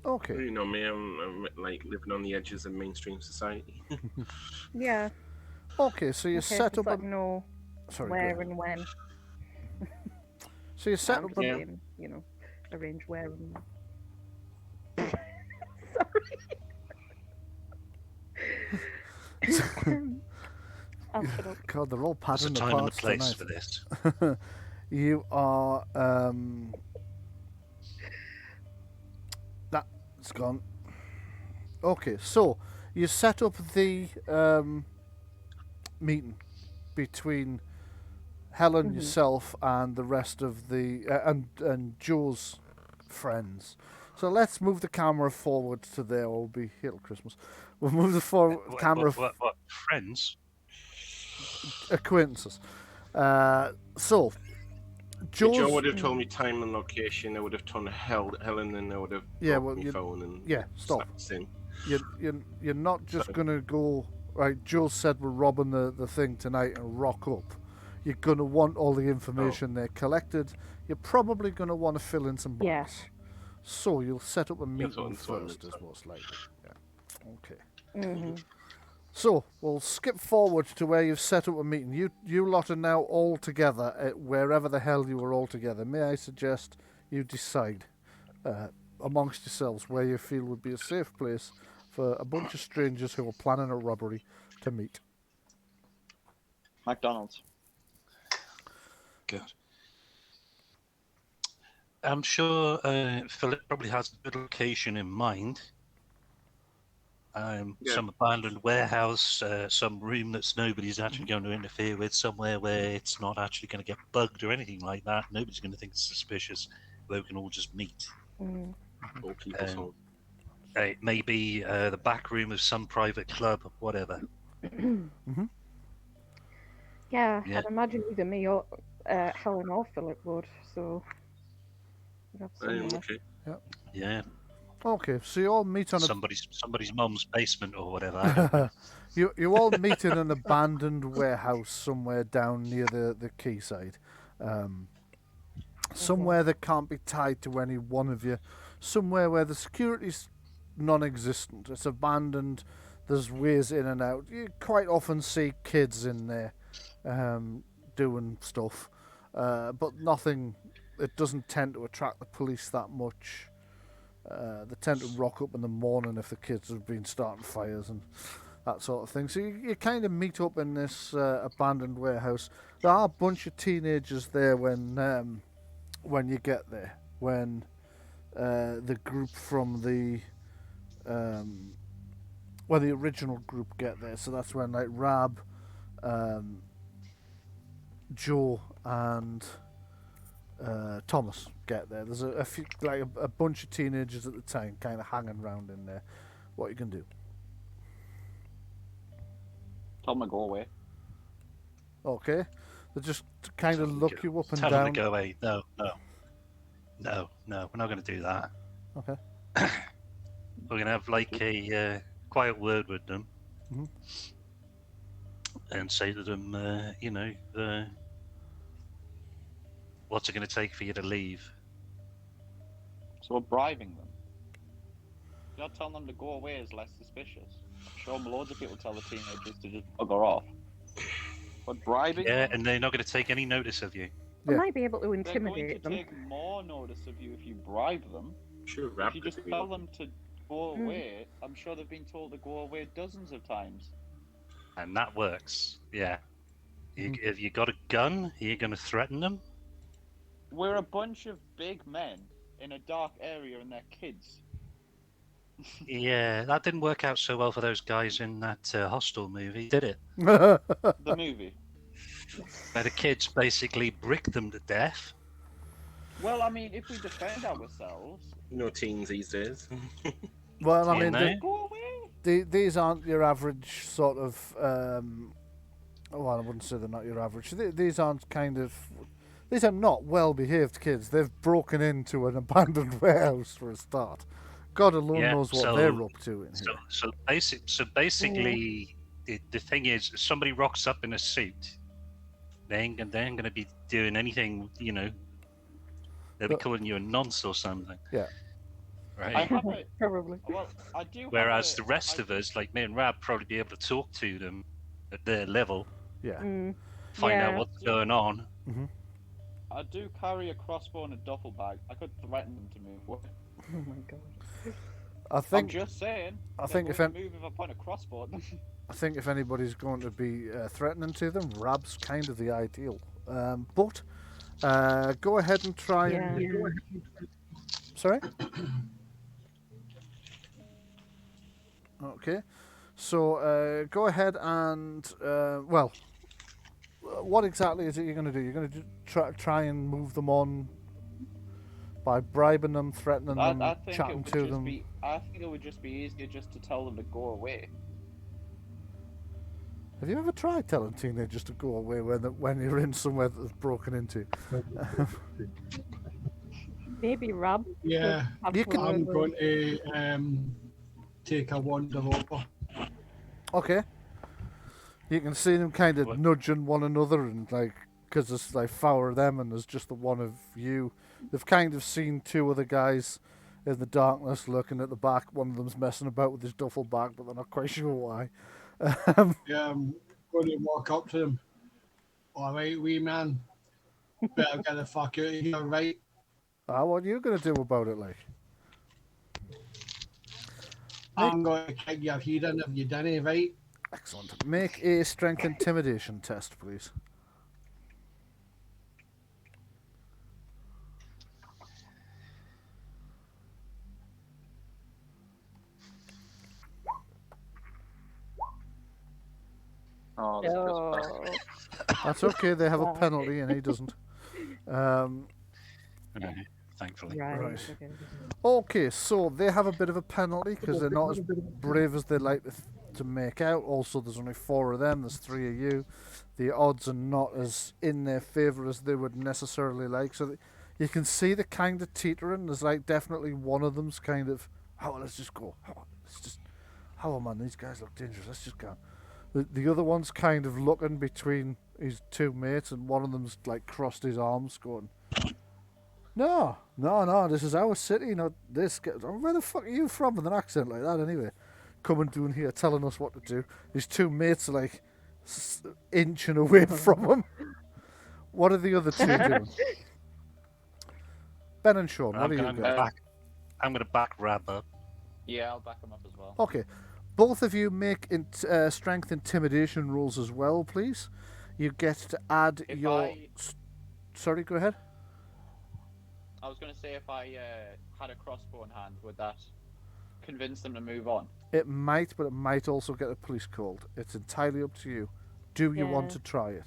Okay. You know me, I'm like living on the edges of mainstream society. Yeah. Okay, so you Okay, set just up let a... me know Sorry, go where ahead. and when. So you set I'm up just a... Yeah. saying, arrange where and Sorry. I'll shut up. God, they're all There's a padding the time and a parts place tonight. for this. You are... That's gone. Okay, so you set up the meeting between Helen, Mhm. yourself, and the rest of the and Joe's friends. So let's move the camera forward to there. Or we'll be here till Christmas. We'll move the camera What? Friends? acquaintances. So Joe Joe's would have told me time and location. I would have told Helen, and I would have Yeah, brought well, my phone and stop. snapped in. You're not just Sorry. gonna go right. Joe said we're robbing the thing tonight and rock up. You're gonna want all the information there collected. You're probably gonna want to fill in some Yeah. blanks. So you'll set up a That's meeting what I meant, first, is sorry. most likely. Yeah. Okay. Mhm. So we'll skip forward to where you've set up a meeting. You lot are now all together at wherever the hell you were all together. May I suggest you decide amongst yourselves where you feel would be a safe place for a bunch of strangers who are planning a robbery to meet. McDonald's. Good. I'm sure Philip probably has a good location in mind. Yeah. Some abandoned warehouse, some room that's nobody's actually going to interfere with, somewhere where it's not actually going to get bugged or anything like that. Nobody's going to think it's suspicious, where we can all just meet. Mm. All people's home. It may be the back room of some private club, whatever. Yeah, Yeah. I'd imagine either me or Helen or Philip would. So we'd have somewhere. Okay. Yeah, Okay, so you all meet on somebody's mum's basement or whatever. I don't know. you all meet in an abandoned warehouse somewhere down near the quayside. Somewhere that can't be tied to any one of you. Somewhere where the security's non-existent. It's abandoned. There's ways in and out. You quite often see kids in there doing stuff, but nothing. It doesn't tend to attract the police that much. They tend to rock up in the morning if the kids have been starting fires and that sort of thing. So you kind of meet up in this abandoned warehouse. There are a bunch of teenagers there when you get there. When the group from the original group get there. So that's when like Rab, Joe, and Tomas get there. There's a few, like a bunch of teenagers at the time, kind of hanging around in there. What you can do? Tell them to go away. Okay, they just kind of look you up and Tell down. them to go away. No, we're not going to do that. Okay. We're going to have like a quiet word with them and say to them, what's it going to take for you to leave? So we're bribing them. Not telling them to go away is less suspicious. I'm sure loads of people tell the teenagers to just bugger off. But bribing Yeah, them, and they're not going to take any notice of you. I Yeah. might be able to they're going to intimidate them. take more notice of you if you bribe them. Sure, If rap you just tell them to go away, I'm sure they've been told to go away dozens of times. And that works. Yeah. If you got a gun, are you going to threaten them? We're a bunch of big men in a dark area and they're kids. Yeah, that didn't work out so well for those guys in that Hostel movie, did it? The movie. Where the kids basically bricked them to death. Well, I mean, if we defend ourselves, No teens these days. Well, I You mean, know? go away. these aren't your average sort of. Well, I wouldn't say they're not your average. These aren't kind of. These are not well-behaved kids. They've broken into an abandoned warehouse for a start. God alone Yeah, knows what so- they're up to in here. So basically, the thing is, if somebody rocks up in a suit, they ain't going to be doing anything, They'll be But- calling you a nonce or something. Yeah. I right? have a Probably. well. I do. Whereas have the rest of us, like me and Rab, probably be able to talk to them at their level, Yeah. find out Yeah. what's going on. I do carry a crossbow and a duffel bag. I could threaten them to move. Oh my god. I I'm think just saying. I think they're going to move if I point a crossbow at them. I think if anybody's going to be threatening to them, Rab's kind of the ideal. But go ahead and try Yeah. and. Sorry. Okay. So go ahead and well, what exactly is it you're going to do? You're going to try and move them on by bribing them, threatening them, I think it chatting would to just them. be. I think it would just be easier just to tell them to go away. Have you ever tried telling teenagers to go away when you're in somewhere that's broken into? Maybe Rob. Yeah, You can- I'm going to take a wander over. Okay. You can see them kind of What? nudging one another, and like, because there's like four of them and there's just the one of you. They've kind of seen two other guys in the darkness looking at the back. One of them's messing about with his duffel bag, but they're not quite sure why. Yeah, I'm going to walk up to them. All right, wee man. Better get the fuck out of here, right? What are you going to do about it, like? I'm going to kick your head in if you didn't, right? Excellent. Make a strength intimidation test, please. Oh, this Oh. That's okay. They have a Right. penalty, and he doesn't. Thankfully. Right. Right. Okay. Okay, so they have a bit of a penalty because they're not as brave as they like to make out. Also, there's only four of them. There's three of you. The odds are not as in their favour as they would necessarily like. So you can see the kind of teetering. There's like definitely one of them's kind of, oh, let's just go. Oh man, these guys look dangerous. Let's just go. The other one's kind of looking between his two mates, and one of them's like crossed his arms, going, No, this is our city, not this. Where the fuck are you from with an accent like that, anyway? Coming down here, telling us what to do. His two mates are like inching away from him. What are the other two doing? Ben and Sean, what I'm are you going guys? to back Rab up. Yeah, I'll back him up as well. Okay, both of you make strength intimidation rolls as well, please. You get to add If your. I- Sorry, go ahead. I was going to say if I had a crossbow in hand, would that convince them to move on? It might, but it might also get a police called. It's entirely up to you. Do you want Yeah. to try it?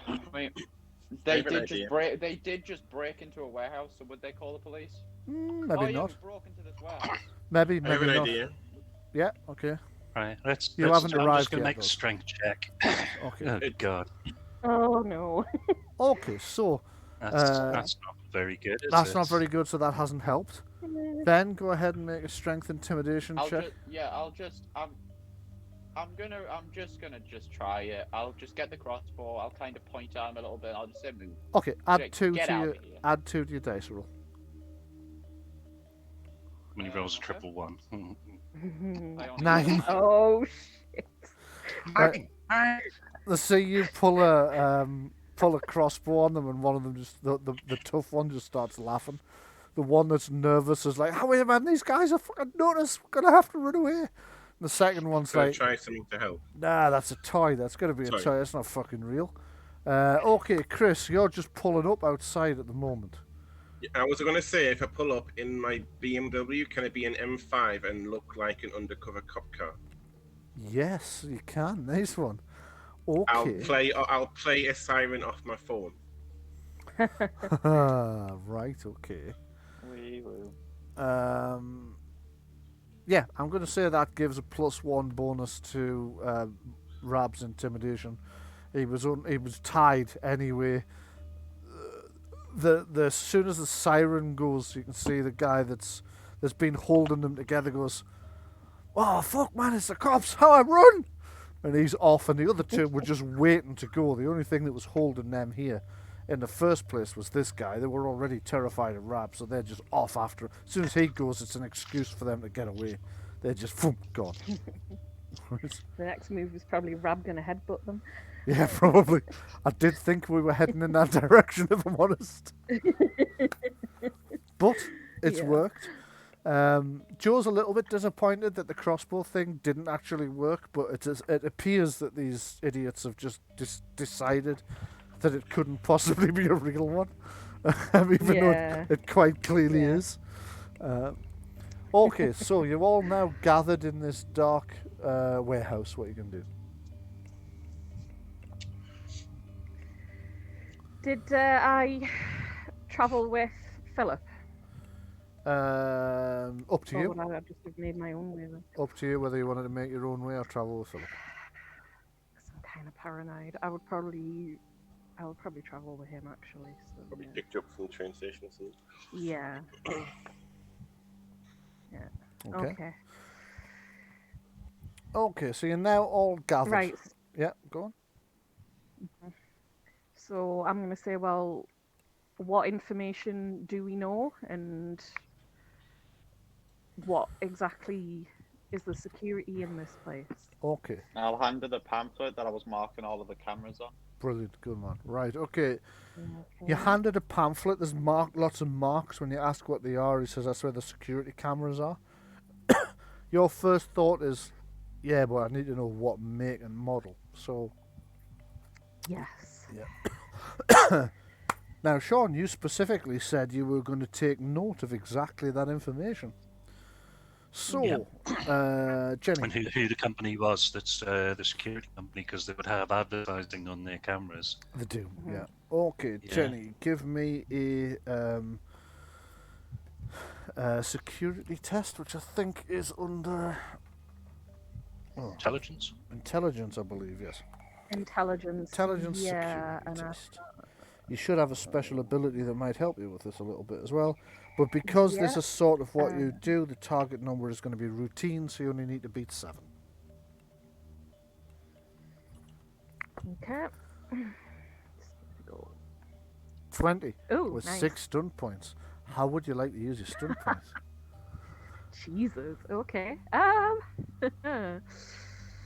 I mean, I have an idea. They did just break into a warehouse, so would they call the police? Maybe oh, yeah, not. we broke into this warehouse. Maybe I have an not. idea. Yeah, okay. Right, let's. You let's- haven't I'm arrived just going to yet, make a though. strength check. Okay. Oh, God. Oh no. Okay, so That's not very good, is that's it? not very good, so that hasn't helped. Ben, go ahead and make a strength intimidation check. I'm just gonna try it. I'll just get the crossbow. I'll kind of point at him a little bit. I'll just say move. Okay, add Get two to out your of here. add two to your dice roll. When he rolls a Okay. triple one. I only 9. Oh shit. Right. They see you pull a crossbow on them, and one of them just the tough one just starts laughing. The one that's nervous is like, "How man? These guys are fucking nuts. We're gonna have to run away." And the second one's Gonna like, try something to help. "Nah, that's a toy. That's gonna be a Sorry. toy. That's not fucking real." Okay, Chris, you're just pulling up outside at the moment. I was going to say, if I pull up in my BMW, can it be an M5 and look like an undercover cop car? Yes, you can. Nice one. I'll Okay. play a siren off my phone. Right. Okay. We will. Yeah, I'm going to say that gives a +1 bonus to Rab's intimidation. He was tied anyway. The as soon as the siren goes, you can see the guy that's been holding them together goes, "Oh fuck, man! It's the cops! How I run!" And he's off, and the other two were just waiting to go. The only thing that was holding them here in the first place was this guy. They were already terrified of Rab, so they're just off after him. As soon as he goes, it's an excuse for them to get away. They're just gone. The next move is probably Rab going to headbutt them. Yeah, probably. I did think we were heading in that direction, if I'm honest. But it's worked. Joe's a little bit disappointed that the crossbow thing didn't actually work, but it appears that these idiots have just decided that it couldn't possibly be a real one, even though it quite clearly is. Okay, so you're all now gathered in this dark warehouse. What are you going to do? Did I travel with Philip? Up to Or you. would I have just have made my own way then? Up to you whether you wanted to make your own way or travel with Philip. 'Cause I'm kind of paranoid. I would probably travel with him actually. So, Probably picked you up from the train station or something. yeah. Yeah. Okay. Okay, so you're now all gathered. Right. Yeah, go on. So I'm going to say, well, what information do we know, and what exactly is the security in this place? Okay, I'll hand her the pamphlet that I was marking all of the cameras on. brilliant, good man. Right, okay. Okay. You handed a pamphlet. There's lots of marks. When you ask what they are, he says that's where the security cameras are. Your first thought is, yeah, but I need to know what make and model. So, Yes. yeah. Now, Sean, you specifically said you were going to take note of exactly that information. So, Jenny. And who the company was that's the security company, because they would have advertising on their cameras. They do, yeah. Okay, Yeah. Jenny, give me a security test, which I think is under Intelligence? intelligence, I believe, yes. Intelligence. Intelligence Yeah, security and test. You should have a special ability that might help you with this a little bit as well. But because this is sort of what you do, the target number is going to be routine, so you only need to beat 7. Okay. 20 Oh, with nice. 6 stun points. How would you like to use your stun points? Jesus. Okay. I'll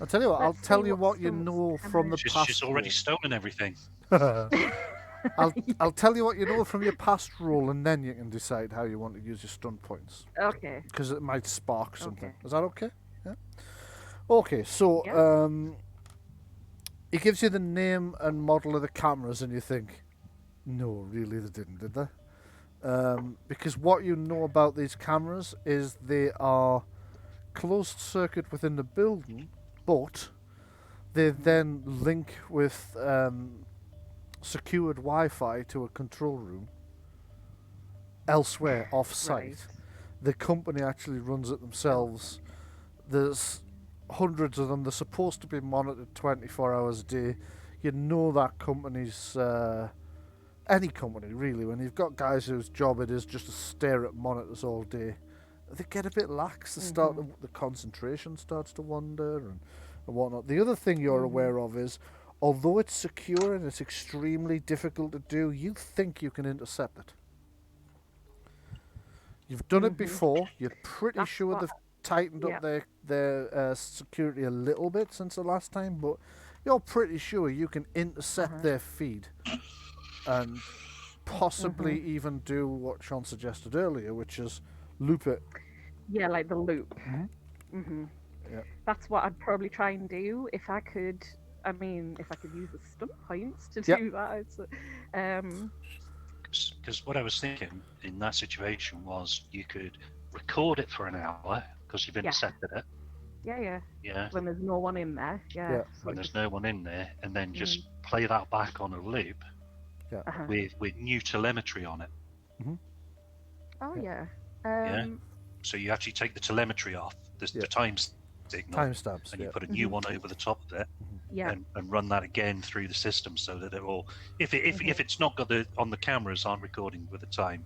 tell you what, I'll Let's tell see you what what you stunts know can from I- the past. She's already stolen everything. I'll tell you what you know from your past roll, and then you can decide how you want to use your stun points, Okay. because it might spark something. Okay. Is that okay? Yeah. Okay, so he gives you the name and model of the cameras, and you think, no, really, they didn't, did they? Because what you know about these cameras is they are closed circuit within the building, but they then link with secured Wi-Fi to a control room elsewhere off-site. Right. The company actually runs it themselves. There's hundreds of them. They're supposed to be monitored 24 hours a day. You know that company's any company really, when you've got guys whose job it is just to stare at monitors all day, they get a bit lax. They start the concentration starts to wander and whatnot. The other thing you're aware of is, although it's secure and it's extremely difficult to do, you think you can intercept it. You've done it before. You're pretty That's sure what- they've tightened up their security a little bit since the last time, but you're pretty sure you can intercept their feed and possibly even do what Sean suggested earlier, which is loop it. Yeah, like the loop. Yeah. That's what I'd probably try and do if I could. I mean, if I could use the stun points to Yep. do that. It's, Because what I was thinking in that situation was you could record it for an hour because you've intercepted it. yeah. Yeah. When there's no one in there. Yeah. Yeah. So When there's no one in there, and then just Mm. play that back on a loop Uh-huh. with new telemetry on it. Oh yeah. Yeah. So you actually take the telemetry off, the time signal, Timestamps. and you put a new one over the top of it, Yeah. and run that again through the system so that it will. If it's not got on the cameras aren't recording with the time,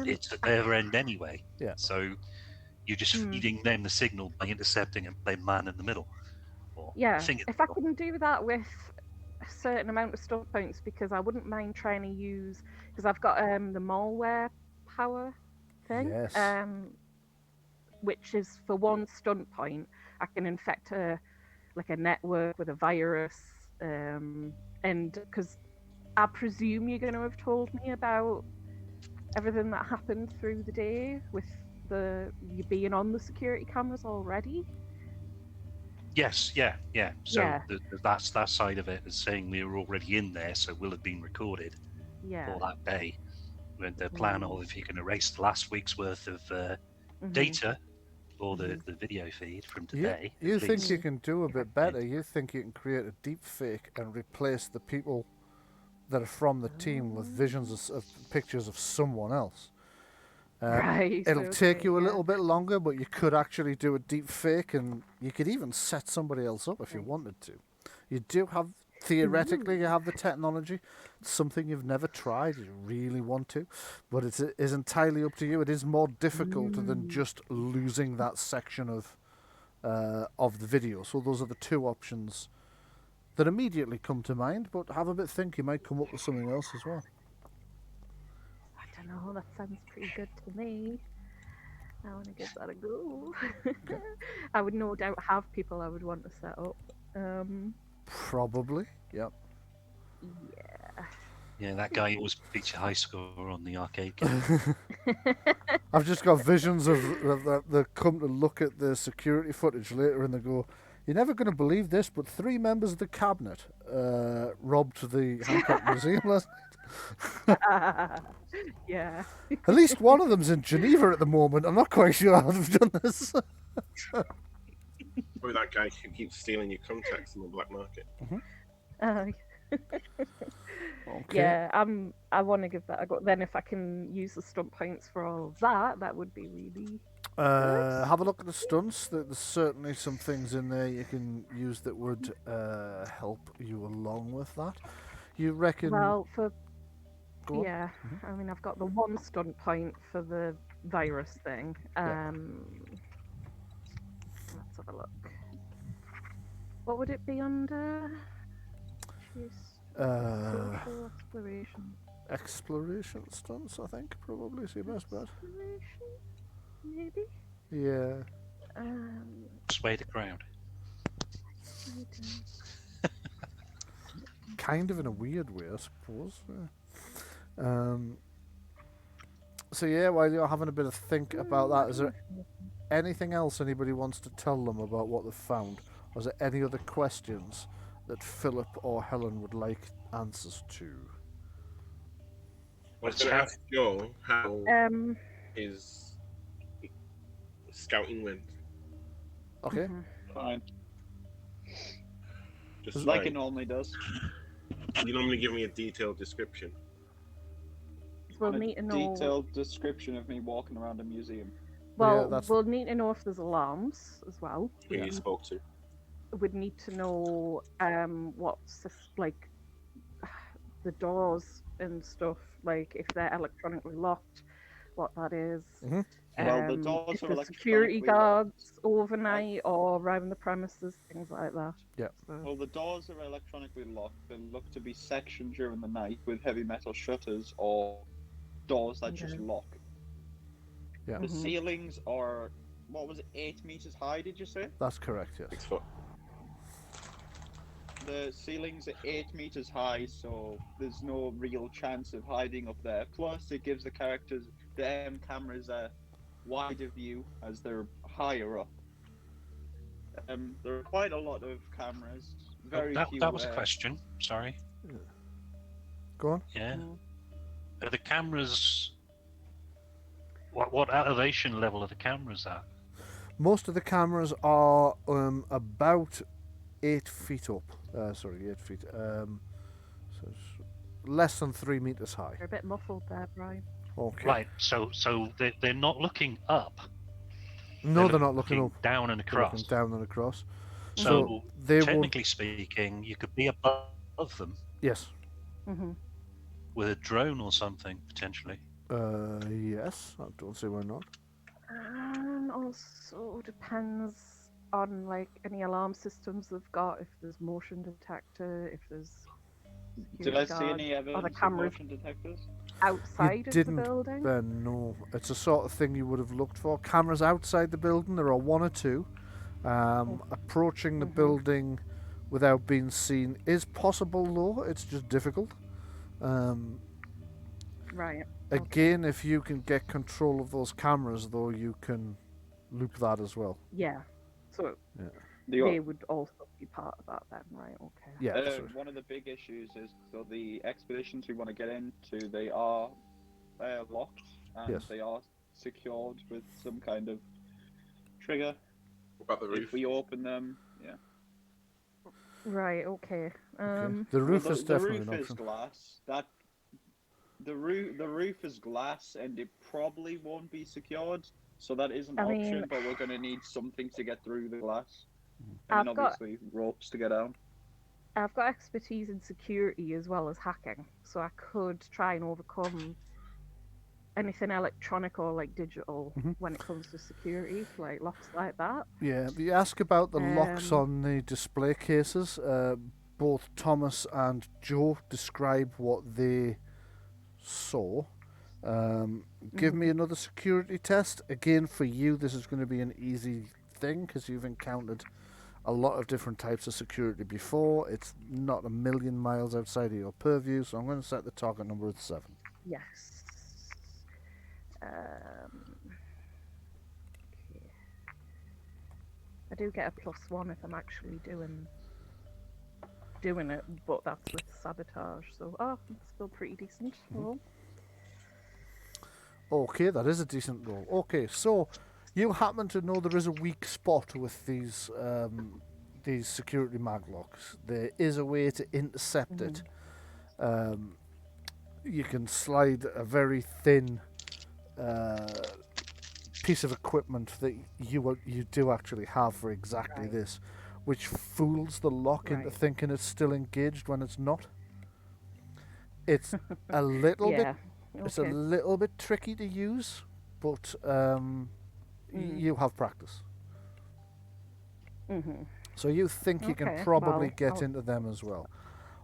it's at their end anyway. Yeah. So you're just feeding them the signal by intercepting and playing man in the middle. Or Yeah. thing in the If I middle. couldn't do that with certain amount of stunt points because I wouldn't mind trying to use because I've got the malware power thing. Yes. Which is for one stunt point, I can infect a network with a virus, and because I presume you're going to have told me about everything that happened through the day with you being on the security cameras already. Yes, yeah. So Yeah. that's that side of it is saying we were already in there, so we'll have been recorded Yeah. for that day. With the plan of if you can erase the last week's worth of data or the video feed from today. You at think least. you can do a bit better. You think you can create a deep fake and replace the people that are from the team with visions of pictures of someone else. Right. It'll take you a yeah. little bit longer, but you could actually do a deep fake, and you could even set somebody else up if you wanted to. You do have, theoretically, you have the technology. It's something you've never tried. You really want to, but it is entirely up to you. It is more difficult than just losing that section of the video. So those are the two options that immediately come to mind. But have a bit think. You might come up with something else as well. I don't know. That sounds pretty good to me. I want to give that a go. I would no doubt have people I would want to set up. Probably, yep. Yeah. Yeah, that guy always beats your high score on the arcade game. I've just got visions of they come to look at the security footage later and they go, "You're never going to believe this, but 3 members of the cabinet robbed the Hancock Museum last night." Yeah. At least one of them's in Geneva at the moment. I'm not quite sure how they've done this. Probably that guy who keeps stealing your contacts in the black market. Okay. Yeah, I want to give that a go. Then if I can use the stunt points for all of that, that would be really Have a look at the stunts. There's certainly some things in there you can use that would help you along with that. You reckon? well for Go on. yeah. I mean, I've got the one stunt point for the virus thing. Let's have a look. What would it be under? Social exploration. Exploration stunts, I think, probably is your best bet. Exploration, maybe. Yeah. Sway the crowd. Kind of in a weird way, I suppose. So yeah, while you're having a bit of think about that, is there anything else anybody wants to tell them about what they've found? Or is there any other questions that Philip or Helen would like answers to? I was going to ask Joe how his scouting went. Okay. Fine. Just Like it normally does. You normally give me a detailed description. We'll A need to know. detailed description of me walking around a museum. Well, Yeah, that's- we'll need to know if there's alarms as well. Who you spoke to. We'd need to know what's like the doors and stuff, like if they're electronically locked, what that is. Mhm. Well, the doors if are there's security electronically locked. guards overnight or around the premises, things like that. Yeah. So, Well, the doors are electronically locked. They look to be sectioned during the night with heavy metal shutters or doors that just lock. Yeah. The ceilings are, what was it, 8 meters high, did you say? That's correct, yes. 6 foot. The ceilings are 8 meters high, so there's no real chance of hiding up there. Plus, it gives the characters, the cameras, a wider view as they're higher up. There are quite a lot of cameras. Very few. That was a question. Sorry. Go on. Yeah. Are the cameras? What elevation level are the cameras at? Most of the cameras are about 8 feet up. 8 feet. So it's less than 3 meters high. you're a bit muffled there, Bryan. Okay. Right. So they're not looking up. No, they're not looking up. Down and They're across. looking down and across. So they technically speaking, you could be above them Yes. with a drone or something potentially. Yes. I don't see why not. And also depends on like any alarm systems they've got, if there's motion detector, if there's Did I see guards any or evidence the of cameras motion detectors? outside of the didn't, building? Ben, no. It's a sort of thing you would have looked for. Cameras outside the building, there are one or two. Approaching the building without being seen is possible, though. It's just difficult. Right. Again, if you can get control of those cameras, though, you can loop that as well. Yeah. So Yeah. they would also be part of that then, right? Okay. Yeah. So, One of the big issues is so the expeditions we want to get into, they are locked and Yes. they are secured with some kind of trigger. What about the roof? If we open them, yeah. Right. Okay. okay. The roof is definitely the roof an is option. glass. The roof is glass, and it probably won't be secured. So that is an option, but we're going to need something to get through the glass, and then obviously ropes to get down. I've got expertise in security as well as hacking, so I could try and overcome anything electronic or like digital when it comes to security, like locks like that. Yeah, you ask about the locks on the display cases. Both Thomas and Joe describe what they saw. Give me another security test. Again, for you, this is going to be an easy thing because you've encountered a lot of different types of security before. It's not a million miles outside of your purview, so I'm going to set the target number at 7. Yes. Okay. I do get a +1 if I'm actually doing it, but that's with sabotage, so it's still pretty decent. Roll. Okay, that is a decent roll. Okay, so you happen to know there is a weak spot with these security maglocks. There is a way to intercept it. You can slide a very thin piece of equipment that you do actually have for exactly this, which fools the lock into thinking it's still engaged when it's not. It's a little bit. It's a little bit tricky to use, but you have practice. So you think you can probably get into them as well.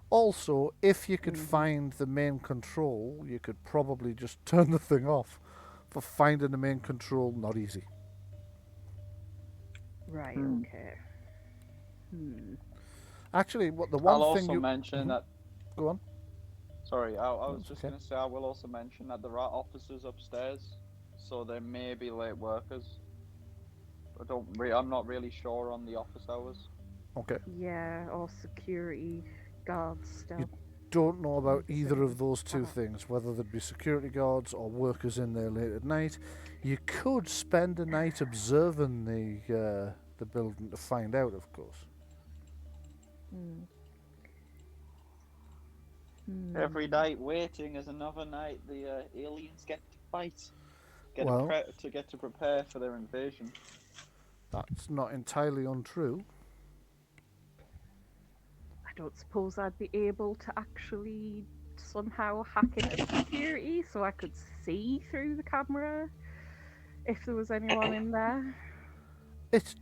Also, if you could find the main control, you could probably just turn the thing off. For finding the main control, not easy. Right, okay. Actually, what the one I'll thing also you mention that. Go on. Sorry, I was just going to say I will also mention that there are officers upstairs, so there may be late workers. I'm not really sure on the office hours. Okay. Yeah, or security guards still. You don't know about either of those two things, whether there'd be security guards or workers in there late at night. You could spend a night observing the building to find out, of course. Every night waiting is another night the aliens get to fight. Get to prepare for their invasion. That's not entirely untrue. I don't suppose I'd be able to actually somehow hack into security so I could see through the camera if there was anyone in there. It's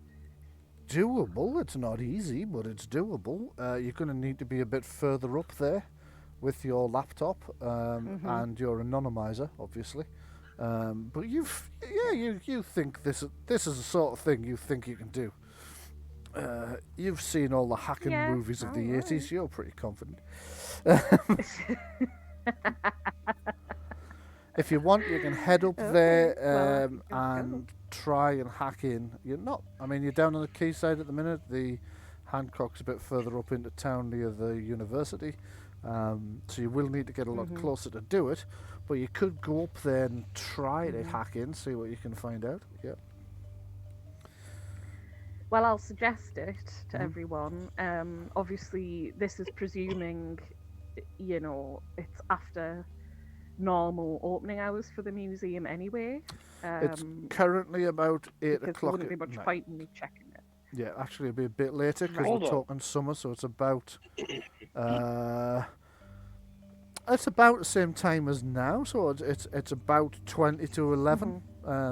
doable. It's not easy, but it's doable. You're going to need to be a bit further up there with your laptop and your anonymizer, obviously. But you think this is the sort of thing you think you can do. You've seen all the hacking movies of the 80s. You're pretty confident. If you want, you can head up there and try and hack in. You're down on the quayside at the minute. The Hancock's a bit further up into town near the university. So you will need to get a lot closer to do it. But you could go up there and try to hack in, see what you can find out. Yeah. Well, I'll suggest it to everyone. Obviously, this is presuming, it's after normal opening hours for the museum anyway. It's currently about 8 o'clock. There wouldn't be much point in me checking it. Yeah, actually, it'll be a bit later because we're talking summer, so it's about it's about the same time as now. So it's about 20 to 11.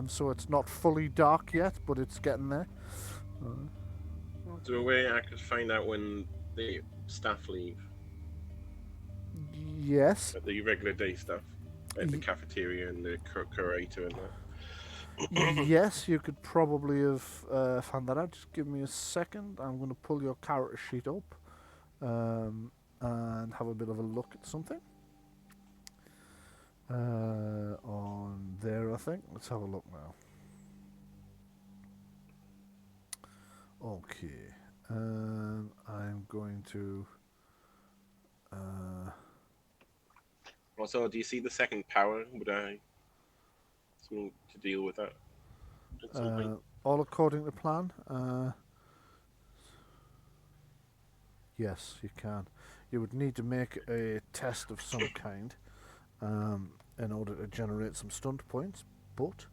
So it's not fully dark yet, but it's getting there. Is there a way I could find out when the staff leave? Yes. Like the regular day stuff, like the cafeteria and the curator and that. Yes, you could probably have found that out. Just give me a second. I'm going to pull your character sheet up and have a bit of a look at something. On there, I think. Let's have a look now. Okay. I'm going to... Also, do you see the second power? Would I something to deal with that at some point? all according to plan. Yes, you can. You would need to make a test of some kind in order to generate some stunt points. But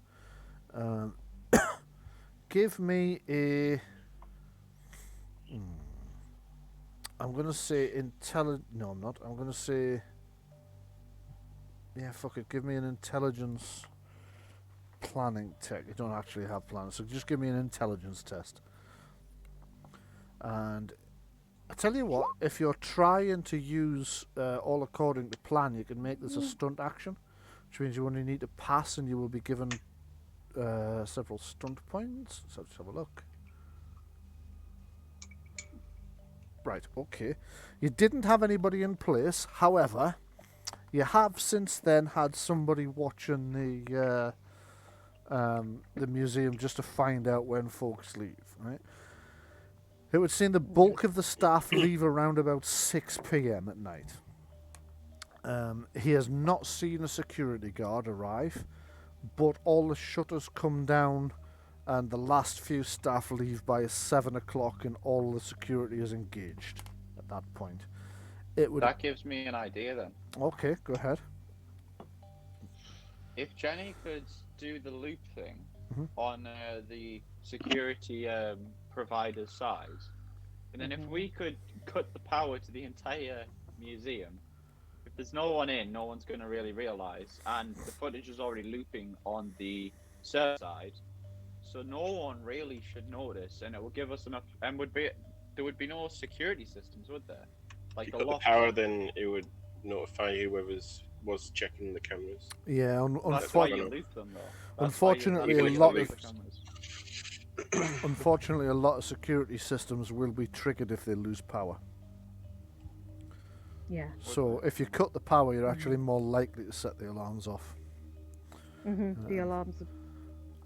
give me a... I'm going to say intelligence... No, I'm not. I'm going to say... Yeah, fuck it. Give me an intelligence planning tech. You don't actually have plans, so just give me an intelligence test. And I tell you what, if you're trying to use all according to plan, you can make this a stunt action, which means you only need to pass and you will be given several stunt points. So let's have a look. Right, okay. You didn't have anybody in place, however, you have since then had somebody watching the museum just to find out when folks leave, right? It would seem the bulk of the staff leave around about 6 p.m. at night. He has not seen a security guard arrive, but all the shutters come down and the last few staff leave by 7 o'clock and all the security is engaged at that point. That gives me an idea then. Okay, go ahead. If Jenny could do the loop thing on the security provider's side, and then if we could cut the power to the entire museum, if there's no one in, no one's going to really realise, and the footage is already looping on the server side, so no one really should notice, and it will give us enough, and there would be no security systems, would there? Like If you cut the power, then it would notify whoever was checking the cameras. Yeah, That's why you loop them, though. Unfortunately, a lot of security systems will be triggered if they lose power. Yeah. So if you cut the power, you're actually more likely to set the alarms off. The alarms.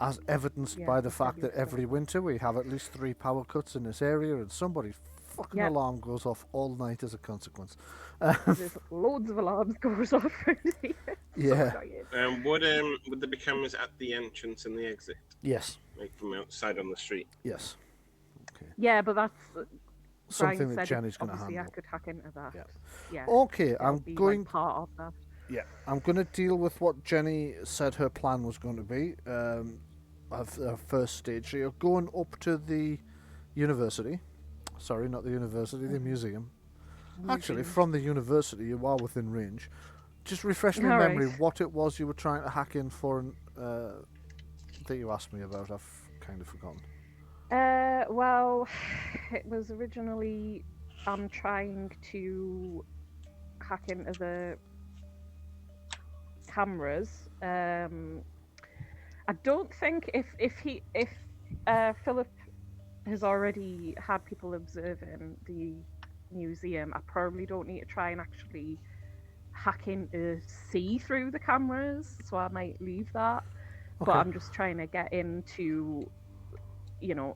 As evidenced by the fact that every winter we have at least 3 power cuts in this area, and somebody's fucking alarm goes off all night as a consequence. There's loads of alarms goes off around here. Yeah. Would there be cameras at the entrance and the exit? Yes. Like from outside on the street? Yes. Okay. Yeah, but that's something Brian that said Jenny's going to handle. I could hack into that. Yeah. Okay, I'm be going like part of that. Yeah, I'm going to deal with what Jenny said her plan was going to be. Of her first stage. So you're going up to the university. Sorry, not the university, the museum. Actually, from the university, you are within range. Just refresh my memory what it was you were trying to hack in for that you asked me about. I've kind of forgotten. Well, it was originally I'm trying to hack into the cameras. I don't think if Philip has already had people observing the museum, I probably don't need to try and actually hack in to see through the cameras, so I might leave that. Okay. But I'm just trying to get in to,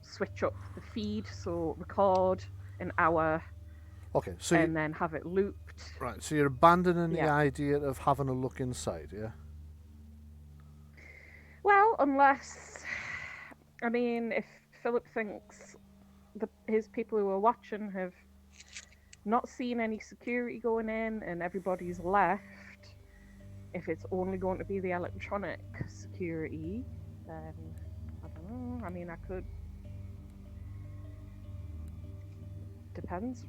switch up the feed, so record an hour. Okay, so and then have it looped. Right, so you're abandoning the idea of having a look inside, yeah? Well, unless, if Philip thinks his people who are watching have not seen any security going in and everybody's left, if it's only going to be the electronic security, then I don't know. I could. Depends.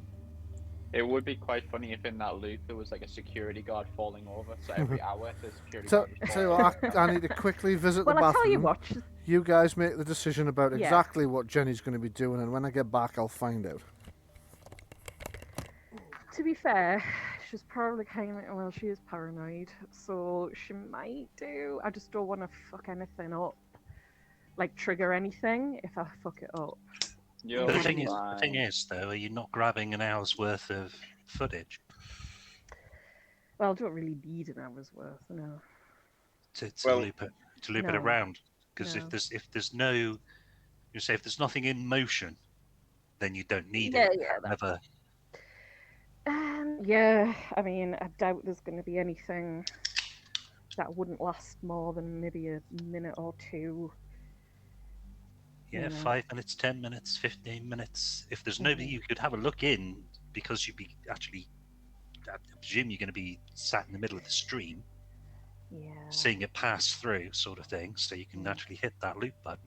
It would be quite funny if in that loop there was like a security guard falling over, so every hour the security guard was falling over. I need to quickly visit the bathroom. Well, I tell you what. You guys make the decision about exactly what Jenny's going to be doing, and when I get back, I'll find out. To be fair, she's probably kind of, well, she is paranoid, so she might do. I just don't want to fuck anything up, like trigger anything if I fuck it up. You'll The be thing fine. is, though, are you not grabbing an hour's worth of footage Well, I don't really need an hour's worth, no. to Well- loop it No. around? Because No. if there's no, you say if there's nothing in motion, then you don't need Yeah, it. yeah, However, yeah, I mean, I doubt there's going to be anything that wouldn't last more than maybe a minute or two. yeah, You know. 5 minutes, 10 minutes, 15 minutes. If there's nobody, you could have a look in because you'd be actually. I presume you're going to be sat in the middle of the stream, Yeah. seeing it pass through, sort of thing. So you can actually hit that loop button.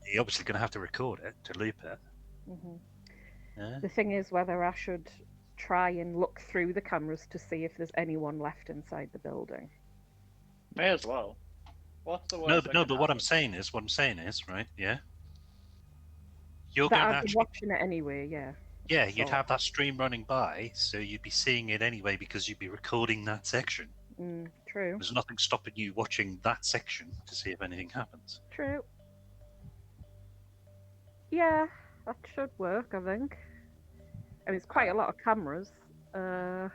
You're obviously going to have to record it to loop it. Yeah. The thing is whether I should try and look through the cameras to see if there's anyone left inside the building. May as well. What's the worst? No, that but can what happen? I'm saying is, right? Yeah. You're But going to I've been actually, watching it anyway, yeah. yeah, you'd So- have that stream running by, so you'd be seeing it anyway because you'd be recording that section. True. There's nothing stopping you watching that section to see if anything happens. True. Yeah, that should work, I think. I mean, it's quite a lot of cameras. I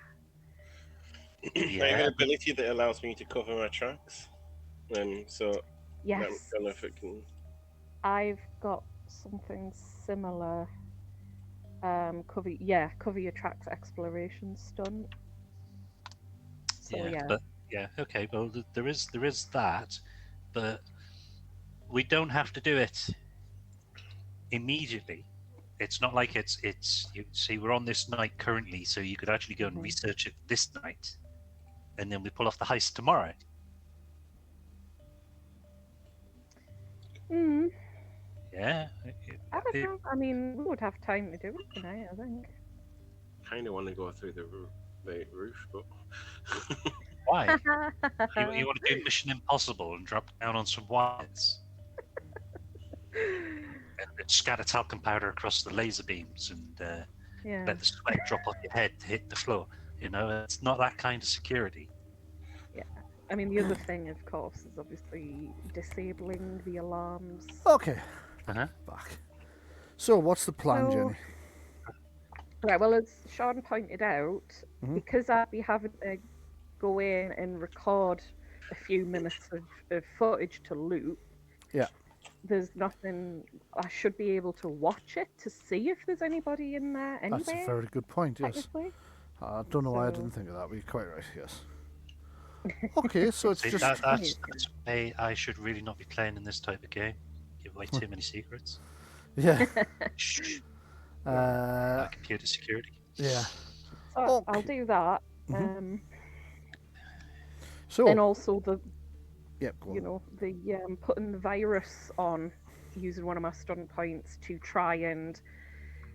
have Yeah. an ability that allows me to cover my tracks. So I Yes. don't know if it can. I've got something similar. Cover your tracks exploration stunt. So yeah. But yeah, okay. Well, there is that, but we don't have to do it immediately. It's not like it's you see we're on this night currently, so you could actually go and research it this night, and then we pull off the heist tomorrow. Yeah. I don't know. I mean, we would have time to do it tonight, I think. Kind of want to go through the roof, but Why? You want to do Mission Impossible and drop down on some wires and scatter talcum powder across the laser beams and Yeah. let the sweat drop off your head to hit the floor. You know, it's not that kind of security. I mean, the other thing, of course, is obviously disabling the alarms. Okay, Uh-huh. back. So, what's the plan, So- Jenny? Right, well, as Sean pointed out, Mhm. because I'd be having to go in and record a few minutes of footage to loop, Yeah. there's nothing. I should be able to watch it to see if there's anybody in there anyway. That's a very good point, yes. Technically. I don't know why I So- didn't think of that, but you're quite right, yes. Okay, so it's See, just... that's why I should really not be playing in this type of game. Give away too many secrets. Yeah. Shh. Uh, Computer security. yeah. So I'll Okay. do that. Mhm. So, And also the yeah, go on. you know, the putting the virus on using one of my stunt points to try and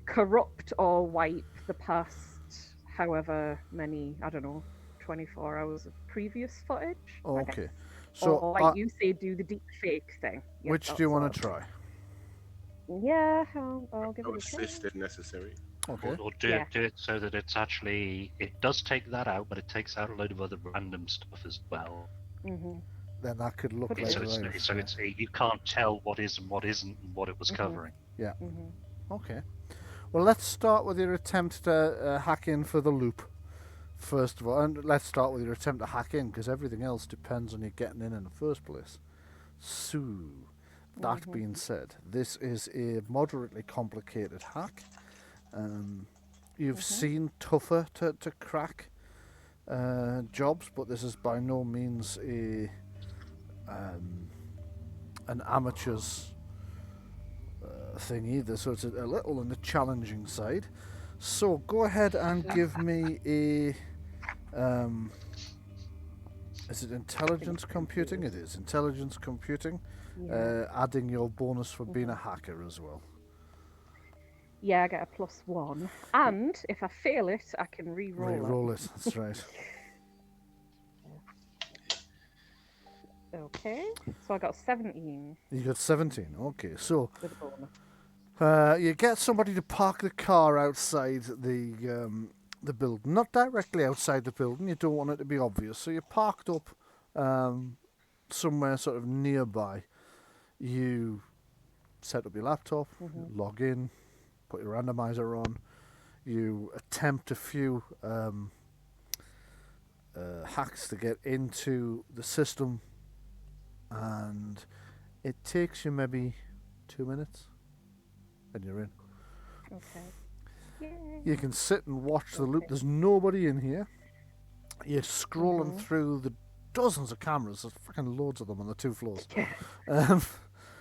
corrupt or wipe the past however many, I don't know, 24 hours of previous footage. I guess. Okay. So, or like you say, do the deep fake thing. Yeah, which that do you want sort to try? of- Yeah, I'll give I'll it a try. assist if necessary. Okay. Or do it so that it's actually it does take that out, but it takes out a load of other random stuff as well. Then that could look Okay. like So a it's, virus, so yeah. it's you can't tell what is and what isn't and what it was covering. Okay. Well, let's start with your attempt to hack in for the loop, first of all. And let's start with your attempt to hack in, because everything else depends on you getting in the first place. So, that being said, this is a moderately complicated hack. You've seen tougher to crack jobs, but this is by no means an amateur's thing either, so it's a little on the challenging side. So go ahead and give me a is it intelligence computing? It is intelligence computing, adding your bonus for being a hacker as well. Yeah, I get a +1. And if I fail it, I can re-roll it. Re-roll it, that's right. Okay, so I got 17 You got 17. Okay, so with a bonus. you get somebody to park the car outside the the building, not directly outside the building. You don't want it to be obvious, so you're parked up somewhere sort of nearby. You set up your laptop, log in, put your randomizer on. You attempt a few hacks to get into the system, and it takes you maybe 2 minutes, and you're in. Okay. Yay. You can sit and watch the loop. There's nobody in here. You're scrolling through the dozens of cameras. There's fucking loads of them on the 2 floors. Yeah.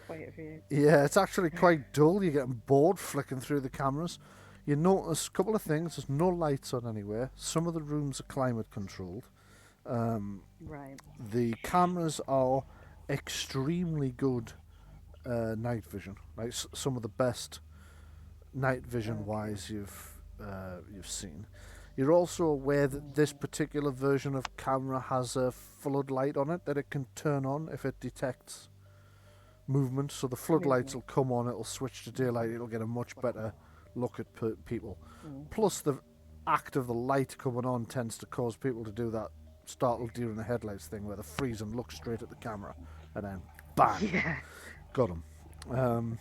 Quite a few. Yeah, it's actually quite dull. You're getting bored flicking through the cameras. You notice a couple of things. There's no lights on anywhere. Some of the rooms are climate controlled. Right. The cameras are extremely good night vision. Like some of the best night vision wise you've seen. You're also aware that this particular version of camera has a floodlight on it that it can turn on if it detects movement. So the floodlights will come on, it'll switch to daylight, it'll get a much better look at people. Plus the act of the light coming on tends to cause people to do that startled deer in the headlights thing where they freeze and look straight at the camera and then bang, got them.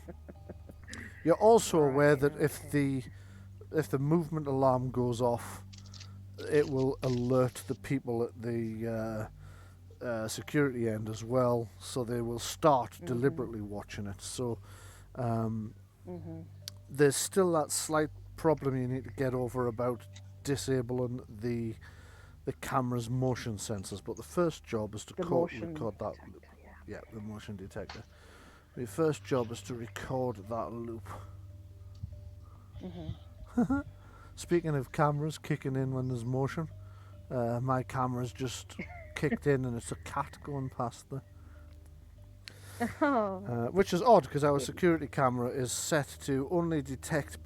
You're also aware that if the movement alarm goes off, it will alert the people at the security end as well, so they will start deliberately watching it. So there's still that slight problem you need to get over about disabling the camera's motion sensors, but the first job is to record that loop. Yeah, the motion detector. Your first job is to record that loop. Speaking of cameras kicking in when there's motion, my camera's just kicked in and it's a cat going past there. Which is odd because our security camera is set to only detect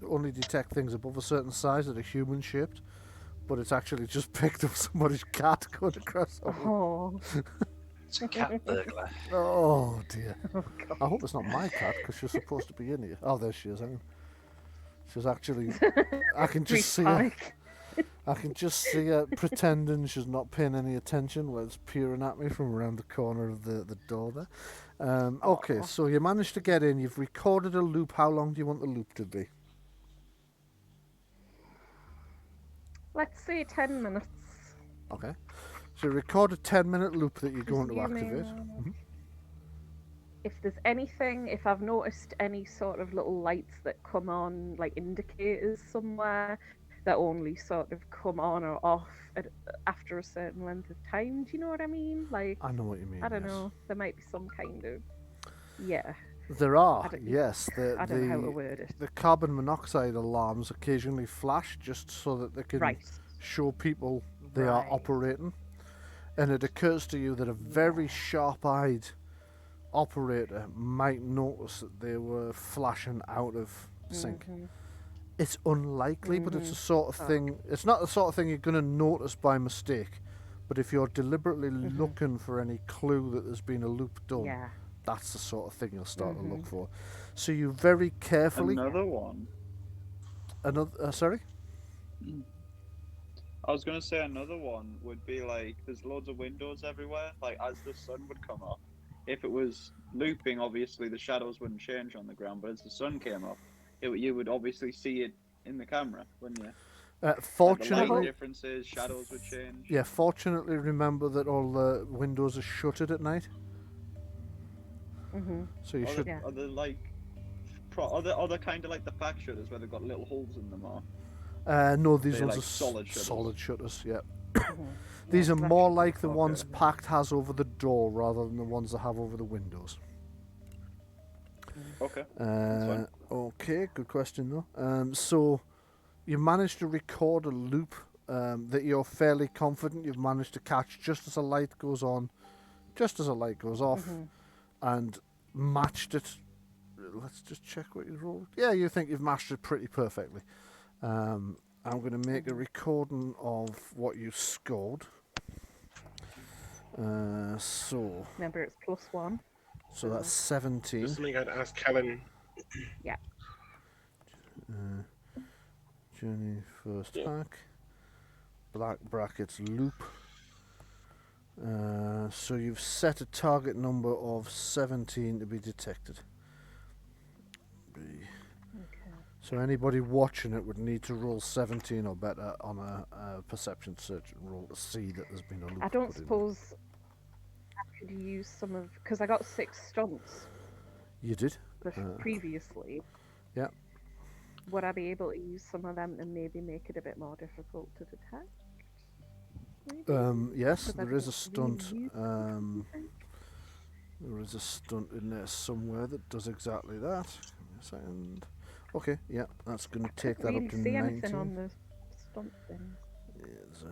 only detect things above a certain size that are human shaped, but it's actually just picked up somebody's cat going across. It's a cat burglar. Oh dear. I hope it's not my cat because she's supposed to be in here. Oh, there she is. She's actually. I can just see her. I can just see her pretending she's not paying any attention while it's peering at me from around the corner of the door there. Okay, so you managed to get in. You've recorded a loop. How long do you want the loop to be? Let's say 10 minutes. Okay. So you record a 10-minute loop that you're going to activate. If there's anything, if I've noticed any sort of little lights that come on, like indicators somewhere, that only sort of come on or off after a certain length of time, do you know what I mean? Like, I know what you mean. I don't know. There might be some kind of, There are, yes. I don't know how to word it. The carbon monoxide alarms occasionally flash just so that they can show people they are operating. And it occurs to you that a very sharp-eyed operator might notice that they were flashing out of sync. It's unlikely, but it's a sort of thing. It's not the sort of thing you're going to notice by mistake. But if you're deliberately looking for any clue that there's been a loop done, that's the sort of thing you'll start to look for. So you very carefully. Another one. Sorry? I was going to say another one would be like, there's loads of windows everywhere. Like, as the sun would come up, if it was looping, obviously the shadows wouldn't change on the ground. But as the sun came up, you would obviously see it in the camera, wouldn't you? Fortunately, like the light differences, shadows would change. Yeah, fortunately, remember that all the windows are shuttered at night. So you should. Are they like? Are they kind of like the pack shutters where they've got little holes in them, or? No, these ones like are solid shutters. Yeah. These are more like the ones Pact has over the door rather than the ones they have over the windows. Okay. Okay, good question though. So you managed to record a loop that you're fairly confident you've managed to catch just as a light goes on, just as a light goes off, and matched it. Let's just check what you rolled. Yeah, you think you've matched it pretty perfectly. I'm going to make a recording of what you scored. So remember, it's +1. So that's 17. Just something I'd ask Helen. Yeah. Jenny first hack. Black brackets loop. So you've set a target number of 17 to be detected. So anybody watching it would need to roll 17 or better on a perception search and roll to see that there's been a loop. I don't suppose I could use some of, because I got 6 stunts You did? previously. Yeah. Would I be able to use some of them and maybe make it a bit more difficult to detect? Yes, Because I there is a don't stunt. really use them. There is a stunt in there somewhere that does exactly that. Give me a second. Okay, yeah, that's going to take that Really up to see 19. anything on the stunt thing. Yeah,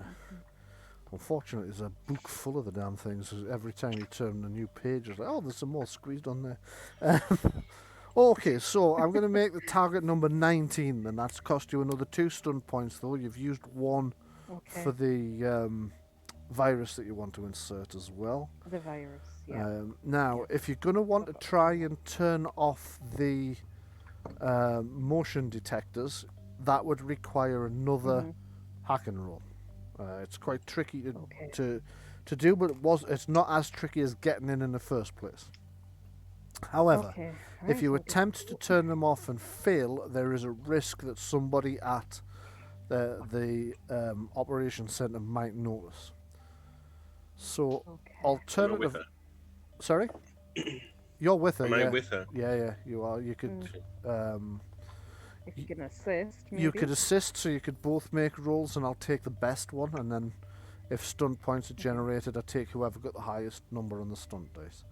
unfortunately, there's a book full of the damn things. Every time you turn a new page, it's like, oh, there's some more squeezed on there. Okay, so I'm going to make the target number 19, and that's cost you another 2 stunt points, though. You've used 1 for the virus that you want to insert as well. The virus, yeah. Now, if you're going to want to try and turn off the motion detectors, that would require another hack and roll. It's quite tricky to do, but it's not as tricky as getting in the first place. However, if you attempt to turn them off and fail, there is a risk that somebody at the operations centre might notice. So, alternative. Sorry, you're with her. Am I with her? Yeah, you are. You could. If you can assist, maybe. You could assist, so you could both make rolls, and I'll take the best one, and then if stunt points are generated, I take whoever got the highest number on the stunt dice.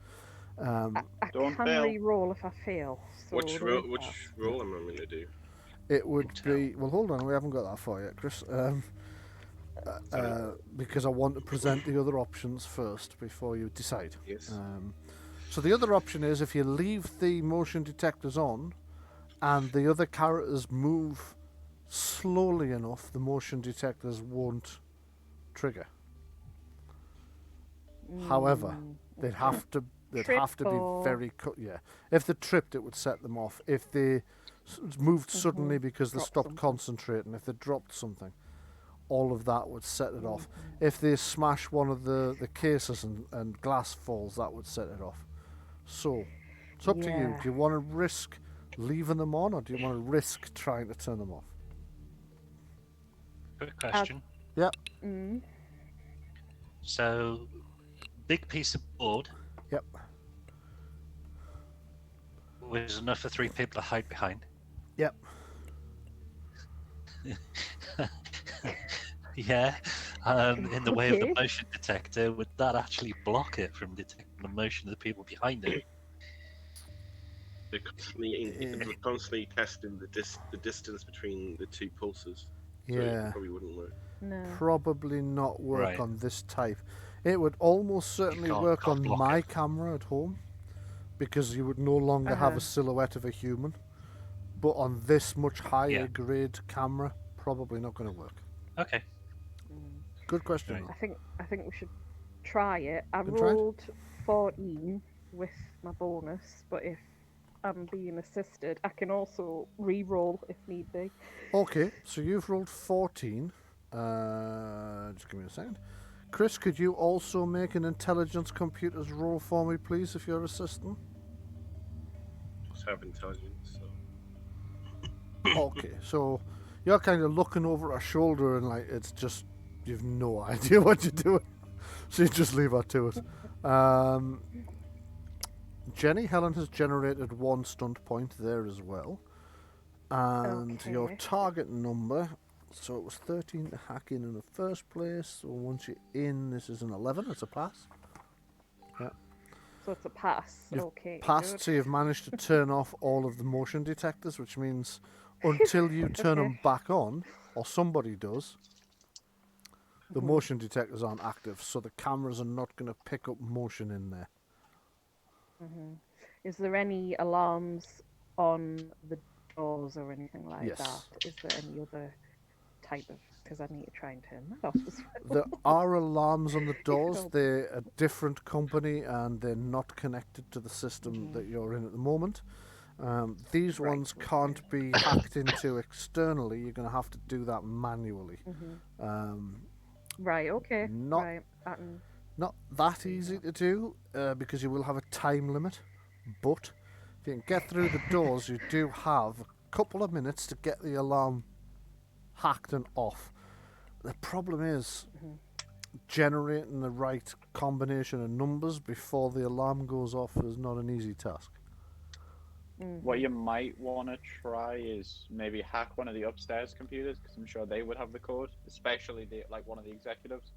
I Don't can fail. re-roll if I fail. So Which roll am I going to do? It would be. Well, hold on, we haven't got that far yet, Chris. Because I want to present the other options first before you decide. Yes. So the other option is if you leave the motion detectors on, and the other characters move slowly enough, the motion detectors won't trigger. However, they'd have to be very if they tripped, it would set them off. If they moved suddenly because they stopped concentrating, if they dropped something, all of that would set it off. If they smash one of the cases and glass falls, that would set it off. So it's up to you. Do you want to risk leaving them on, or do you want to risk trying to turn them off? Quick question. Yep. So, big piece of board. Yep. Was enough for 3 people to hide behind. Yep. Yeah. In the way of the motion detector, would that actually block it from detecting the motion of the people behind it? They're constantly testing the distance between the 2 pulses. So it probably wouldn't work. No. Probably not work on this type. It would almost certainly work on my camera at home, because you would no longer have a silhouette of a human. But on this much higher grade camera, probably not going to work. Okay. Good question. I think we should try it. I rolled 14 with my bonus, but if I'm being assisted, I can also re-roll if need be. Okay, so you've rolled 14. Just give me a second. Chris, could you also make an intelligence computers roll for me, please, if you're assisting? Just have intelligence. So. Okay, so you're kind of looking over her shoulder and like it's just you've no idea what you're doing, so you just leave her to it. Jenny, Helen has generated 1 stunt point there as well, and your target number. So it was 13 to hack in the first place. So once you're in, this is an 11. It's a pass. Yeah. So it's a pass. You've passed, so you've managed to turn off all of the motion detectors, which means until you turn them back on, or somebody does, the motion detectors aren't active, so the cameras are not going to pick up motion in there. Is there any alarms on the doors or anything like that? Is there any other type of... Because I need to try and turn that off as well. There are alarms on the doors. They're a different company and they're not connected to the system that you're in at the moment. These Right, ones can't be hacked into externally. You're going to have to do that manually. Right. Okay. Not Right. Pattern. not that easy to do because you will have a time limit. But if you can get through the doors, you do have a couple of minutes to get the alarm hacked and off. The problem is generating the right combination of numbers before the alarm goes off is not an easy task. What you might want to try is maybe hack one of the upstairs computers, because I'm sure they would have the code, especially one of the executives.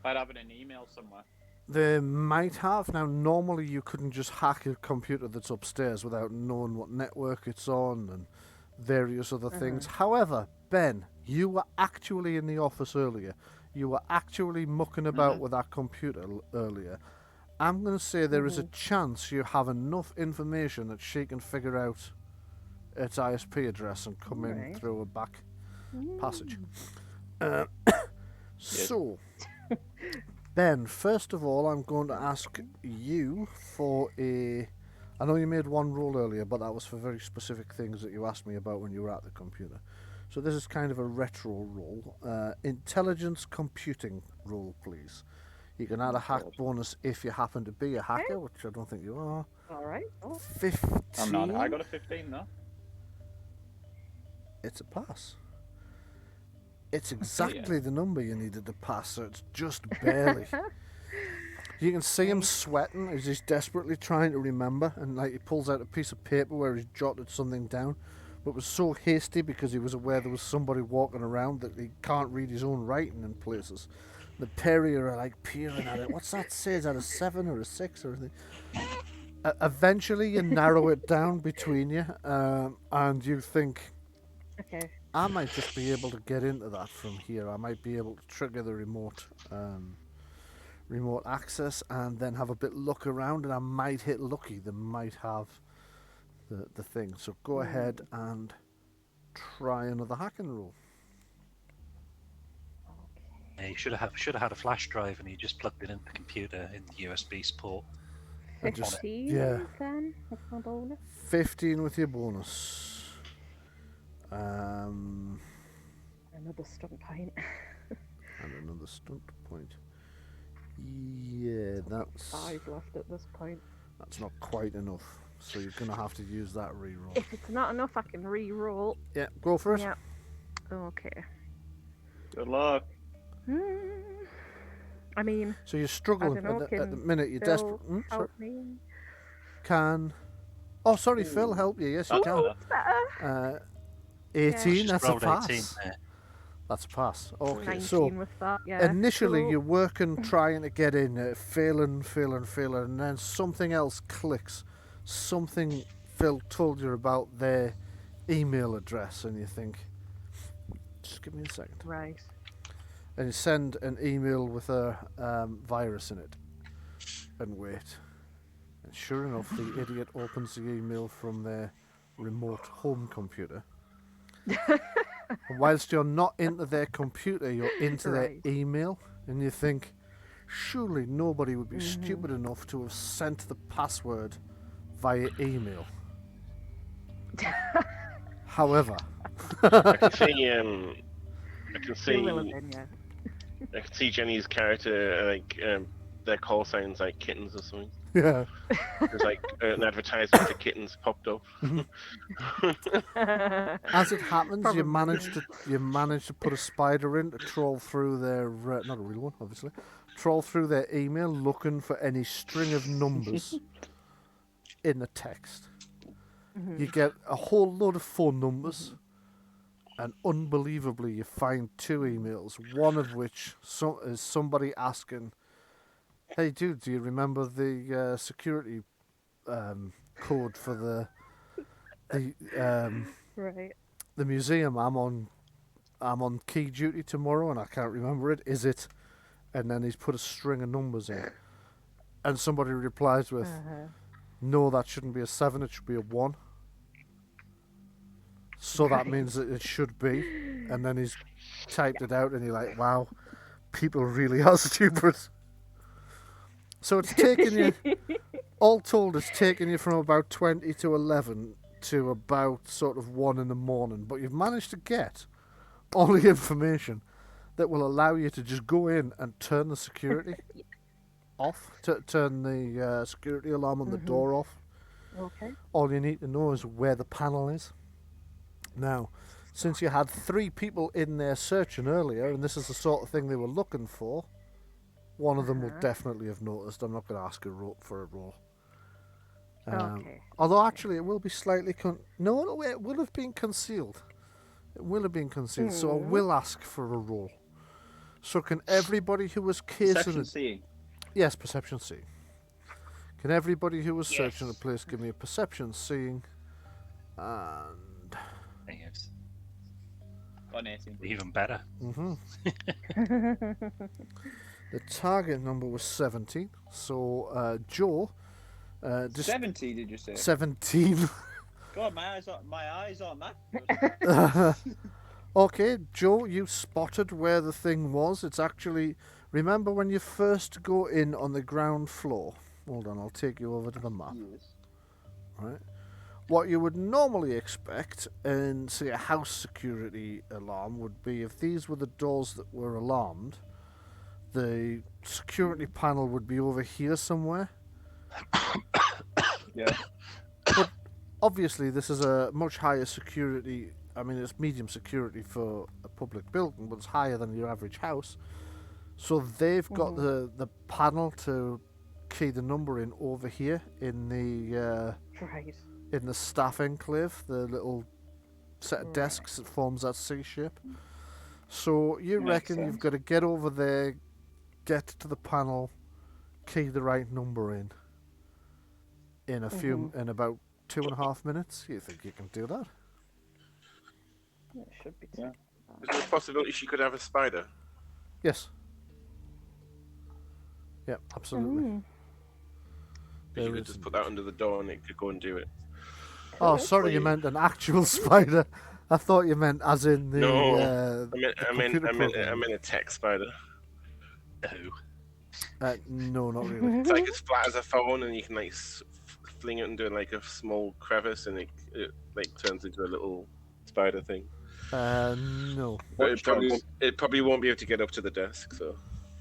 I'd have it in email somewhere. They might have. Now, normally you couldn't just hack a computer that's upstairs without knowing what network it's on and various other things. However, Ben, you were actually in the office earlier. You were actually mucking about with that computer earlier. I'm going to say there is a chance you have enough information that she can figure out its ISP address and come in through a back passage. So, Ben, first of all, I'm going to ask you for a... I know you made one roll earlier, but that was for very specific things that you asked me about when you were at the computer. So this is kind of a retro roll. Intelligence computing roll, please. You can add a hack bonus if you happen to be a hacker, which I don't think you are. All right. 15. I'm not. I got a 15 though. It's a pass. It's exactly the number you needed to pass, so it's just barely. You can see him sweating as he's desperately trying to remember, and like he pulls out a piece of paper where he's jotted something down, but was so hasty because he was aware there was somebody walking around that he can't read his own writing in places. The Perry are like peering at it. What's that say? Is that a 7 or a 6 or anything? Eventually, you narrow it down between you, and you think, Okay. I might just be able to get into that from here. I might be able to trigger the remote access and then have a bit look around, and I might hit lucky. They might have the thing. So go ahead and try another hacking roll. Yeah, you should have had a flash drive and you just plugged it into the computer in the USB port. 15 yeah. then? That's my bonus. 15 with your bonus. And Another stunt point. another stunt point. Yeah, that's 5 left at this point. that's not quite enough. So you're gonna have to use that reroll. If it's not enough, I can re-roll. Yeah, go for it. Yeah. Okay. Good luck. I mean, So you're struggling I don't know, at the minute. You're Phil desperate. Sorry. help me. Can. Oh, sorry, Phil, help you. Yes, you can. That's better. 18. Just That's a rolled 18 pass. there. That's a pass. Okay, 19 so with that. Yeah. initially Cool. you're working, trying to get in, failing, and then something else clicks. Something Phil told you about their email address, and you think, just give me a second. Right. And you send an email with a virus in it, and wait. And sure enough, the idiot opens the email from their remote home computer. And whilst you're not into their computer, you're into Right. their email, and you think, surely nobody would be stupid enough to have sent the password via email. However, I can see. I can You see. will have been, yeah. I can see Jenny's character like their call sounds like kittens or something. yeah, There's like an advertisement for kittens popped up. as it happens, you Probably. manage to put a spider in to troll through their not a real one, obviously, troll through their email looking for any string of numbers in the text. You get a whole load of phone numbers, and unbelievably, you find 2 emails. One of which is somebody asking, "Hey, dude, do you remember the security code for the Right. the museum? I'm on key duty tomorrow, and I can't remember it. Is it?" And then he's put a string of numbers in, and somebody replies with, "No, that shouldn't be a 7. It should be a 1." So that means that it should be. And then he's typed it out, and you're like, wow, people really are stupid. So it's taken you all told, it's taken you from about 20 to 11 to about sort of 1 in the morning, but you've managed to get all the information that will allow you to just go in and turn the security off, turn the security alarm on the door off. Okay. All you need to know is where the panel is. Now, since you had 3 people in there searching earlier, and this is the sort of thing they were looking for, one of them will definitely have noticed. I'm not going to ask her for a roll. Okay. Although, actually, it will be slightly... No, it will have been concealed. It will have been concealed, so I will ask for a roll. So can everybody who was casing... Perception C. Yes, perception C. Can everybody who was searching the place give me a perception seeing? And... Yes. On 18. Even better. The target number was 17. So, Joe... 70, did you say? 17. God, my eyes aren't that good. Okay, Joe, you spotted where the thing was. It's actually... Remember when you first go in on the ground floor? Hold on, I'll take you over to the map. Yes. Right. What you would normally expect in, say, a house security alarm would be if these were the doors that were alarmed, the security panel would be over here somewhere. Yeah. But obviously this is a much higher security... I mean, it's medium security for a public building, but it's higher than your average house. So they've got the panel to key the number in over here in the Right. in the staff enclave, the little set of desks that forms that C shape. So you reckon you've got to get over there, get to the panel, key the right number in in about 2.5 minutes. You think you can do that? It should be. Yeah. Is there a possibility she could have a spider? Yes. Yeah, absolutely. Because you could just put that under the door and it could go and do it. Oh, sorry, you meant an actual spider. I thought you meant as in the. No, I meant program. a tech spider. No. No, not really. It's like as flat as a phone, and you can like fling it into like a small crevice, and it like turns into a little spider thing. No. But it probably won't be able to get up to the desk. So.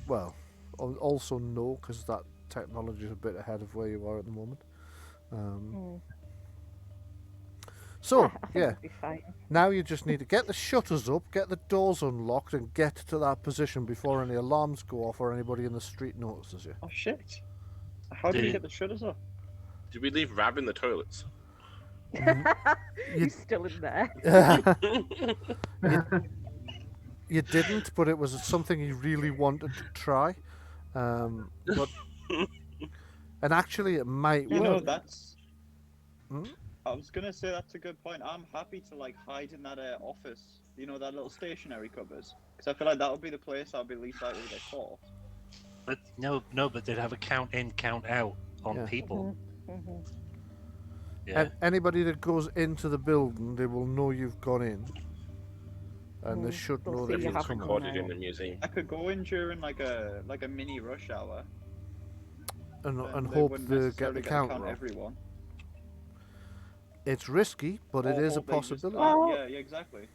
Well, also no, because that technology is a bit ahead of where you are at the moment. So, I think it'll be fine. now you just need to get the shutters up, get the doors unlocked, and get to that position before any alarms go off or anybody in the street notices you. Oh shit! How did we get the shutters up? Did we leave Rab in the toilets? He's still in there. You didn't, but it was something you really wanted to try. But and actually, it might You work. know, that's. Hmm? I was gonna say that's a good point. I'm happy to like hide in that office. You know, that little stationery cupboard, because I feel like that would be the place I'd be least likely to get caught. But no, but they'd have a count in, count out on people. Yeah. And anybody that goes into the building, they will know you've gone in, and they should They'll know see that you you've have come gone out. Recorded in the museum. I could go in during like a mini rush hour And they hope wouldn't they get necessarily the get to count count wrong. everyone. It's risky, but it Or- is or a they just- possibility. yeah, exactly.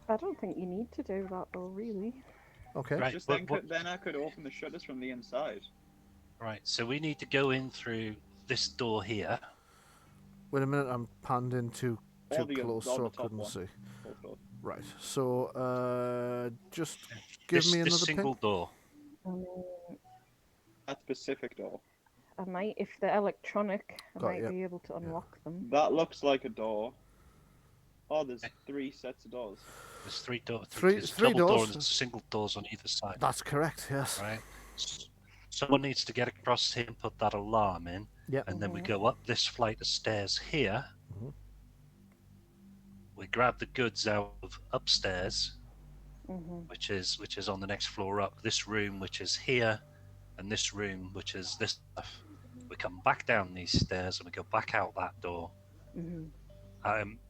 I don't think you need to do that though, really. Okay. Right. Just but then I could open the shutters from the inside. Right. So we need to go in through this door here. Wait a minute, I'm panned in too Or the- close, or so the I top couldn't one. see. Also. Right. So, just give This, me this another single pin. door. I mean, That specific door. I might, if they're electronic, I Got might ya. be able to unlock them. That looks like a door. Oh, there's 3 sets of doors. There's three doors. Three- There's three double door doors. and there's single doors on either side. That's correct. Yes. Right. Someone needs to get across here and put that alarm in. Yep. And then we go up this flight of stairs here. Mhm. We grab the goods out of upstairs, Mhm. which is on the next floor up. This room, which is here, and this room, which is this stuff. We come back down these stairs and we go back out that door. Mhm.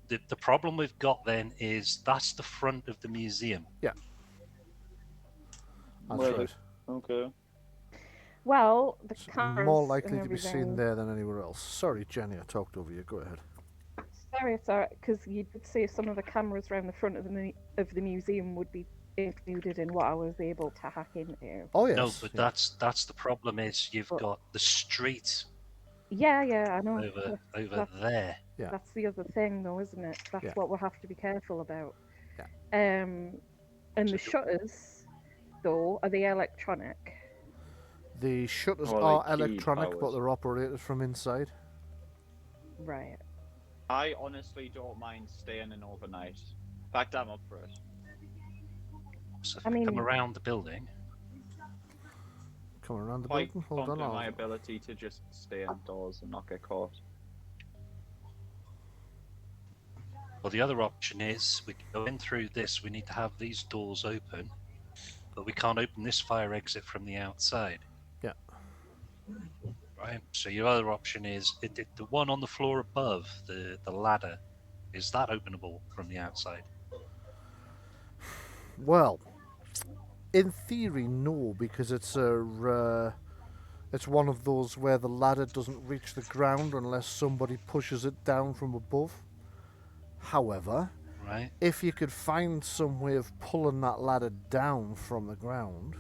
The problem we've got then is that's the front of the museum. That's Right. right. Okay. Well, the It's cameras more and likely to be seen everything. there than anywhere else. Sorry, Jenny, I talked over you. Go ahead. Sorry, because you did say some of the cameras around the front of the museum would be included in what I was able to hack into. Oh No, yes. but yeah. that's the problem. Is you've But- got the street Yeah, I know. over That's- there. Yeah. That's the other thing, though, isn't it? That's Yeah. what we'll have to be careful about. Yeah. And the So- shutters, though, are they electronic? The shutters Or, are like, key electronic, but powers. they're operated from inside. Right. I honestly don't mind staying in overnight. In fact, I'm up for it. So if I we come mean- around the building, Coming around the Quite building. Hold on. confident in my I'll- ability to just stay indoors and not get caught. well, the other option is we can go in through this. We need to have these doors open, but we can't open this fire exit from the outside. Yeah. Right. So your other option is the one on the floor above the ladder. Is that openable from the outside? Well, in theory, no, because it's it's one of those where the ladder doesn't reach the ground unless somebody pushes it down from above. However, Right. if you could find some way of pulling that ladder down from the ground,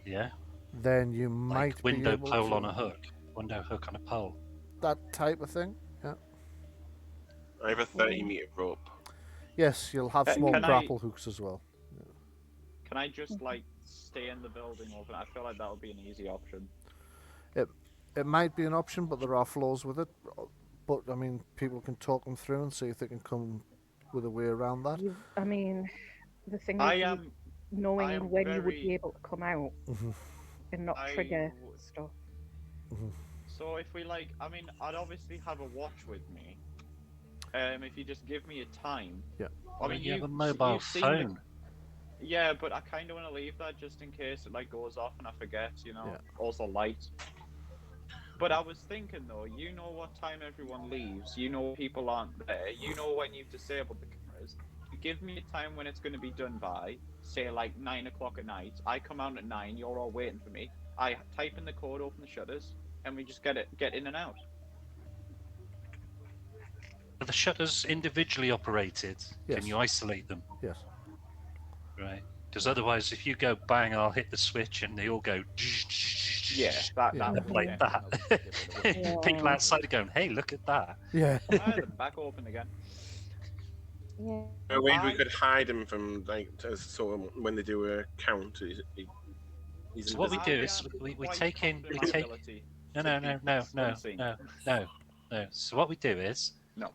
Yeah. then you Like might window be able pole to, on a hook. Window hook on a pole. that type of thing. Yeah. I have a 30-meter rope. Yes, you'll have small can I- grapple hooks as well. Can I just like stay in the building overnight? I feel like that would be an easy option. It might be an option, but there are flaws with it. But I mean, people can talk them through and see if they can come with a way around that. I mean, the thing I is you am. knowing I am when you would very- be able to come out Mhm. and not I trigger w- stuff. So if we like, I mean, I'd obviously have a watch with me. If you just give me a time. Yeah. I mean, you have a you've mobile seen the- phone. Yeah, but I kind of want to leave that just in case it like goes off and I forget. You know. Yeah. Also light. But I was thinking though, you know what time everyone leaves. You know people aren't there. You know when you've disabled the cameras. You give me a time when it's going to be done by. Say like 9 o'clock at night. I come out at 9. You're all waiting for me. I type in the code, open the shutters, and we just get in and out. Are the shutters individually operated? Yes. Can you isolate them? Yes. Right. Because otherwise, if you go bang, I'll hit the switch, and they all go. Yeah, that Yeah. that Like yeah, that. Yeah. People outside are going, "Hey, look at that!" Yeah. they're back open again. Yeah. A way we I- could hide him from like so when they do a count. He's So what we invisible. do is we quite take in confident we in my take ability no to no be no no no unseen. no. So what we do is No.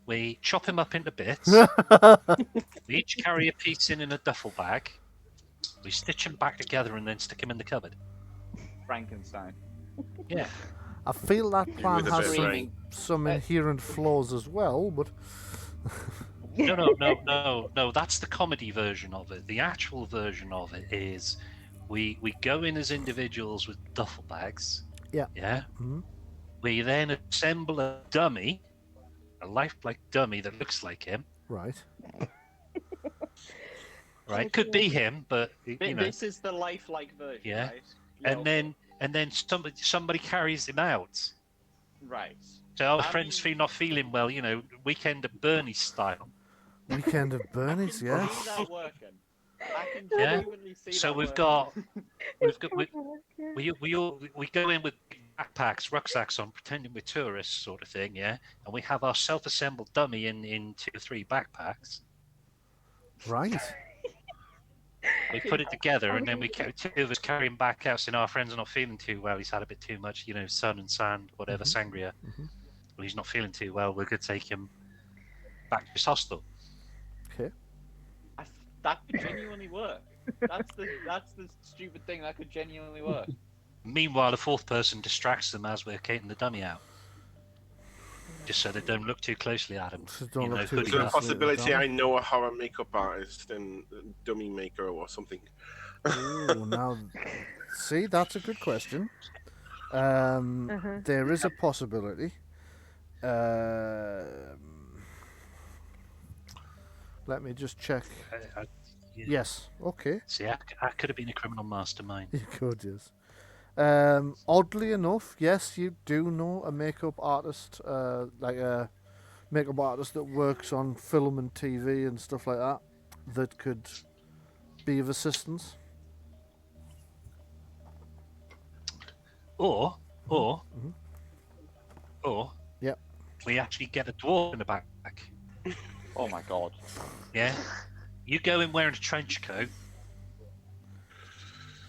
we chop him up into bits. We each carry a piece in a duffel bag. We stitch him back together and then stick him in the cupboard. Frankenstein. Yeah. I feel that plan with a has bit of some, brain. some inherent flaws as well, but No. That's the comedy version of it. The actual version of it is we go in as individuals with duffel bags. Yeah. Yeah. Mhm. We then assemble a dummy, a lifelike dummy that looks like him. right. Right. Could be him, but you know. This is the lifelike version, Yeah. right? Yeah, And then somebody carries him out. right. So our I friend's mean- not feeling well, weekend at Bernie style. Weekend of I Bernie's, can yes. see that working. I can Yeah. genuinely see So that we've working. we go in with backpacks, rucksacks on, pretending we're tourists, sort of thing, yeah. And we have our self-assembled dummy in 2 or 3 backpacks. Right. We put it together, and then two of us carry him back out. Saying our friend's not feeling too well. He's had a bit too much, sun and sand, whatever, sangria. Mhm. Well, he's not feeling too well. We're going to take him back to his hostel. Okay. That could genuinely work. That's the stupid thing that could genuinely work. Meanwhile, the 4th person distracts them as we're taking the dummy out, just so they don't look too closely at him. So don't look too hoodie Is there a up. closely. possibility I know a horror makeup artist and dummy maker or something? Ooh, now, see, that's a good question. Uh-huh. There is a possibility. Let me just check. Yeah. Yes. Okay. See, I could have been a criminal mastermind. You could, yes. Oddly enough, yes, you do know a makeup artist, like a makeup artist that works on film and TV and stuff like that, that could be of assistance. Or Mhm. Yep. we actually get a dwarf in the back. Oh my god. Yeah. You go in wearing a trench coat,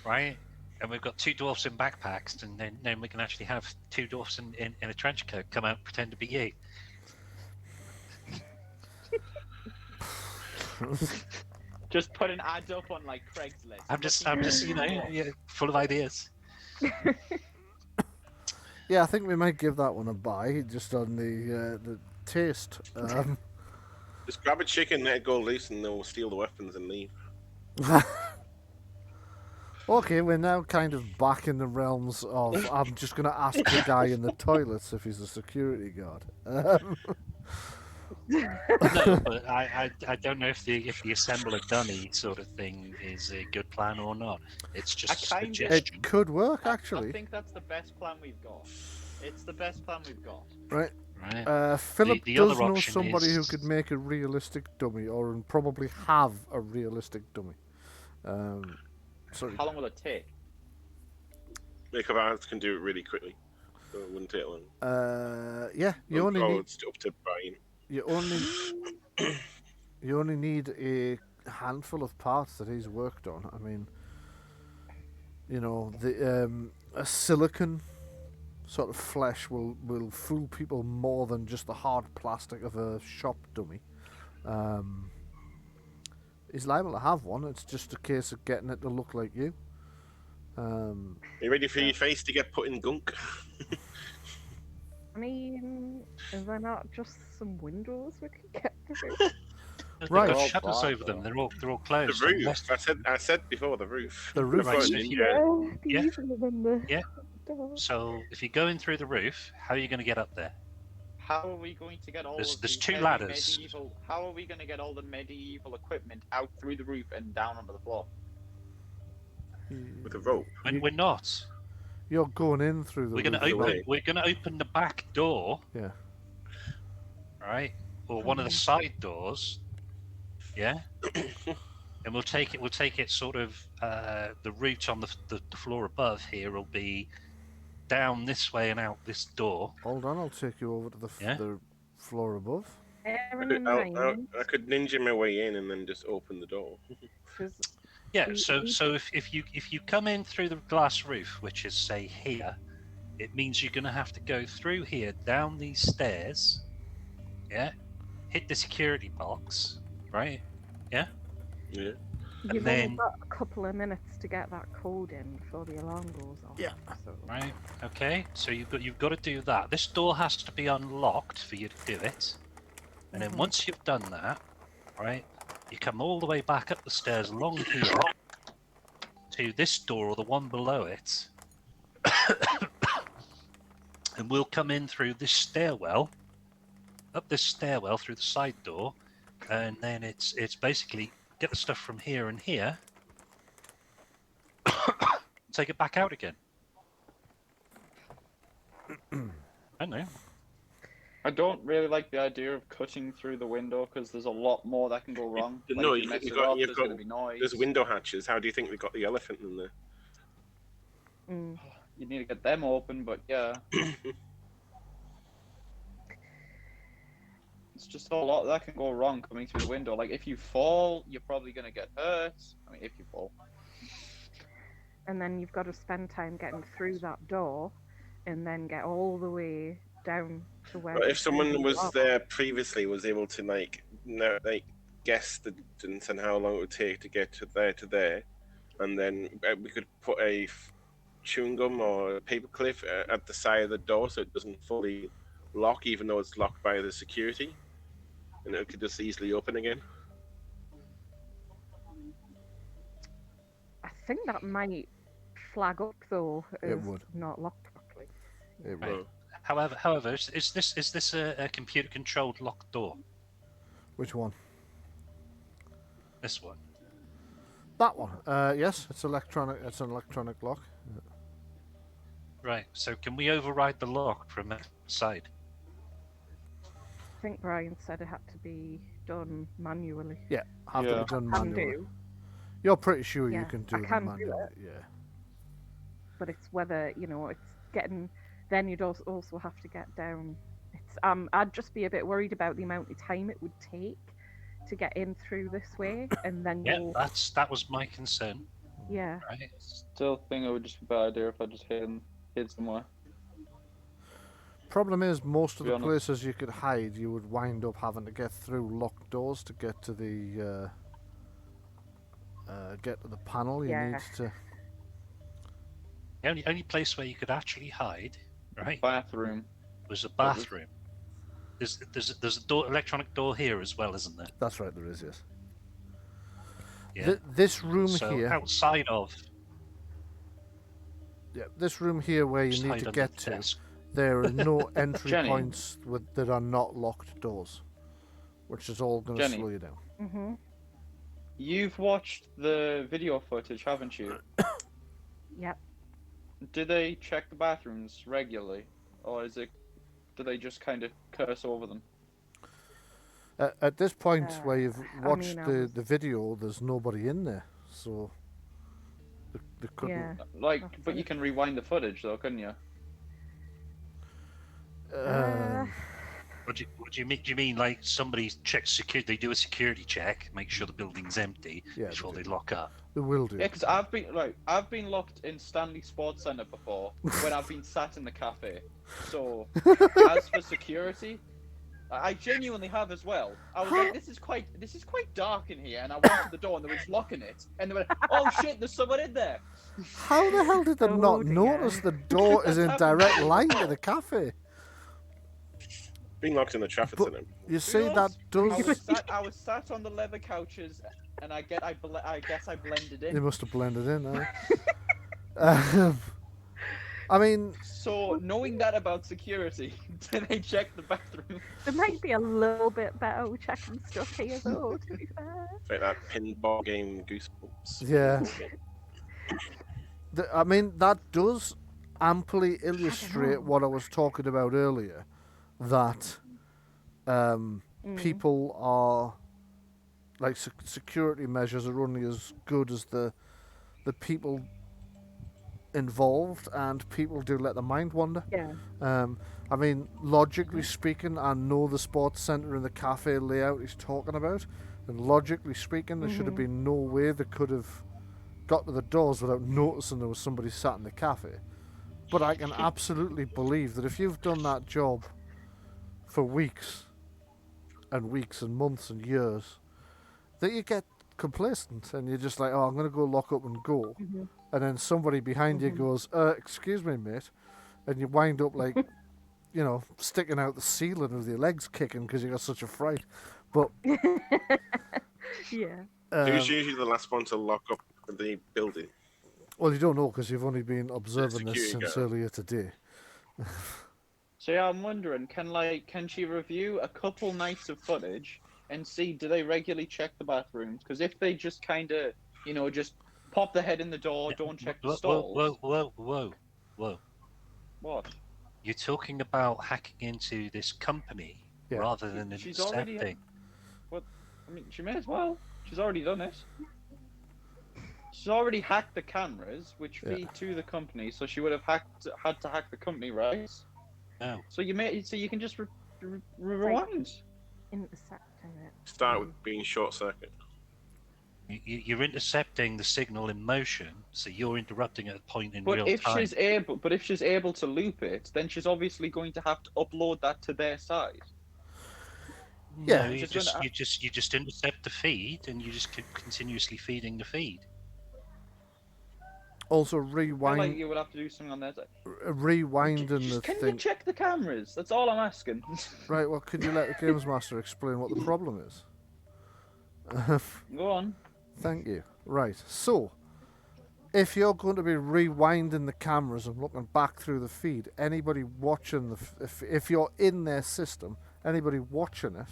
right? And we've got 2 dwarfs in backpacks, and then we can actually have 2 dwarfs in a trench coat come out and pretend to be you. Just put an ad up on like Craigslist. I'm just Looking you know, for- yeah, full of ideas. Yeah, I think we might give that one a buy, just on the taste. Just grab a chicken, let it go loose, and they'll steal the weapons and leave. Okay, we're now kind of back in the realms of I'm just going to ask the guy in the toilets if he's a security guard. No, but I don't know if the assemble a dummy sort of thing is a good plan or not. It's just a I kinda- suggestion. It could work, I actually. think that's the best plan we've got. It's the best plan we've got. Right. Right. Philip The does other know option somebody who is- could make a realistic dummy, or probably have a realistic dummy. Sorry. How long will it take? Makeup artists can do it really quickly, so it wouldn't take long. Yeah, you only Oh, need it's up to Bryan. you only need a handful of parts that he's worked on. I mean, you know, the a silicon sort of flesh will fool people more than just the hard plastic of a shop dummy. He's liable to have one. It's just a case of getting it to look like you. Are you ready for your face to get put in gunk? I mean, is there not just some windows we can get through? They've Right. got Oh, shutters God, over them. though. They're all closed. The roof. unless- I said before the roof. The roof. Right, so Ninja. if you- Yeah, Yeah. easier than the Yeah. door. So if you're going through the roof, how are you going to get up there? How are we going to get all There's- of there's the 2 heavy ladders. medieval? How are we going to get all the medieval equipment out through the roof and down onto the floor? With a rope. When we're not. You're going in through the We're going to roof. away. We're going to open the back door. Yeah. Right. Or one of the side doors. Yeah. And we'll take it sort of the route on the floor above here will be down this way and out this door. Hold on, I'll take you over to Yeah. the floor above. Aaron and I could ninja my way in and then just open the door. Yeah, We- so we- if you come in through the glass roof, which is say here, it means you're gonna have to go through here, down these stairs, yeah, hit the security box, right? Yeah. You've then- only got a couple of minutes to get that code in before the alarm goes off. Yeah. So. Right. Okay. So you've got to do that. This door has to be unlocked for you to do it, and then Mhm. once you've done that, right, you come all the way back up the stairs along here to this door or the one below it, and we'll come in through this stairwell, up this stairwell through the side door, and then it's basically get the stuff from here and here, take it back out again. I know. I don't really like the idea of cutting through the window because there's a lot more that can go wrong. No, if you- mess you've it got- up, you've there's got- going to be noise. There's window hatches. How do you think we got the elephant in there? Mm. You need to get them open, but yeah. It's just a lot that can go wrong coming through the window. Like, if you fall, you're probably going to get hurt. I mean, if you fall. And then you've got to spend time getting through that door, and then get all the way down to where. But the if someone stairs was are. there previously, was able to guess the distance and how long it would take to get to there, and then we could put a chewing gum or a paper clip at the side of the door so it doesn't fully lock, even though it's locked by the security, and it could just easily open again. I think that might flag up though. It as would. not locked properly. It Right. will. However, is this a computer-controlled locked door? Which one? This one. That one. Yes, it's electronic. It's an electronic lock. Right. So can we override the lock from outside? I think Bryan said it had to be done manually. Yeah, have to Yeah. be done Can manually. do, You're pretty sure you Yeah, can do I them can do manually. it. Yeah. but it's whether it's getting. Then you'd also have to get down. It's I'd just be a bit worried about the amount of time it would take to get in through this way, and then Yeah, go. that was my concern. Yeah. Right. Still think it would just be a bad idea if I just hid somewhere. Problem is, most of Be the honest. places you could hide, you would wind up having to get through locked doors to get to the panel. You Yeah. need to. The only place where you could actually hide, right, Bathroom. was a bathroom. There's a door, electronic door here as well, isn't there? That's right. There is, yes. Yeah. This room So here. outside of Yeah, this room here where you just need hide to under get the to. desk. There are no entry Jenny. points that are not locked doors, which is all going to Jenny. slow you down. Mhm. You've watched the video footage, haven't you? Yep. Do they check the bathrooms regularly, or do they just kind of curse over them? At this point where you've I watched mean, the video, there's nobody in there, so they couldn't. Yeah. Like, but you can rewind the footage though, couldn't you? What do you mean? Do you mean like somebody checks security? They do a security check, make sure the building's empty Yeah, before they they do. lock up. They will do. Yeah, because I've been locked in Stanley Sports Centre before when I've been sat in the cafe. So as for security, I genuinely have as well. I was like, this is quite dark in here, and I went to the door and there was locking it, and they went, oh shit, there's someone in there. How the hell did they Oh, not dear. notice the door is in direct line to the cafe? Being locked in the traffic But- centre. You see, that I was sat on the leather couches, and I guess I blended They in. must have blended in. I mean, So knowing that about security, did they check the bathroom? There might be a little bit better with checking stuff here, though. To be fair. It's like that pinball game Goosebumps. Yeah. I mean, that does amply illustrate what I was talking about earlier, that people are, like, security measures are only as good as the people involved, and people do let the mind wander. Yeah. I mean, logically speaking, I know the sports centre and the cafe layout he's talking about, and logically speaking, there should have been no way they could have got to the doors without noticing there was somebody sat in the cafe. But I can absolutely believe that if you've done that job for weeks and weeks and months and years, that you get complacent and you're just like, oh, I'm going to go lock up and go. And then somebody behind you goes, excuse me, mate. And you wind up like, sticking out the ceiling with your legs kicking because you got such a fright. But Yeah. Who's usually the last one to lock up the building? well, you don't know because you've only been observing this security since guard. earlier today. So yeah, I'm wondering, can she review a couple nights of footage and see do they regularly check the bathrooms? Because if they just kind of, just pop their head in the door, don't check the stalls. Whoa. What? You're talking about hacking into this company Yeah. rather than She's already- intercepting. I mean, she may as well. She's already done it. She's already hacked the cameras, which Yeah. feed to the company, so she would have had to hack the company, right? No. So you can just rewind. Intercepting it. Start with being short circuit. You're intercepting the signal in motion, so you're interrupting at a point in But real if time. she's able to loop it, then she's obviously going to have to upload that to their side. Yeah. No, you Just just when you just intercept the feed, and you just keep continuously feeding the feed. Also, I feel like rewind, you would have to do something on that side. rewinding the Just, can you thing. check the cameras? That's all I'm asking. Right, well, could you let the Games Master explain what the problem is? Go on. Thank you. Right, so, if you're going to be rewinding the cameras and looking back through the feed, anybody watching if you're in their system, anybody watching it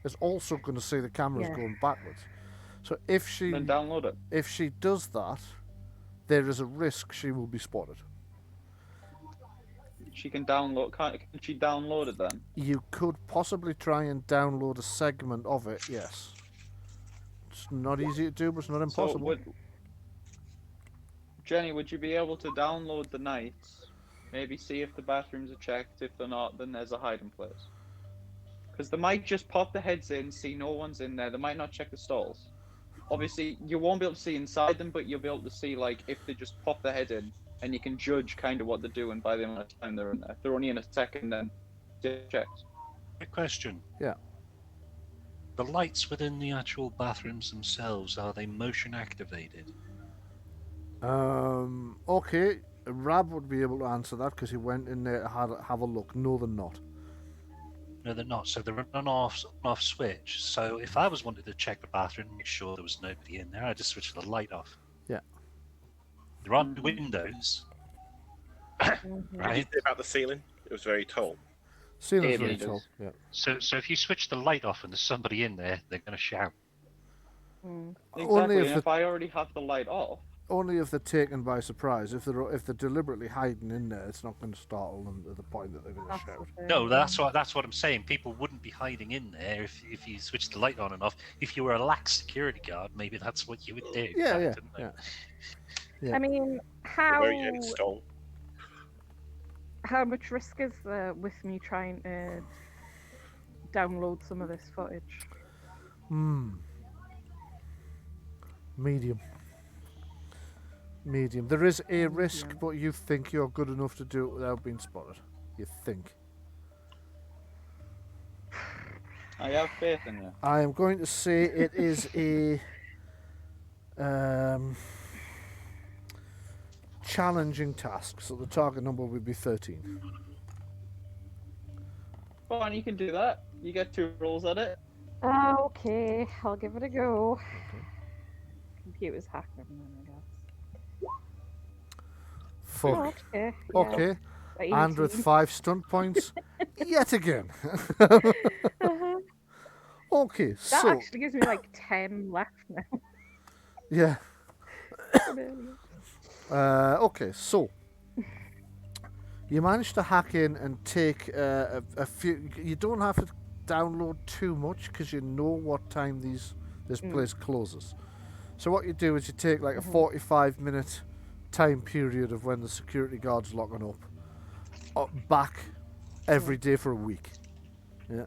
is also going to see the cameras Yeah. going backwards. So if Then download it. she does that, there is a risk she will be spotted. She can download. Can she download it then? You could possibly try and download a segment of it, yes. It's not easy to do, but it's not impossible. So Jenny, would you be able to download the nights? Maybe see if the bathrooms are checked. If they're not, then there's a hiding place. Because they might just pop the heads in, see no one's in there. They might not check the stalls. Obviously, you won't be able to see inside them, but you'll be able to see like if they just pop the head in, and you can judge kind of what they're doing by the amount of time they're in there. If they're only in a second, then checked. Quick question. Yeah. The lights within the actual bathrooms themselves, are they motion activated? Okay. Rab would be able to answer that because he went in there to have a look. No, they're not. No, they're not. So they're an off switch. So if I was wanted to check the bathroom, make sure there was nobody in there, I'd just switch the light off. Yeah. There aren't windows. Did you Right. say about the ceiling? It was very tall. Ceiling's Yeah, very it tall. is. Yeah. So if you switch the light off and there's somebody in there, they're going to shout. Exactly. Only if And if I already have the light off, Only if they're taken by surprise. If they're deliberately hiding in there, it's not going to startle them to the point that they're going to That's shout. the No, thing. that's what I'm saying. People wouldn't be hiding in there if you switched the light on and off. If you were a lax security guard, maybe that's what you would do. Yeah, I yeah, don't know. yeah. I mean, They're very installed. how much risk is there with me trying to download some of this footage? Medium. There is a risk, but you think you're good enough to do it without being spotted. You think. I have faith in you. I am going to say it is a challenging task, so the target number would be 13. Fine, you can do that. You get 2 rolls at it. Okay, I'll give it a go. Computer's hacking them, I guess. Fuck. Oh, okay. Yeah. Okay. Like And with 18. 5 stunt points, yet again. Uh-huh. Okay, That so actually gives me like 10 left now. yeah. from earlier. Okay, so you managed to hack in and take a few. You don't have to download too much because you know what time this place closes. So what you do is you take like a 45-minute time period of when the security guard's locking up back every day for a week. Yeah.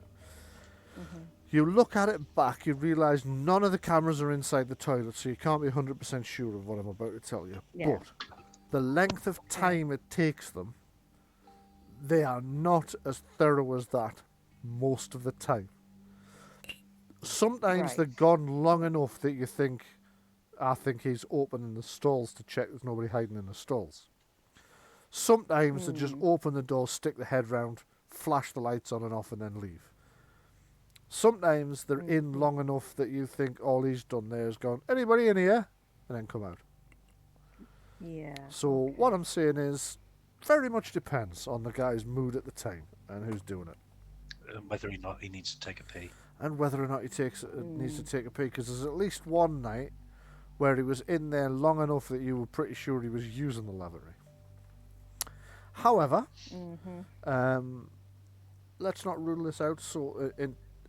You look at it back, you realise none of the cameras are inside the toilet, so you can't be 100% sure of what I'm about to tell you. Yeah. But the length of time it takes them, they are not as thorough as that most of the time. Sometimes Right. they've gone long enough that you think, I think he's opening the stalls to check there's nobody hiding in the stalls. Sometimes they just open the door, stick the head round, flash the lights on and off, and then leave. Sometimes they're in long enough that you think all he's done there is gone, anybody in here? And then come out. Yeah. So what I'm saying is, very much depends on the guy's mood at the time and who's doing it. Whether or not he needs to take a pee. And whether or not he needs to take a pee, because there's at least one night where he was in there long enough that you were pretty sure he was using the lavatory. However, let's not rule this out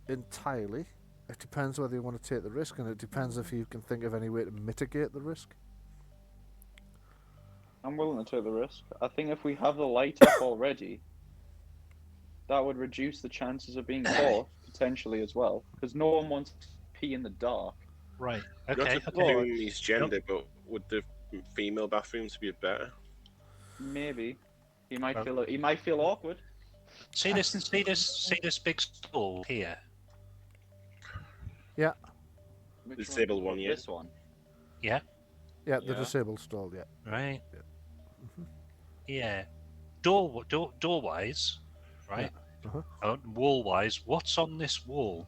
entirely. It depends whether you want to take the risk, and it depends if you can think of any way to mitigate the risk. I'm willing to take the risk. I think if we have the light up already, that would reduce the chances of being caught potentially as well, because no one wants to pee in the dark. Right. Not Okay. to assume he's gender, but would the female bathrooms be better? Maybe he might feel awkward. See this big stall here. Yeah, Which Disabled one, yeah. This one. Yeah. yeah, the Yeah. disabled stall, yeah. Right. Yeah. Door wise, right? Wall wise, what's on this wall?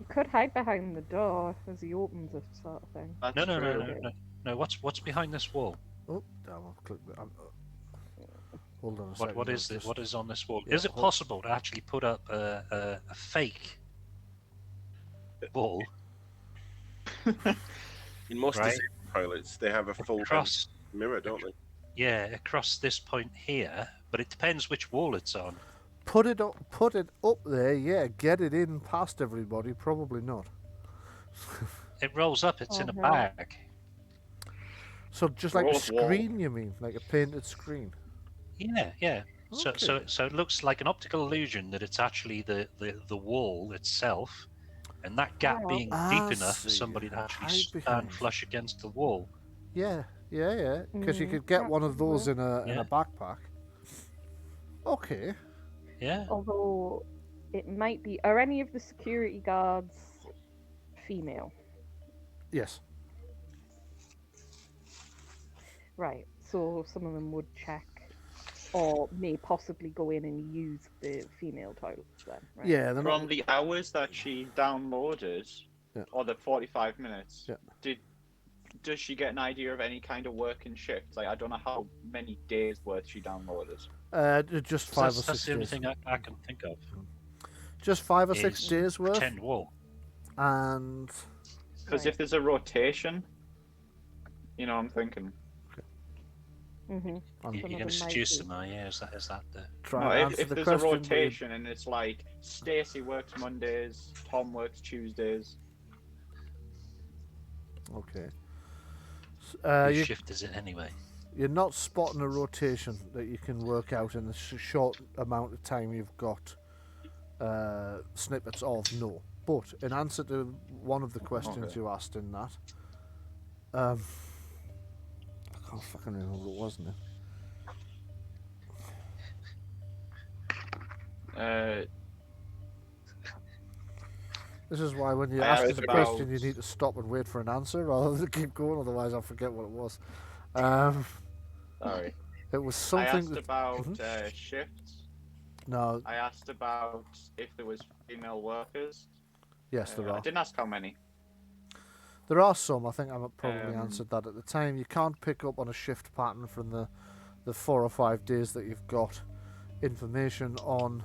You could hide behind the door as he opens it, sort of thing. That's No. true. No. What's behind this wall? Oh, damn, I've clicked it. Hold on a second. What is I'll this? What is on this wall? Yeah, Is it possible to actually put up a fake wall In most Right. disabled toilets, they have a full Across, mirror, don't they? yeah, across this point here, but it depends which wall it's on. Put it up there, yeah. Get it in past everybody. Probably not. It rolls up. It's in a Okay. bag. So just like a Fourth wall. screen, you mean, like a painted screen? Yeah, yeah. So Okay. it looks like an optical illusion that it's actually the wall itself, and that gap Yeah. being I deep enough for see. somebody to actually Hide stand behind. flush against the wall. Yeah. Because you Mm, could get that one of could those work. in Yeah. a backpack. Okay. Yeah. Although it might be. Are any of the security guards female? Yes. Right. So some of them would check, or may possibly go in and use the female toilets then. Right? Yeah. They're From not. the hours that she downloaded, Yeah. or the 45 minutes, Yeah. does she get an idea of any kind of working shifts? Like, I don't know how many days worth she downloaded. Just So 5 or that's 6 the only days. thing I can think of. Just 5 or 6 is days worth. Pretend wall. And Because Right. if there's a rotation, you know, I'm thinking. Mm-hmm. I'm You're going to seduce them, are you? Is that the? try No, and if, answer if the there's question. a but you- rotation and it's like Stacy works Mondays, Tom works Tuesdays. Okay. Whose You, shift is it anyway? you're not spotting a rotation that you can work out in the short amount of time you've got snippets of, no. But in answer to one of the questions Okay. you asked in that, I can't fucking remember what it was now. This is why when you I ask asked us a about- question, you need to stop and wait for an answer rather than keep going. Otherwise, I'll forget what it was. Sorry. It was I something asked that about Mhm. shifts. no. I asked about if there was female workers. Yes, there I are. didn't ask how many. There are some. I think I probably Um, answered that at the time. You can't pick up on a shift pattern from the 4 or 5 days that you've got information on.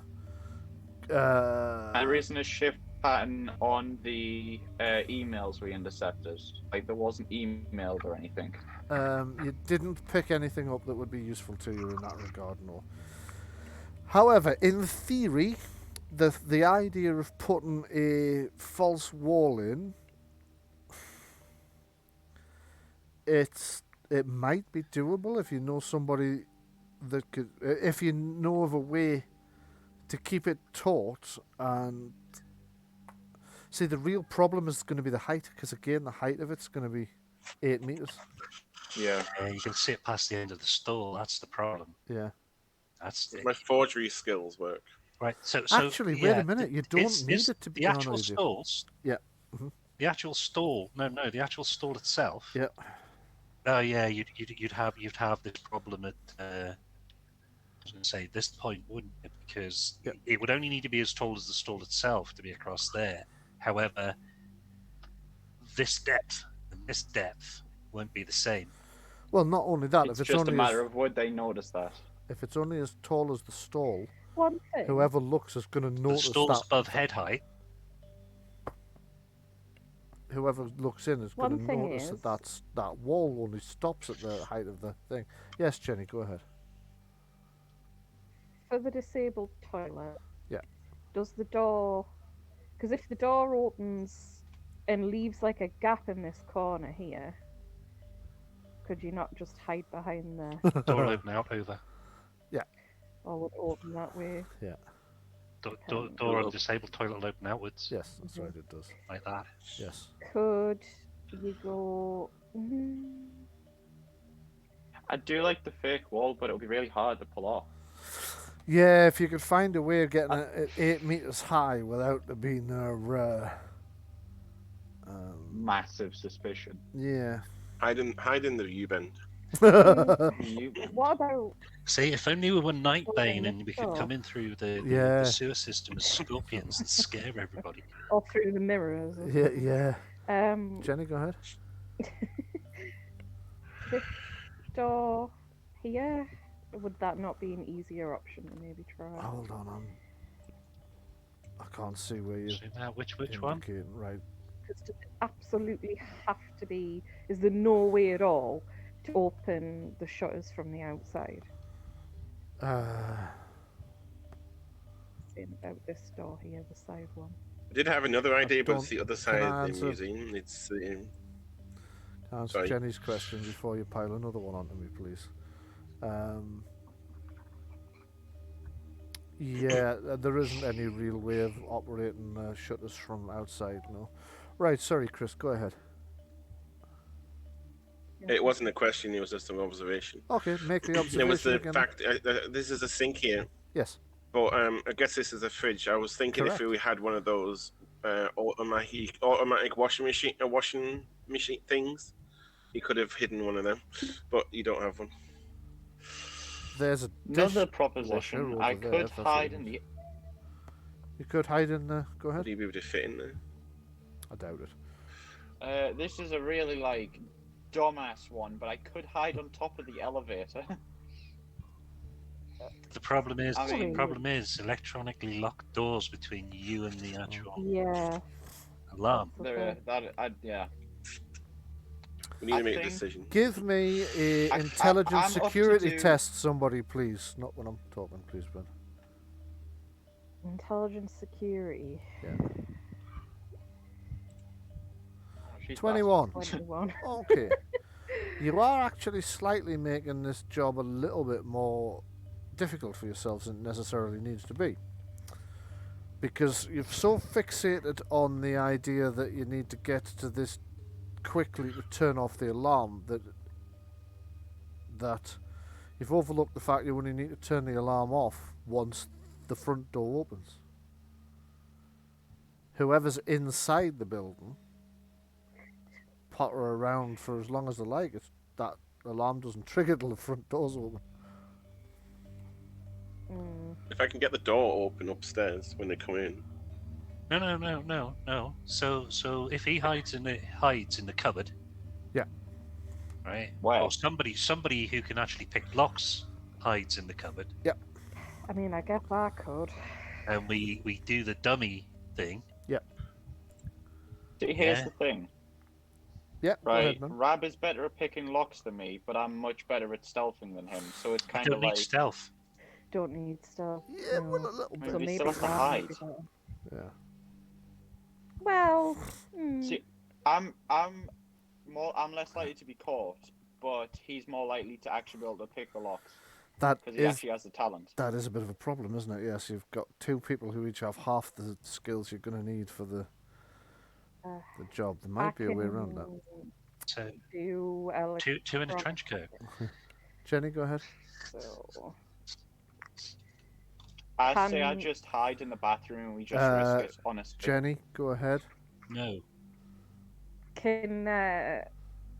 There isn't a shift pattern on the emails we intercepted. Like, there wasn't emailed or anything. You didn't pick anything up that would be useful to you in that regard, no. However, in theory, the idea of putting a false wall in, it might be doable if you know somebody that could, if you know of a way to keep it taut. And see, the real problem is going to be the height, because again, the height of it's going to be 8 meters. Yeah. You can see it past the end of the stall. That's the problem. Yeah. That's My forgery skills work. right. So Actually, wait yeah, a minute. You don't need it to be the no, no, actual you do. stalls. Yeah. Mhm. The actual stall. No, the actual stall itself. Yeah. Oh yeah, you'd have this problem at. I was going to say this point, wouldn't it? Because Yeah. it would only need to be as tall as the stall itself to be across there. However, this depth and this depth won't be the same. Well, not only that, It's if it's just a only matter of would they notice that. if it's only as tall as the stall, One thing. whoever looks is going to The notice stall's that. above head height. Whoever looks in is going One to thing notice is- that wall only stops at the height of the thing. Yes, Jenny, go ahead. For the disabled toilet. Yeah. Does the door? Because if the door opens and leaves like a gap in this corner here, could you not just hide behind there? Door open out over. Or would it open that way? Door on the disabled toilet will open outwards Yes, that's right, it does. like that. Yes. Could you go? I do like the fake wall, but it would be really hard to pull off. Yeah, if you could find a way of getting it 8 meters high without there being a. Massive suspicion. Yeah. Hide in the U-bend. You, What about? See, if only we were Well, Nightbane then and we could sure. come in through the Yeah. sewer system as scorpions and scare everybody. Or through the mirrors? Or Yeah. something? Jenny, go ahead. This door here, would that not be an easier option to maybe try? Hold on, I can't see where you're So now, which one? indicating. Right. Because does it absolutely have to be? Is there no way at all to open the shutters from the outside? Saying about this door here, the side one. I did have another idea, but it's don't- the other can side I of the answer? museum. It's Answer Sorry. Jenny's question before you pile another one onto me, please. Yeah, there isn't any real way of operating shutters from outside, no. Right, sorry, Chris, go ahead. It wasn't a question, it was just an observation. Okay, make the observation It was the again. fact, this is a sink here, Yes. but I guess this is a fridge. I was thinking Correct. if we had one of those automatic washing machine things, you could have hidden one of them, but you don't have one. There's a Another dishwasher proposition. over I there, could if that's hide what in you the. You could hide in the... Go Would ahead. you be able to fit in there? I doubt it. This is a really like dumbass one, but I could hide on top of the elevator. The problem is, I mean- electronically locked doors between you and the actual Yeah. alarm. Yeah. We need I to make a think- decision. Give me a I'm intelligence up to security do- test, somebody, please. Not when I'm talking, please, Ben. Intelligence security. She's 21. 21. Okay. You are actually slightly making this job a little bit more difficult for yourselves than it necessarily needs to be. Because you've so fixated on the idea that you need to get to this quickly to turn off the alarm that you've overlooked the fact you only need to turn the alarm off once the front door opens. Whoever's inside the building potter around for as long as they like. That alarm doesn't trigger till the front door's open. If I can get the door open upstairs when they come in. No. So if he hides in the cupboard. Yeah. Right. Where? Or somebody who can actually pick locks hides in the cupboard. I mean, I guess I could. And we do the dummy thing. See, here's Yeah. the thing. Yeah, go Right, ahead, man. Rab is better at picking locks than me, but I'm much better at stealthing than him. So it's You kind don't of need like stealth. Don't need stuff. Yeah, no. well, a little bit. So You maybe still have to Rab hide. would be better. Yeah. Well, See, I'm less likely to be caught, but he's more likely to actually be able to pick the locks That because he is actually has the talent. that is a bit of a problem, isn't it? Yes, you've got two people who each have half the skills you're going to need for the job. There might be a way around that. So Do two in a trench coat. Jenny, go ahead. so. I say I Can- just hide in the bathroom and we just risk it, honestly. Jenny, go ahead. No. Can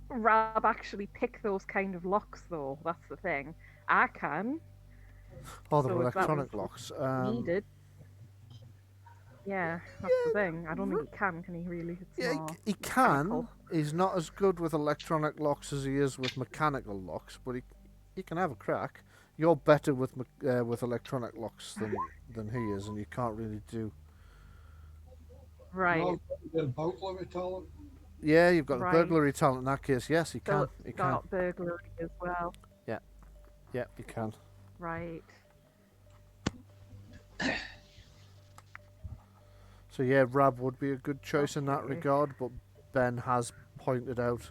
Rab actually pick those kind of locks, though? That's the thing. I can. Oh, the So if that electronic was locks. Needed. Yeah, that's the thing. I don't think he can he really? It's Yeah, more he can. mechanical. He's not as good with electronic locks as he is with mechanical locks, but he can have a crack. You're better with electronic locks than he is, and you can't really do. Right. No, you're a burglary talent. Yeah, you've got Right. the burglary talent in that case. Yes, he can. He Philip's can. got burglary as well. Yeah, he can. Right. So yeah, Rab would be a good choice in that Okay. regard, but Ben has pointed out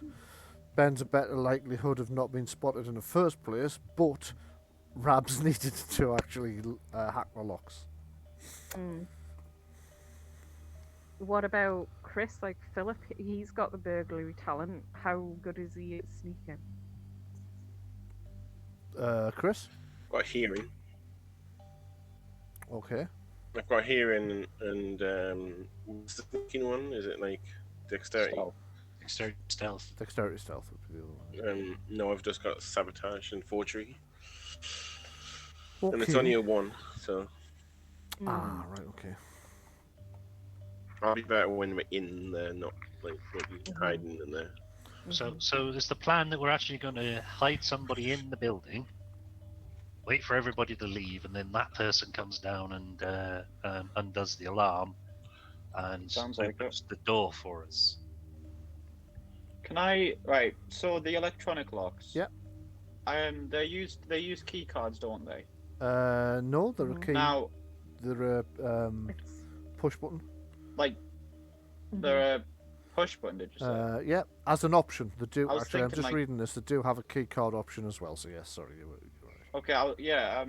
Ben's a better likelihood of not being spotted in the first place, but Rab's needed to actually hack the locks. What about Chris? Like Philip, he's got the burglary talent. How good is he at sneaking? Chris? Got hearing. Okay. I've got hearing and what's the thinking one? Is it like dexterity? Stealth. Stealth. Dexterity stealth would be the other one. No, I've just got sabotage and forgery, and it's Okay. only a 1, so Ah, right, okay. I'll be better when we're in there, not like maybe hiding in there. So is the plan that we're actually going to hide somebody in the building, wait for everybody to leave, and then that person comes down and undoes the alarm, and Sounds like opens the door for us. Can I? Right. So the electronic locks. Yep. They use key cards, don't they? No, they're a key. Now, They're a push button. like, they're a push button. Did you say? Yeah, as an option. They do I was actually. I'm thinking, just like- reading this. They do have a key card option as well. So yes, sorry, you were right. Okay. Yeah.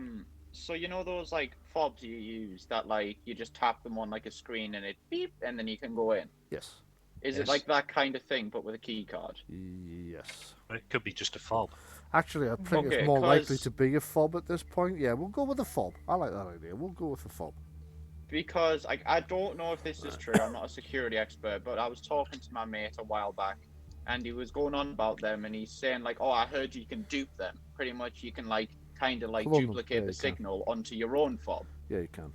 So you know those like fobs you use that like you just tap them on like a screen and it beep and then you can go in. Yes. Is Yes. it like that kind of thing but with a key card? Yes. It could be just a fob. Actually, I think Okay, it's more likely 'cause- to be a fob at this point. Yeah, we'll go with a fob. I like that idea. We'll go with a fob. Because I don't know if this is true. I'm not a security expert, but I was talking to my mate a while back, and he was going on about them, and he's saying like, "Oh, I heard you can dupe them. Pretty much, you can like kind of like Clone them. duplicate Yeah, the you can. signal onto your own fob." Yeah, you can.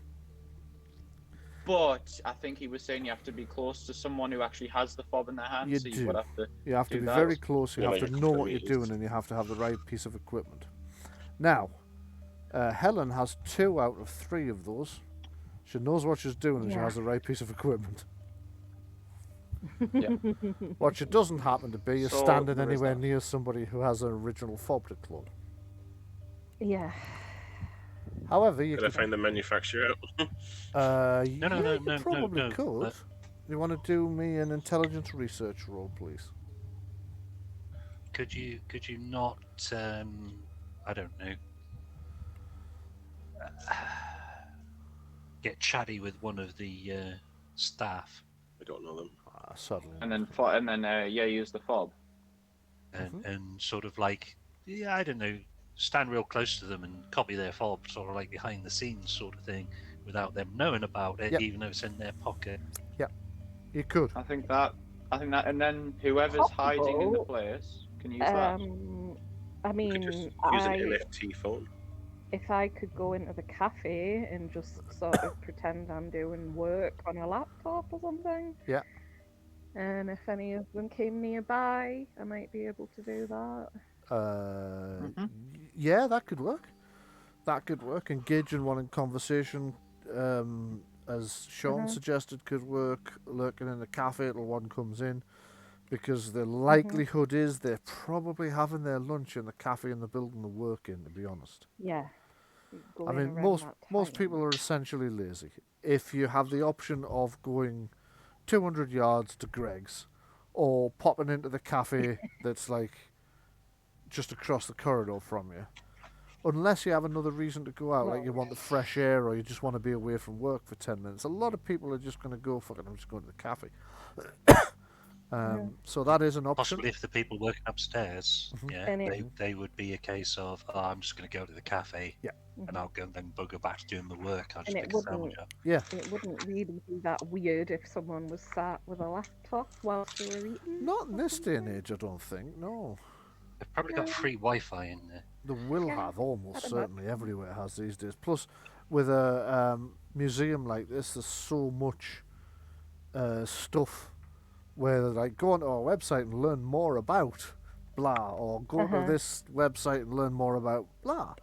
But I think he was saying you have to be close to someone who actually has the fob in their hand, You so do. you would have to. You have to do be that. very close. You Yeah, have like to a know couple what of you're meters. doing, and you have to have the right piece of equipment. Now, Helen has 2 out of 3 of those. She knows what she's doing, and she Yeah. has the right piece of equipment. Yeah. What she doesn't happen to be is So, standing there is anywhere that. near somebody who has an original fob to clone. Yeah. However, you Did I could, find the manufacturer out? No, yeah, no, you no, probably no. could. You want to do me an intelligence research roll, please? Could you not? I don't know. Get chatty with one of the staff I don't know them. Sadly. And then use the fob. and sort of like, yeah, I don't know, stand real close to them and copy their fob, sort of like behind the scenes sort of thing, without them knowing about it, Yep. even though it's in their pocket. You could. I think that, and then whoever's hiding in the Possible. place can use that. I You could just mean, use an NFT phone. if I could go into the cafe and just sort of pretend I'm doing work on a laptop or something. Yeah. And if any of them came nearby, I might be able to do that. Yeah, that could work. That could work. Engaging one in conversation, as Sean suggested, could work. Lurking in the cafe till one comes in, because the likelihood is they're probably having their lunch in the cafe in the building they're working. To be honest, Yeah. Go I in mean, around that most time. people are essentially lazy. If you have the option of going 200 yards to Greg's, or popping into the cafe that's like just across the corridor from you, unless you have another reason to go out, like you want the fresh air or you just want to be away from work for 10 minutes, a lot of people are just going to go, fuck it, I'm just going to the cafe. So that is an option. Possibly if the people working upstairs, yeah, And it- they would be a case of, oh, I'm just going to go to the cafe, and I'll go and then bugger back to doing the work. I'll just And it pick a sandwich wouldn't- up. Yeah, It wouldn't really be that weird if someone was sat with a laptop whilst they were eating. not in or this day and something. age, I don't think, no. They've probably got free Wi-Fi in there. They will Yeah, have, almost I'd certainly everywhere has these days. Plus, with a museum like this, there's so much stuff where they're like, go onto our website and learn more about blah, or go to this website and learn more about blah.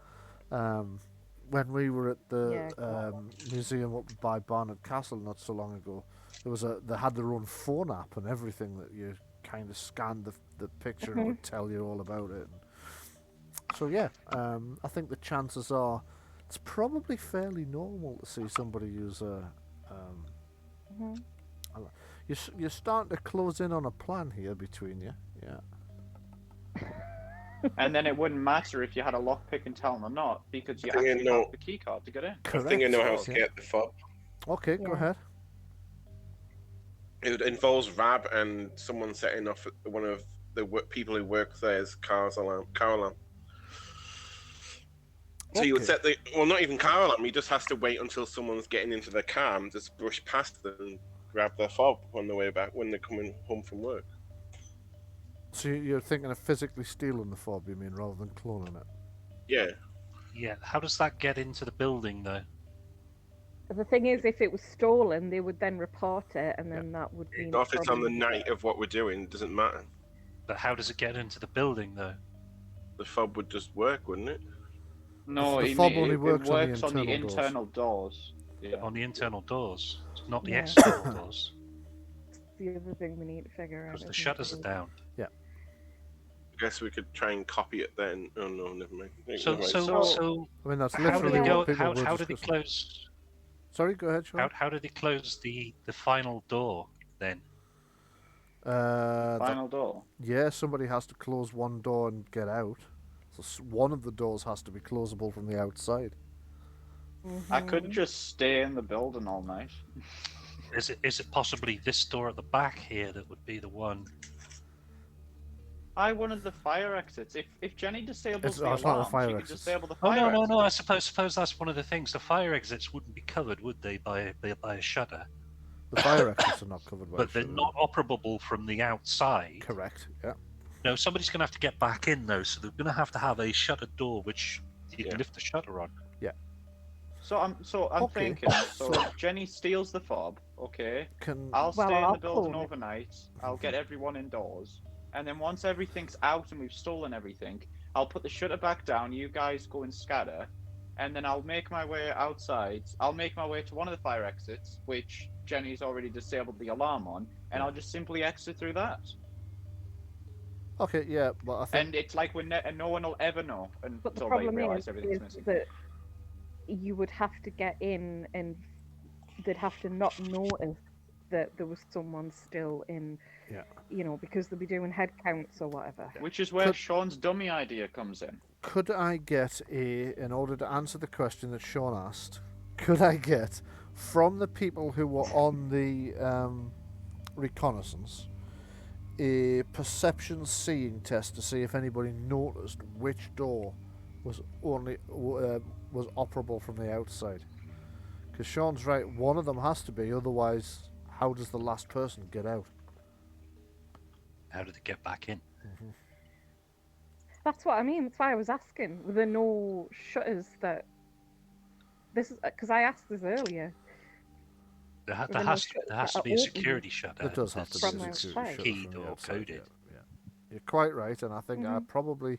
When we were at the museum up by Barnard Castle not so long ago, they had their own phone app and everything that you kind of scanned the picture and it would tell you all about it. So yeah, I think the chances are it's probably fairly normal to see somebody use a. You're starting to close in on a plan here between you, yeah. And then it wouldn't matter if you had a lockpick in town or not, because you I think I actually know- have the key card to get in. I think I know how to Okay. get the fob. Okay, go Yeah. ahead. It involves Rab and someone setting off one of the people who work there's car alarm. So you would Okay. set not even car alarm. He just has to wait until someone's getting into the car and just brush past them and grab their fob on the way back when they're coming home from work. So you're thinking of physically stealing the fob, you mean, rather than cloning it? Yeah. Yeah, how does that get into the building though? The thing is, if it was stolen, they would then report it, and then that would be. Not if it's on the night of what we're doing, it doesn't matter. But how does it get into the building though? The fob would just work, wouldn't it? No, The he fob may- only it works on the works on the internal doors. internal doors. Yeah. On the internal doors, not the Yeah. external doors, It's the other thing we need to figure out. because the isn't shutters it? are down. I guess we could try and copy it then. Oh no, never mind. So, Never mind. so, I mean, that's how do literally they go? what people were How do they discussing. close? Sorry, go ahead, Sean. How do they close the final door then? Final door. Yeah, somebody has to close one door and get out. So one of the doors has to be closable from the outside. I could just stay in the building all night. Is it possibly this door at the back here that would be the one? I wanted the fire exits. If Jenny disables the it's not the alarm, fire she could exits. disable the Oh fire no. I exits. suppose that's one of the things. The fire exits wouldn't be covered, would they, by a shutter? The fire exits are not covered by But they're shutter. not operable from the outside. Correct, yeah. No, somebody's going to have to get back in though, so they're going to have a shuttered door which you can lift the shutter on. So I'm Okay, thinking. So so- Jenny steals the fob. Okay. Can I'll stay in I'll the building pull it. overnight. I'll get everyone indoors, and then once everything's out and we've stolen everything, I'll put the shutter back down. You guys go and scatter, and then I'll make my way outside. I'll make my way to one of the fire exits, which Jenny's already disabled the alarm on, and I'll just simply exit through that. Okay, yeah, but I think And it's like and no one will ever know But the until they problem realise is everything's missing. that you would have to get in, and they'd have to not notice that there was someone still in. Yeah. You know, because they'll be doing head counts or whatever. Which is where Could- Sean's dummy idea comes in. could I get in order to answer the question that Sean asked, could I get from the people who were on the reconnaissance a perception seeing test to see if anybody noticed which door was was operable from the outside? Because Sean's right, one of them has to be, otherwise how does the last person get out? How do they get back in? That's what I mean. That's why I was asking. Were there no shutters that? This is because I asked this earlier. There Well, has then to I'll be a open. security shutter. There does have to that's be a From security outside. shutter keyed from the or outside, coded. yeah. You're quite right, and I think I Mhm. probably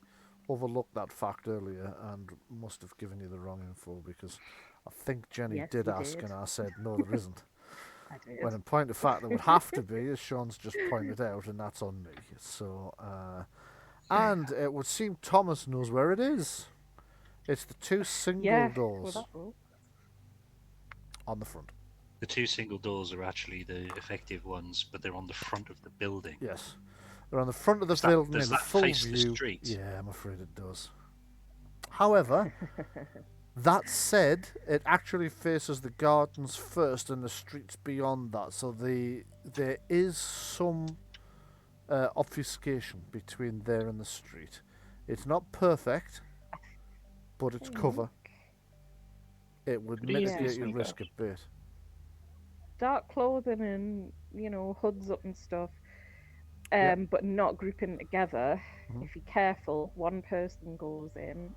overlooked that fact earlier and must have given you the wrong info because I think Jenny Yes, did you ask did. and I said, no, there isn't. I did. When in point of fact, there would have to be, as Sean's just pointed out, and that's on me. So, and it would seem Thomas knows where it is. It's the two single Yeah. doors Well, that will. on the front. The two single doors are actually the effective ones, but they're on the front of the building. Yes. They're on the front of the Does that- building does in that full face the view. street? Yeah, I'm afraid it does. However, that said, it actually faces the gardens first and the streets beyond that. So there is some obfuscation between there and the street. It's not perfect, but it's cover. It would Pretty easy to mitigate your sneak risk out. a bit. Dark clothing and hoods up and stuff, Yeah. but not grouping together. Mhm. If you're careful, one person goes in,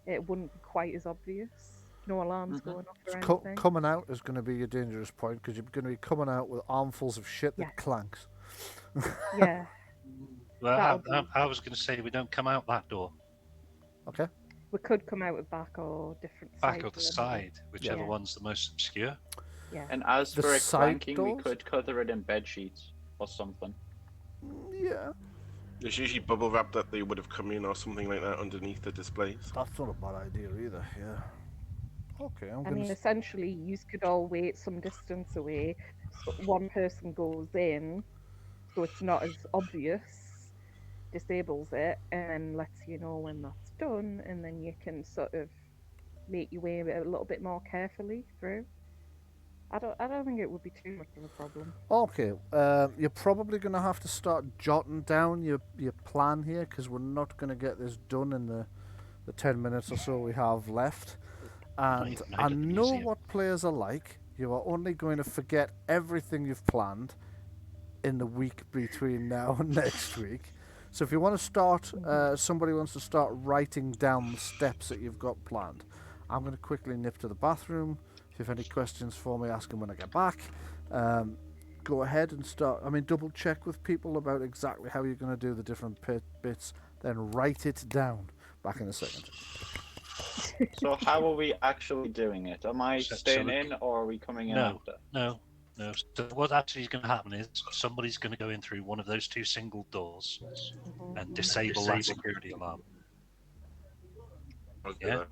it wouldn't be quite as obvious. No alarms Mhm. going off or Co- anything. coming out is going to be a dangerous point because you're going to be coming out with armfuls of shit that Yeah. clanks. Yeah, Well, That'll I was going to say we don't come out that door, Okay. we could come out with back or different back sides or the whatever. side, whichever Yeah. one's the most obscure. Yeah. And as The for it side clanking, we doors? could cover it in bed sheets or something. Yeah. There's usually bubble wrap that they would have come in or something like that underneath the displays. That's not a bad idea either, yeah. Okay, I'm I going mean, to... essentially, you could all wait some distance away. So one person goes in, so it's not as obvious, disables it, and then lets you know when that's done, and then you can sort of make your way a little bit more carefully through. I don't think it would be too much of a problem. Okay, you're probably going to have to start jotting down your plan here because we're not going to get this done in the 10 minutes or so we have left. And Night I at the know museum. what players are like. You are only going to forget everything you've planned in the week between now and next week. So if you want to start, somebody wants to start writing down the steps that you've got planned. I'm going to quickly nip to the bathroom. If you have any questions for me, ask them when I get back. Go ahead and start. I mean, double check with people about exactly how you're going to do the different bits. Then write it down. Back in a second. So how are we actually doing it? Am I So staying we- in, or are we coming in No, after? no. So what actually is going to happen is somebody's going to go in through one of those two single doors and disable that security alarm. I'll do Yeah. that.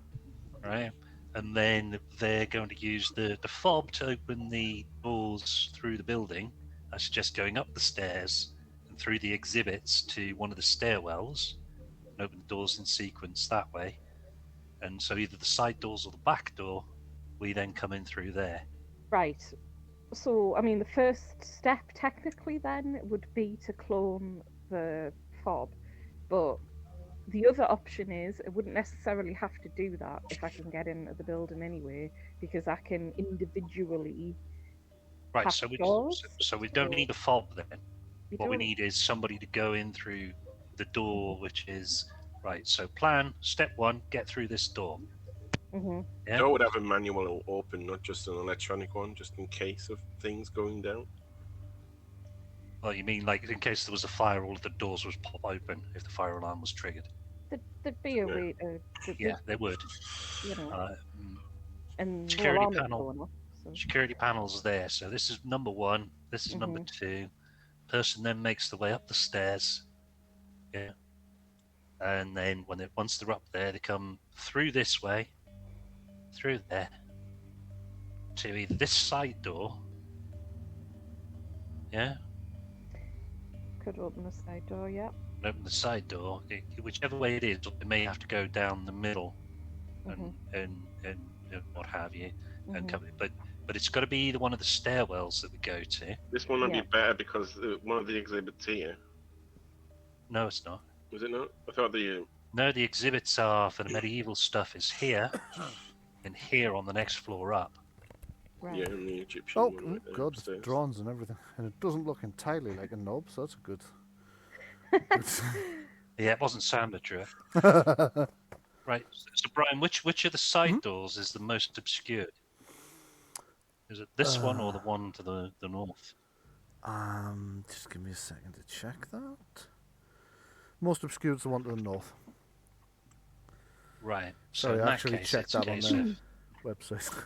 Right. And then they're going to use the fob to open the doors through the building. That's just going up the stairs and through the exhibits to one of the stairwells and open the doors in sequence that way. And so either the side doors or the back door, we then come in through there. Right. So, I mean, the first step technically then would be to clone the fob, but the other option is I wouldn't necessarily have to do that if I can get into the building anyway, because I can individually Right, hack so we doors. don't need a fob then. What we don't- need is somebody to go in through the door, which is right. So plan step one: get through this door. Mhm. Yeah. Door would have a manual open, not just an electronic one, just in case of things going down. Well, you mean like in case there was a fire, all of the doors would pop open if the fire alarm was triggered? There'd be a Yeah. way to, Yeah, they would. you know, Mm, and the security alarm is panel. going off. So. Security panels there. So this is number one. This is number two. Person then makes the way up the stairs. Yeah. And then once they're up there, they come through this way, through there, to either this side door. Yeah. Could open the side door, yeah. Open the side door. Whichever way it is, they may have to go down the middle, and what have you, and come. But it's got to be either one of the stairwells that we go to. This one would be better because one of the exhibits here. No, it's not. Was it not? I thought No, the exhibits are for the medieval stuff is here, and here on the next floor up. Right. Yeah, and the Egyptian Oh, one right there God, upstairs. drawings and everything. And it doesn't look entirely like a knob, so that's good. Yeah, it wasn't Sam that drew it. Right. So, Brian, which of the side doors is the most obscured? Is it this one or the one to the north? Just give me a second to check that. Most obscured is the one to the north. Right. So Sorry, in I that actually case, checked it's a that on case the of- website.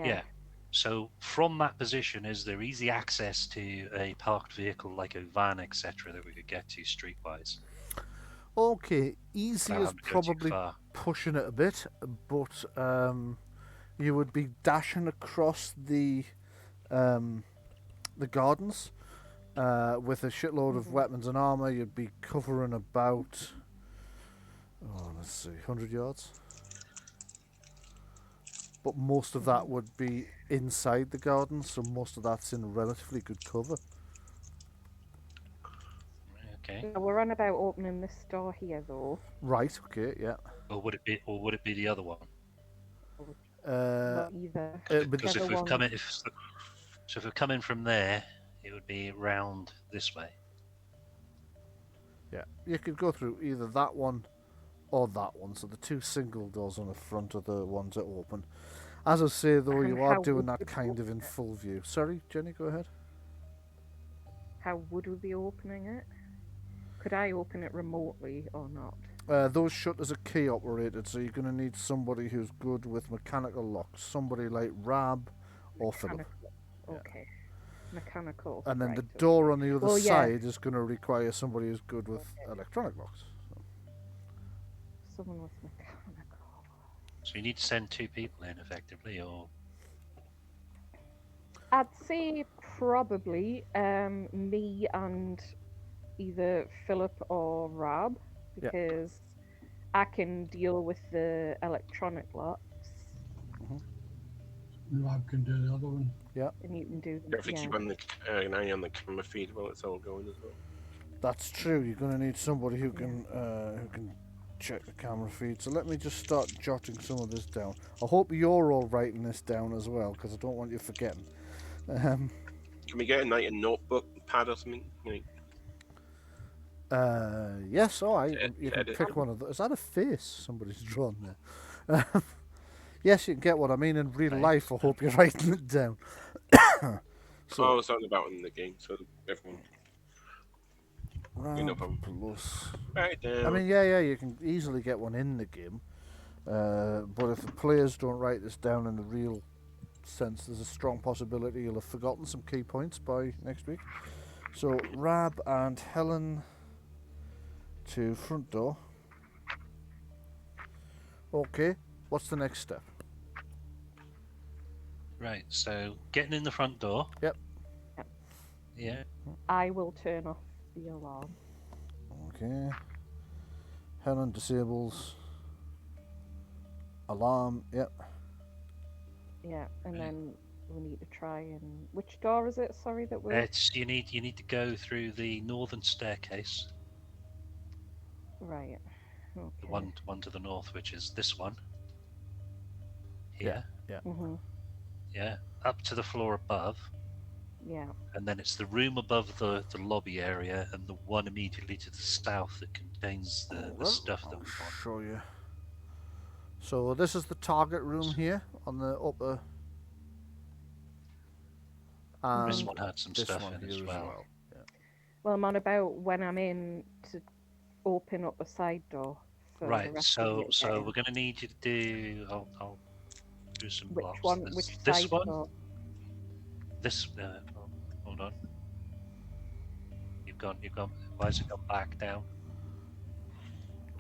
Yeah. So from that position, is there easy access to a parked vehicle like a van, etc., that we could get to streetwise? Okay, easy Without is having to go too probably far? pushing it a bit, but you would be dashing across the gardens with a shitload of weapons and armor. You'd be covering about, let's see, 100 yards. But most of that would be inside the garden, so most of that's in relatively good cover. Okay. Now, we're on about opening this door here, though. Right. Okay. Yeah. Or would it be the other one? Not either. Because if Whichever we've come one. in, if we're coming from there, it would be round this way. Yeah. You could go through either that one or that one. So the two single doors on the front are the ones that open. As I say, though, And you are how doing would that we kind of in full view. Sorry, Jenny, go ahead. How would we be opening it? Could I open it remotely or not? Those shutters are key operated, so you're going to need somebody who's good with mechanical locks. Somebody like Rab or Philip. Okay. Mechanical. And then right, the okay. door on the other Well, yeah. side is going to require somebody who's good with electronic locks. So. Someone with mechanical. So you need to send two people in, effectively, or I'd say probably me and either Philip or Rob, Yeah. because I can deal with the electronic locks Rob can do the other one. and you can do You have to keep an eye on the camera feed while it's all going as well. That's true. You're going to need somebody who can check the camera feed. So let me just start jotting some of this down. I hope you're all writing this down as well, because I don't want you forgetting. Can we get a notebook, pad or something? Yes, all right. Ted- You can Ted- pick one of those. Is that a face somebody's drawn there? Yes, you can get what I mean in real life. I hope you're writing it down. I was talking about in the game, so everyone. No problem. Plus. Right down. I mean, yeah, you can easily get one in the game. But if the players don't write this down in the real sense, there's a strong possibility you'll have forgotten some key points by next week. So, Rab and Helen to front door. Okay, what's the next step? Right, so getting in the front door. Yep. Yeah. I will turn off the alarm. Okay. Helen disables. Alarm, yep. Yeah, and Right. then we need to try and... Which door is it, sorry, that we're... It's you need to go through the northern staircase, Right. Okay. the one to the north, which is this one. Here. Mm-hmm. Yeah. Up to the floor above. Yeah. And then it's the room above the lobby area and the one immediately to the south that contains the stuff that I'll we want. show you. So this is the target room here on the upper. And This one had some this stuff one in here as well. Yeah. Well, I'm on about when I'm in to open up a side door. For the Right, rest of you so to get we're going to need you to do. I'll do some in. Which blocks. one? There's Which this side one. door? This. Hold on. You've gone. Why has it gone back down?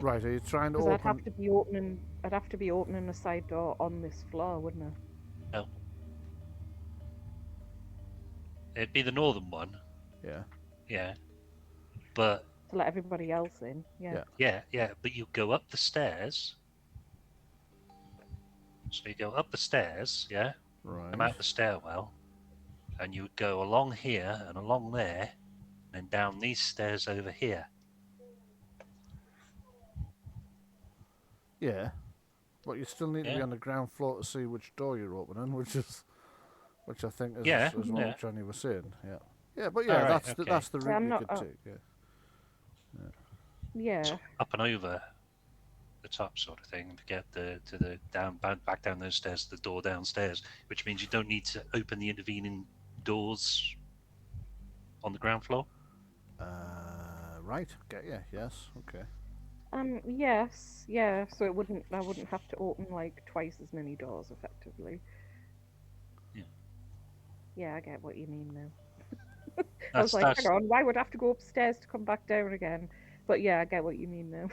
Right, are you trying to Because open? I'd have to be opening a side door on this floor, wouldn't I? No. It'd be the northern one. Yeah. Yeah. But To let everybody else in. Yeah. yeah. But you go up the stairs. So you go up the stairs, yeah. Come Right. out the stairwell, and you would go along here and along there, and down these stairs over here. Yeah. But you still need to be Yeah. on the ground floor to see which door you're opening, which I think is Yeah, what yeah. Johnny was saying. Yeah. Yeah, but yeah, Alright, that's the okay. route I'm you not- could take. Yeah. Yeah. So up and over the top, sort of thing, to get to the back down those stairs, to the door downstairs, which means you don't need to open the intervening doors on the ground floor. Right. Okay. Yeah. Yes. Okay. Yes. Yeah. So I wouldn't have to open like twice as many doors effectively. Yeah. Yeah, I get what you mean now. I was That's like, hang on, why would I have to go upstairs to come back down again? But yeah, I get what you mean now.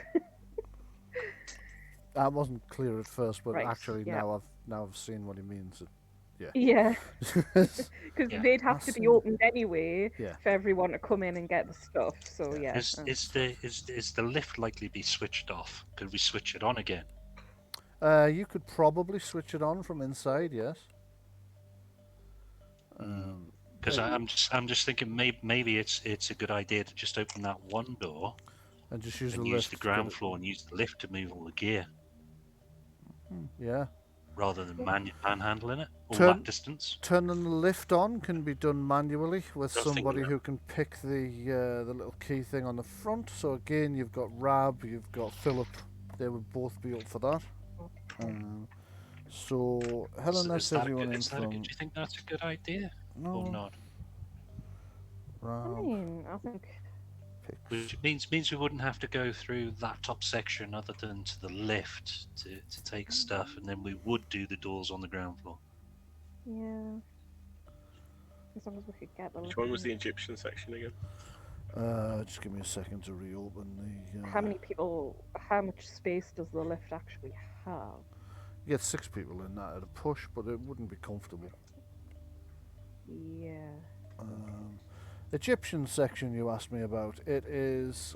That wasn't clear at first, but Right, actually yeah. now I've seen what he means. Yeah, because Yeah. they'd have to be opened anyway Yeah. for everyone to come in and get the stuff. So Yeah. yeah. Is the lift likely to be switched off? Could we switch it on again? You could probably switch it on from inside. Yes. Because Yeah, I'm just thinking maybe it's a good idea to just open that one door and just use and the use lift. the to get ground it- floor and use the lift to move all the gear Yeah. rather than manhandling it all Turn- that distance. Turning the lift on can be done manually with I was thinking somebody that. who can pick the little key thing on the front. So again, you've got Rab, you've got Philip. They would both be up for that. So Helen, let's say you want in from. Do you think that's a good idea or No, not? I Rab mean, I think picks. Which means we wouldn't have to go through that top section other than to the lift to take stuff, and then we would do the doors on the ground floor. yeah. As long as we could get the. Which one was the Egyptian section again? Just give me a second to reopen the. How many people? How much space does the lift actually have? You get 6 people in that at a push, but it wouldn't be comfortable. Yeah. Egyptian section you asked me about. It is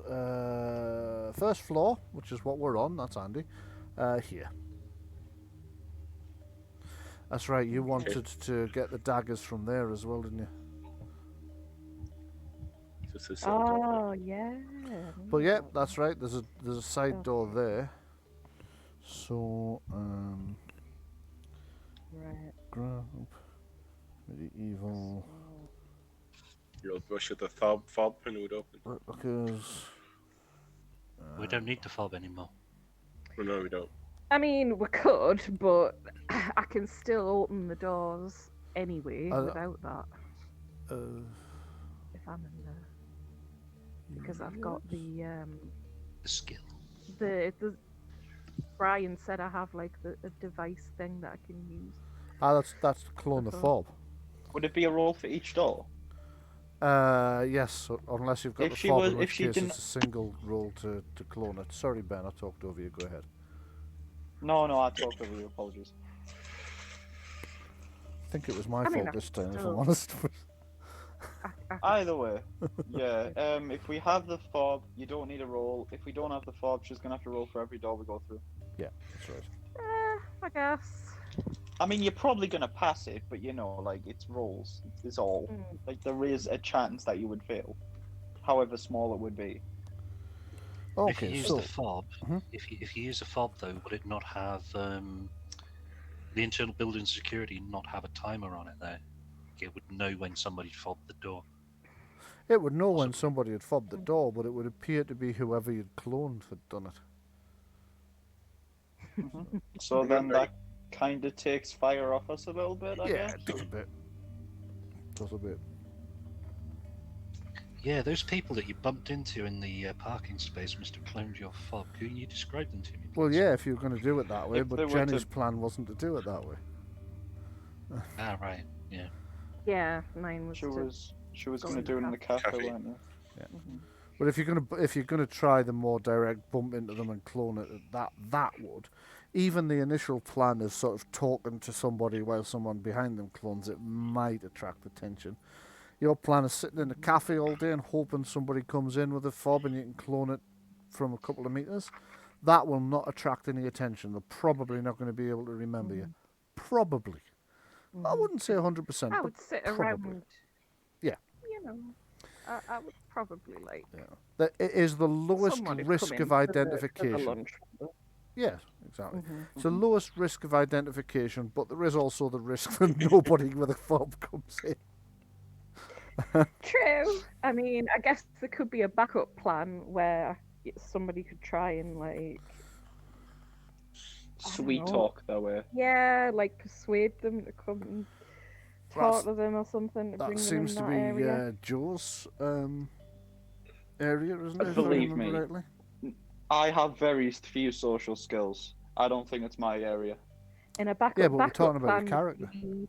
first floor, which is what we're on. That's handy. Here. That's right. You wanted to get the daggers from there as well, didn't you? Just a second. Oh yeah. But yeah, that's right. There's a side door there. So Right. grab medieval You'll brush with the fob and it would open. replicas. We don't need the fob anymore. Well, no, we don't. I mean, we could, but I can still open the doors anyway Uh, without that Uh, if I'm in there. because I've got the skill. the Bryan said I have like a device thing that I can use. That's to clone the fob. Would it be a roll for each door? Yes, so unless you've got If the she fob, was- in if which she case didn't- it's a single roll to clone it. Sorry, Ben, I talked over you. Go ahead. No, I talked over you. Apologies. I think it was my I mean, fault this time, if I'm still- honest. Either way, yeah. If we have the fob, you don't need a roll. If we don't have the fob, she's gonna have to roll for every door we go through. Yeah, that's right. I guess. I mean, you're probably gonna pass it, but you know, like it's rolls. It's all. Mm. Like there is a chance that you would fail, however small it would be. If you Okay, use so the fob, Mhm. if you use a fob though, would it not have the internal building security not have a timer on it there? It would know when somebody fobbed the door. it would know when somebody had fobbed the door, but it would appear to be whoever you'd cloned had done it. So then that kind of takes fire off us a little bit, I Yeah, guess. it does a bit. Does a bit. Yeah, those people that you bumped into in the parking space must have cloned your fob. Can you describe them to me, please? Well, yeah, if you were going to do it that way, If they but were Jenny's to- plan wasn't to do it that way. Ah, right. Yeah. Yeah, mine was. She was go gonna in do the it in the cafe, cafe. weren't you? But if you're gonna try the more direct bump into them and clone it, that would, even the initial plan of sort of talking to somebody while someone behind them clones it might attract attention. Your plan is sitting in a cafe all day and hoping somebody comes in with a fob and you can clone it from a couple of meters. That will not attract any attention. They're probably not going to be able to remember you. Probably. I wouldn't say 100%. I but would sit probably. around. Yeah. You know, I would probably like. That it is the lowest someone who'd risk come in of for the identification. lunch. Yes, exactly. Mm-hmm. It's the lowest risk of identification, but there is also the risk that nobody with a fob comes in. True. I mean, I guess there could be a backup plan where somebody could try and like, Sweet know. talk that way. yeah, like persuade them to come and talk That's- to them or something to That bring them seems in to that be area. Joe's area, isn't it? If I Believe remember me. rightly. I have very few social skills. I don't think it's my area. In a backup, Yeah, but we're backup talking about your plan character. would be-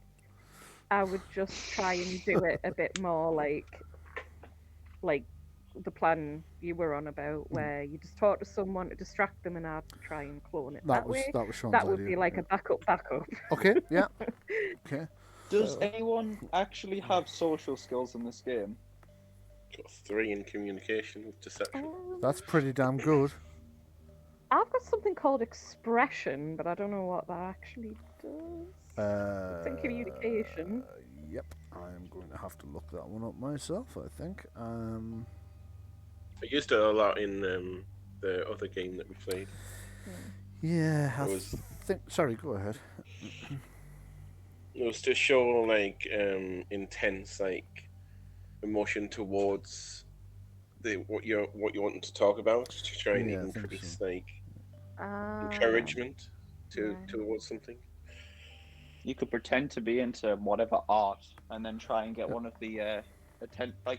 I would just try and do it a bit more like the plan you were on about, where you just talk to someone to distract them, and I'd try and clone it That that was way. that was Sean's That would idea. be like a backup. Okay, yeah. Okay. Does anyone actually have social skills in this game? Got 3 in communication with deception. That's pretty damn good. I've got something called expression, but I don't know what that actually does. It's in communication. Yep, I'm going to have to look that one up myself, I think. I used it a lot in the other game that we played. Yeah, I It was- think. Sorry, go ahead. It was to show like intense like emotion towards what you wanting to talk about, to try and Yeah, I think increase so. like Ah. encouragement yeah. towards something. You could pretend to be into whatever art and then try and get one of the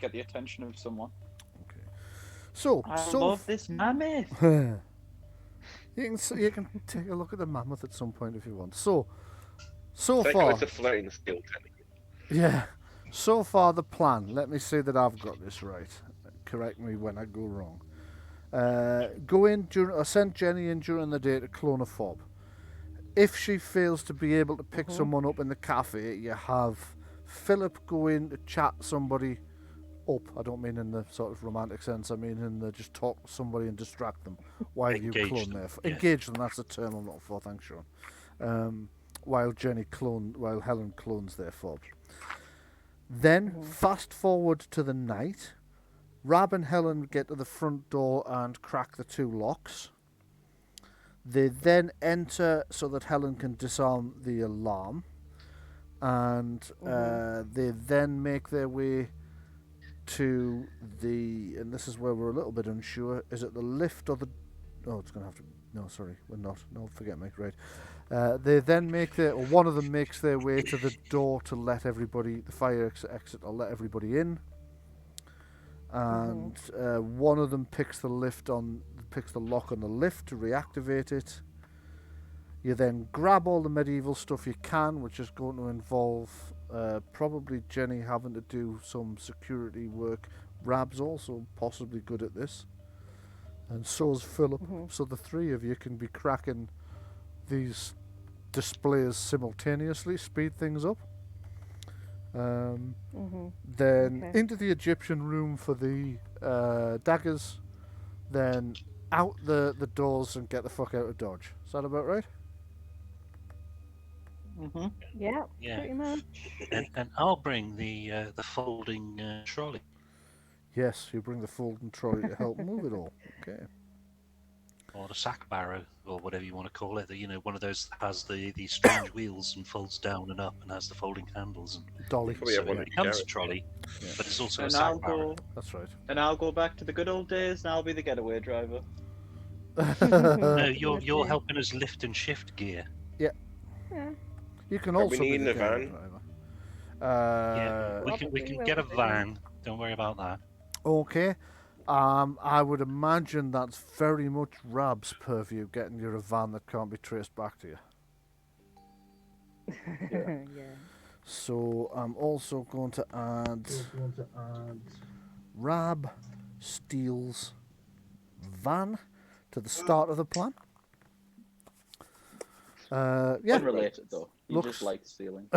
get the attention of someone. Okay. So, I so love this mammoth. you can take a look at the mammoth at some point if you want. So It's far, it's a flirting skill technically. yeah. So far, the plan. Let me say that I've got this right. Correct me when I go wrong. Go in during, or send Jenny in during the day to clone a fob. If she fails to be able to pick someone up in the cafe, you have Philip go in to chat somebody up. I don't mean in the sort of romantic sense. I mean in the just talk to somebody and distract them while you Engage clone them, their yeah. engage them. That's the term I'm looking for. Thanks, Sean. While Helen clones their fob. Then fast forward to the night. Rab and Helen get to the front door and crack the 2 locks. They then enter so that Helen can disarm the alarm, and they then make their way to and this is where we're a little bit unsure, is it the lift or the, it's going to have to, no, sorry, we're not, no, forget me, right. They then one of them makes their way to the door to let everybody, the fire exit, or let everybody in. and one of them picks the lock on the lift to reactivate it. You then grab all the medieval stuff you can, which is going to involve probably Jenny having to do some security work. Rab's also possibly good at this, and so is Philip. So the three of you can be cracking these displays simultaneously, speed things up. Then into the Egyptian room for the daggers, then out the doors and get the fuck out of Dodge. Is that about right? Yeah, Yeah. pretty much. And I'll bring the folding trolley. Yes, you bring the folding trolley to help move it all. Okay. Or the sack barrow, or whatever you want to call it. One of those that has the strange wheels and folds down and up and has the folding handles. And Dolly. Probably so have one it of becomes a the trolley, but it's also a And sack I'll barrow. go. That's right. And I'll go back to the good old days, and I'll be the getaway driver. No, you're helping us lift and shift gear. Yeah. You can Are we also be needing the a van? driver. Yeah, we Probably can will get a be. van. Don't worry about that. Okay. I would imagine that's very much Rab's purview, getting you a van that can't be traced back to you. Yeah. So I'm also going to add Rab steals van to the start of the plan. Yeah. Unrelated though. He Looks- just likes stealing.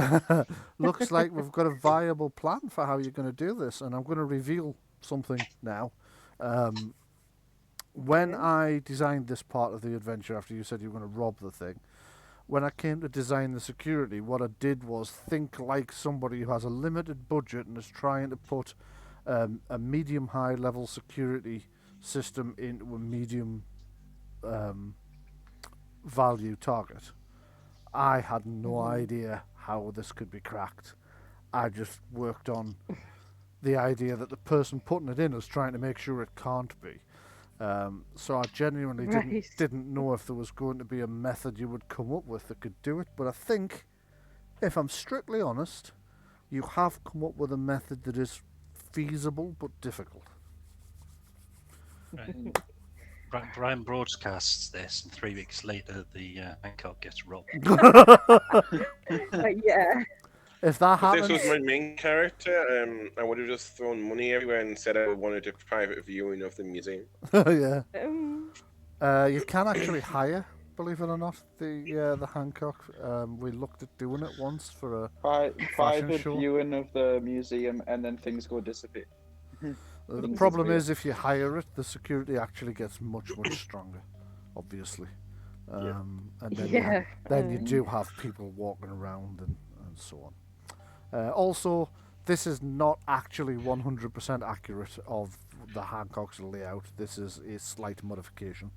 Looks like we've got a viable plan for how you're going to do this, and I'm going to reveal something now. When I designed this part of the adventure, after you said you were going to rob the thing, when I came to design the security, what I did was think like somebody who has a limited budget and is trying to put a medium-high level security system into a medium value target. I had no idea how this could be cracked. I just worked on the idea that the person putting it in is trying to make sure it can't be. So I genuinely didn't know if there was going to be a method you would come up with that could do it. But I think, if I'm strictly honest, you have come up with a method that is feasible but difficult. Right. Bryan broadcasts this, and 3 weeks later, the Hancock gets robbed. Yeah. If that If happens, this was my main character, I would have just thrown money everywhere and said I wanted a private viewing of the museum. yeah, Um, you can actually hire, believe it or not, the Hancock. We looked at doing it once for a Private show. viewing of the museum, and then things go disappear. The Things problem disappear. is if you hire it, the security actually gets much stronger, obviously. And then you do have people walking around and so on. Also, this is not actually 100% accurate of the Hancock's layout. This is a slight modification.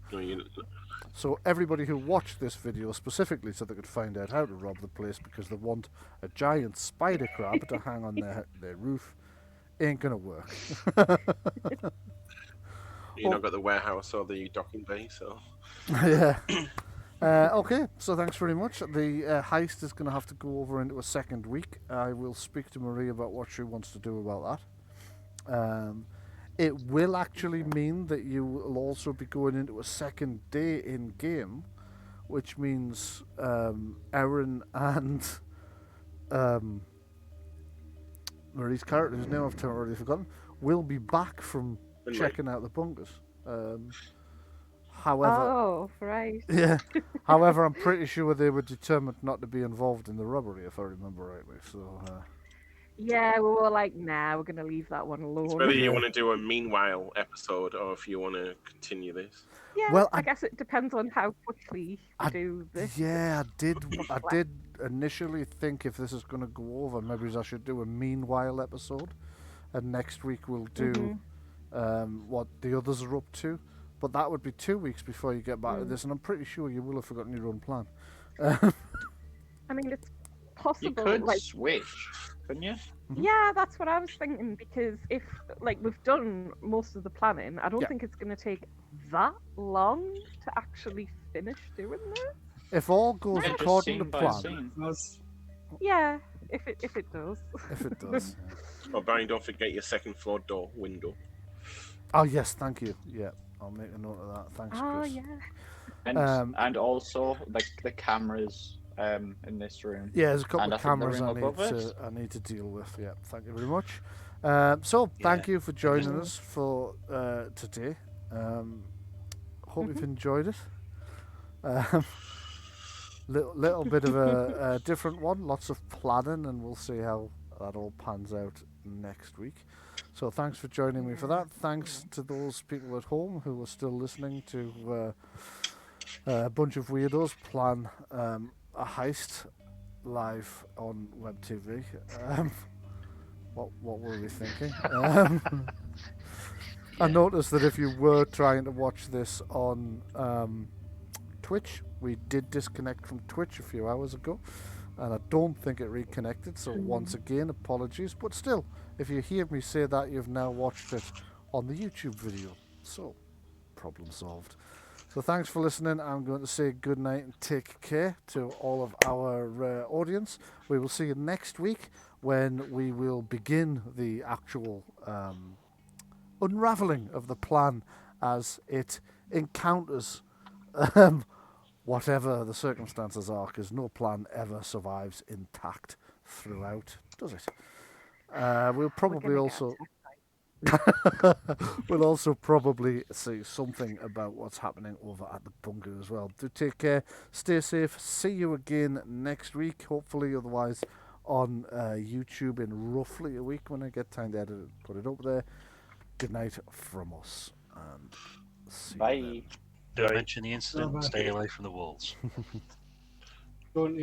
So everybody who watched this video specifically so they could find out how to rob the place because they want a giant spider crab to hang on their roof, ain't gonna work. You not got the warehouse or the docking bay, so Yeah. Okay, so thanks very much. The heist is going to have to go over into a second week. I will speak to Marie about what she wants to do about that. It will actually mean that you will also be going into a second day in game, which means Erin and Marie's character, whose name I've already forgotten, will be back from checking out the bunkers. However, oh, right. yeah. However, I'm pretty sure they were determined not to be involved in the robbery, if I remember rightly. So, Yeah, we were like, nah, we're going to leave that one alone. it's whether you want to do a meanwhile episode or if you want to continue this. Yeah, Well, I guess it depends on how quickly you do this. yeah, I did initially think if this is going to go over, maybe I should do a meanwhile episode, and next week we'll do what the others are up to. But that would be 2 weeks before you get back to this, and I'm pretty sure you will have forgotten your own plan. I mean, it's possible. You could like, switch, couldn't you? yeah, that's what I was thinking. Because if, like, we've done most of the planning, I don't Yeah. think it's going to take that long to actually finish doing this. If all goes Yeah, just according to scene by plan, scene. Yeah, if it does. if it does. Oh, Brian, don't forget your second floor door window. Oh yes, thank you. Yeah, I'll make a note of that. Thanks, Oh Chris. yeah. And also the cameras in this room. Yeah, there's a couple And I of think the cameras room above it. I need to deal with. Yeah, thank you very much. So thank Yeah. you for joining us for today. Hope you've enjoyed it. Um, little bit of a different one. Lots of planning, and we'll see how that all pans out next week. So thanks for joining me for that. Thanks to those people at home who are still listening to a bunch of weirdos plan a heist live on web TV. What were we thinking? I noticed that if you were trying to watch this on Twitch, we did disconnect from Twitch a few hours ago, and I don't think it reconnected. So once again, apologies. But still, if you hear me say that, you've now watched it on the YouTube video. So problem solved. So thanks for listening. I'm going to say good night and take care to all of our audience. We will see you next week when we will begin the actual unraveling of the plan as it encounters whatever the circumstances are, because no plan ever survives intact throughout, does it? We'll probably also... we'll also probably see something about what's happening over at the bunker as well. Do take care, stay safe, see you again next week, hopefully, otherwise on YouTube in roughly a week when I get time to edit it, put it up there. Good night from us, and see Bye. you then. Don't mention the incident. Stay away from the walls. Don't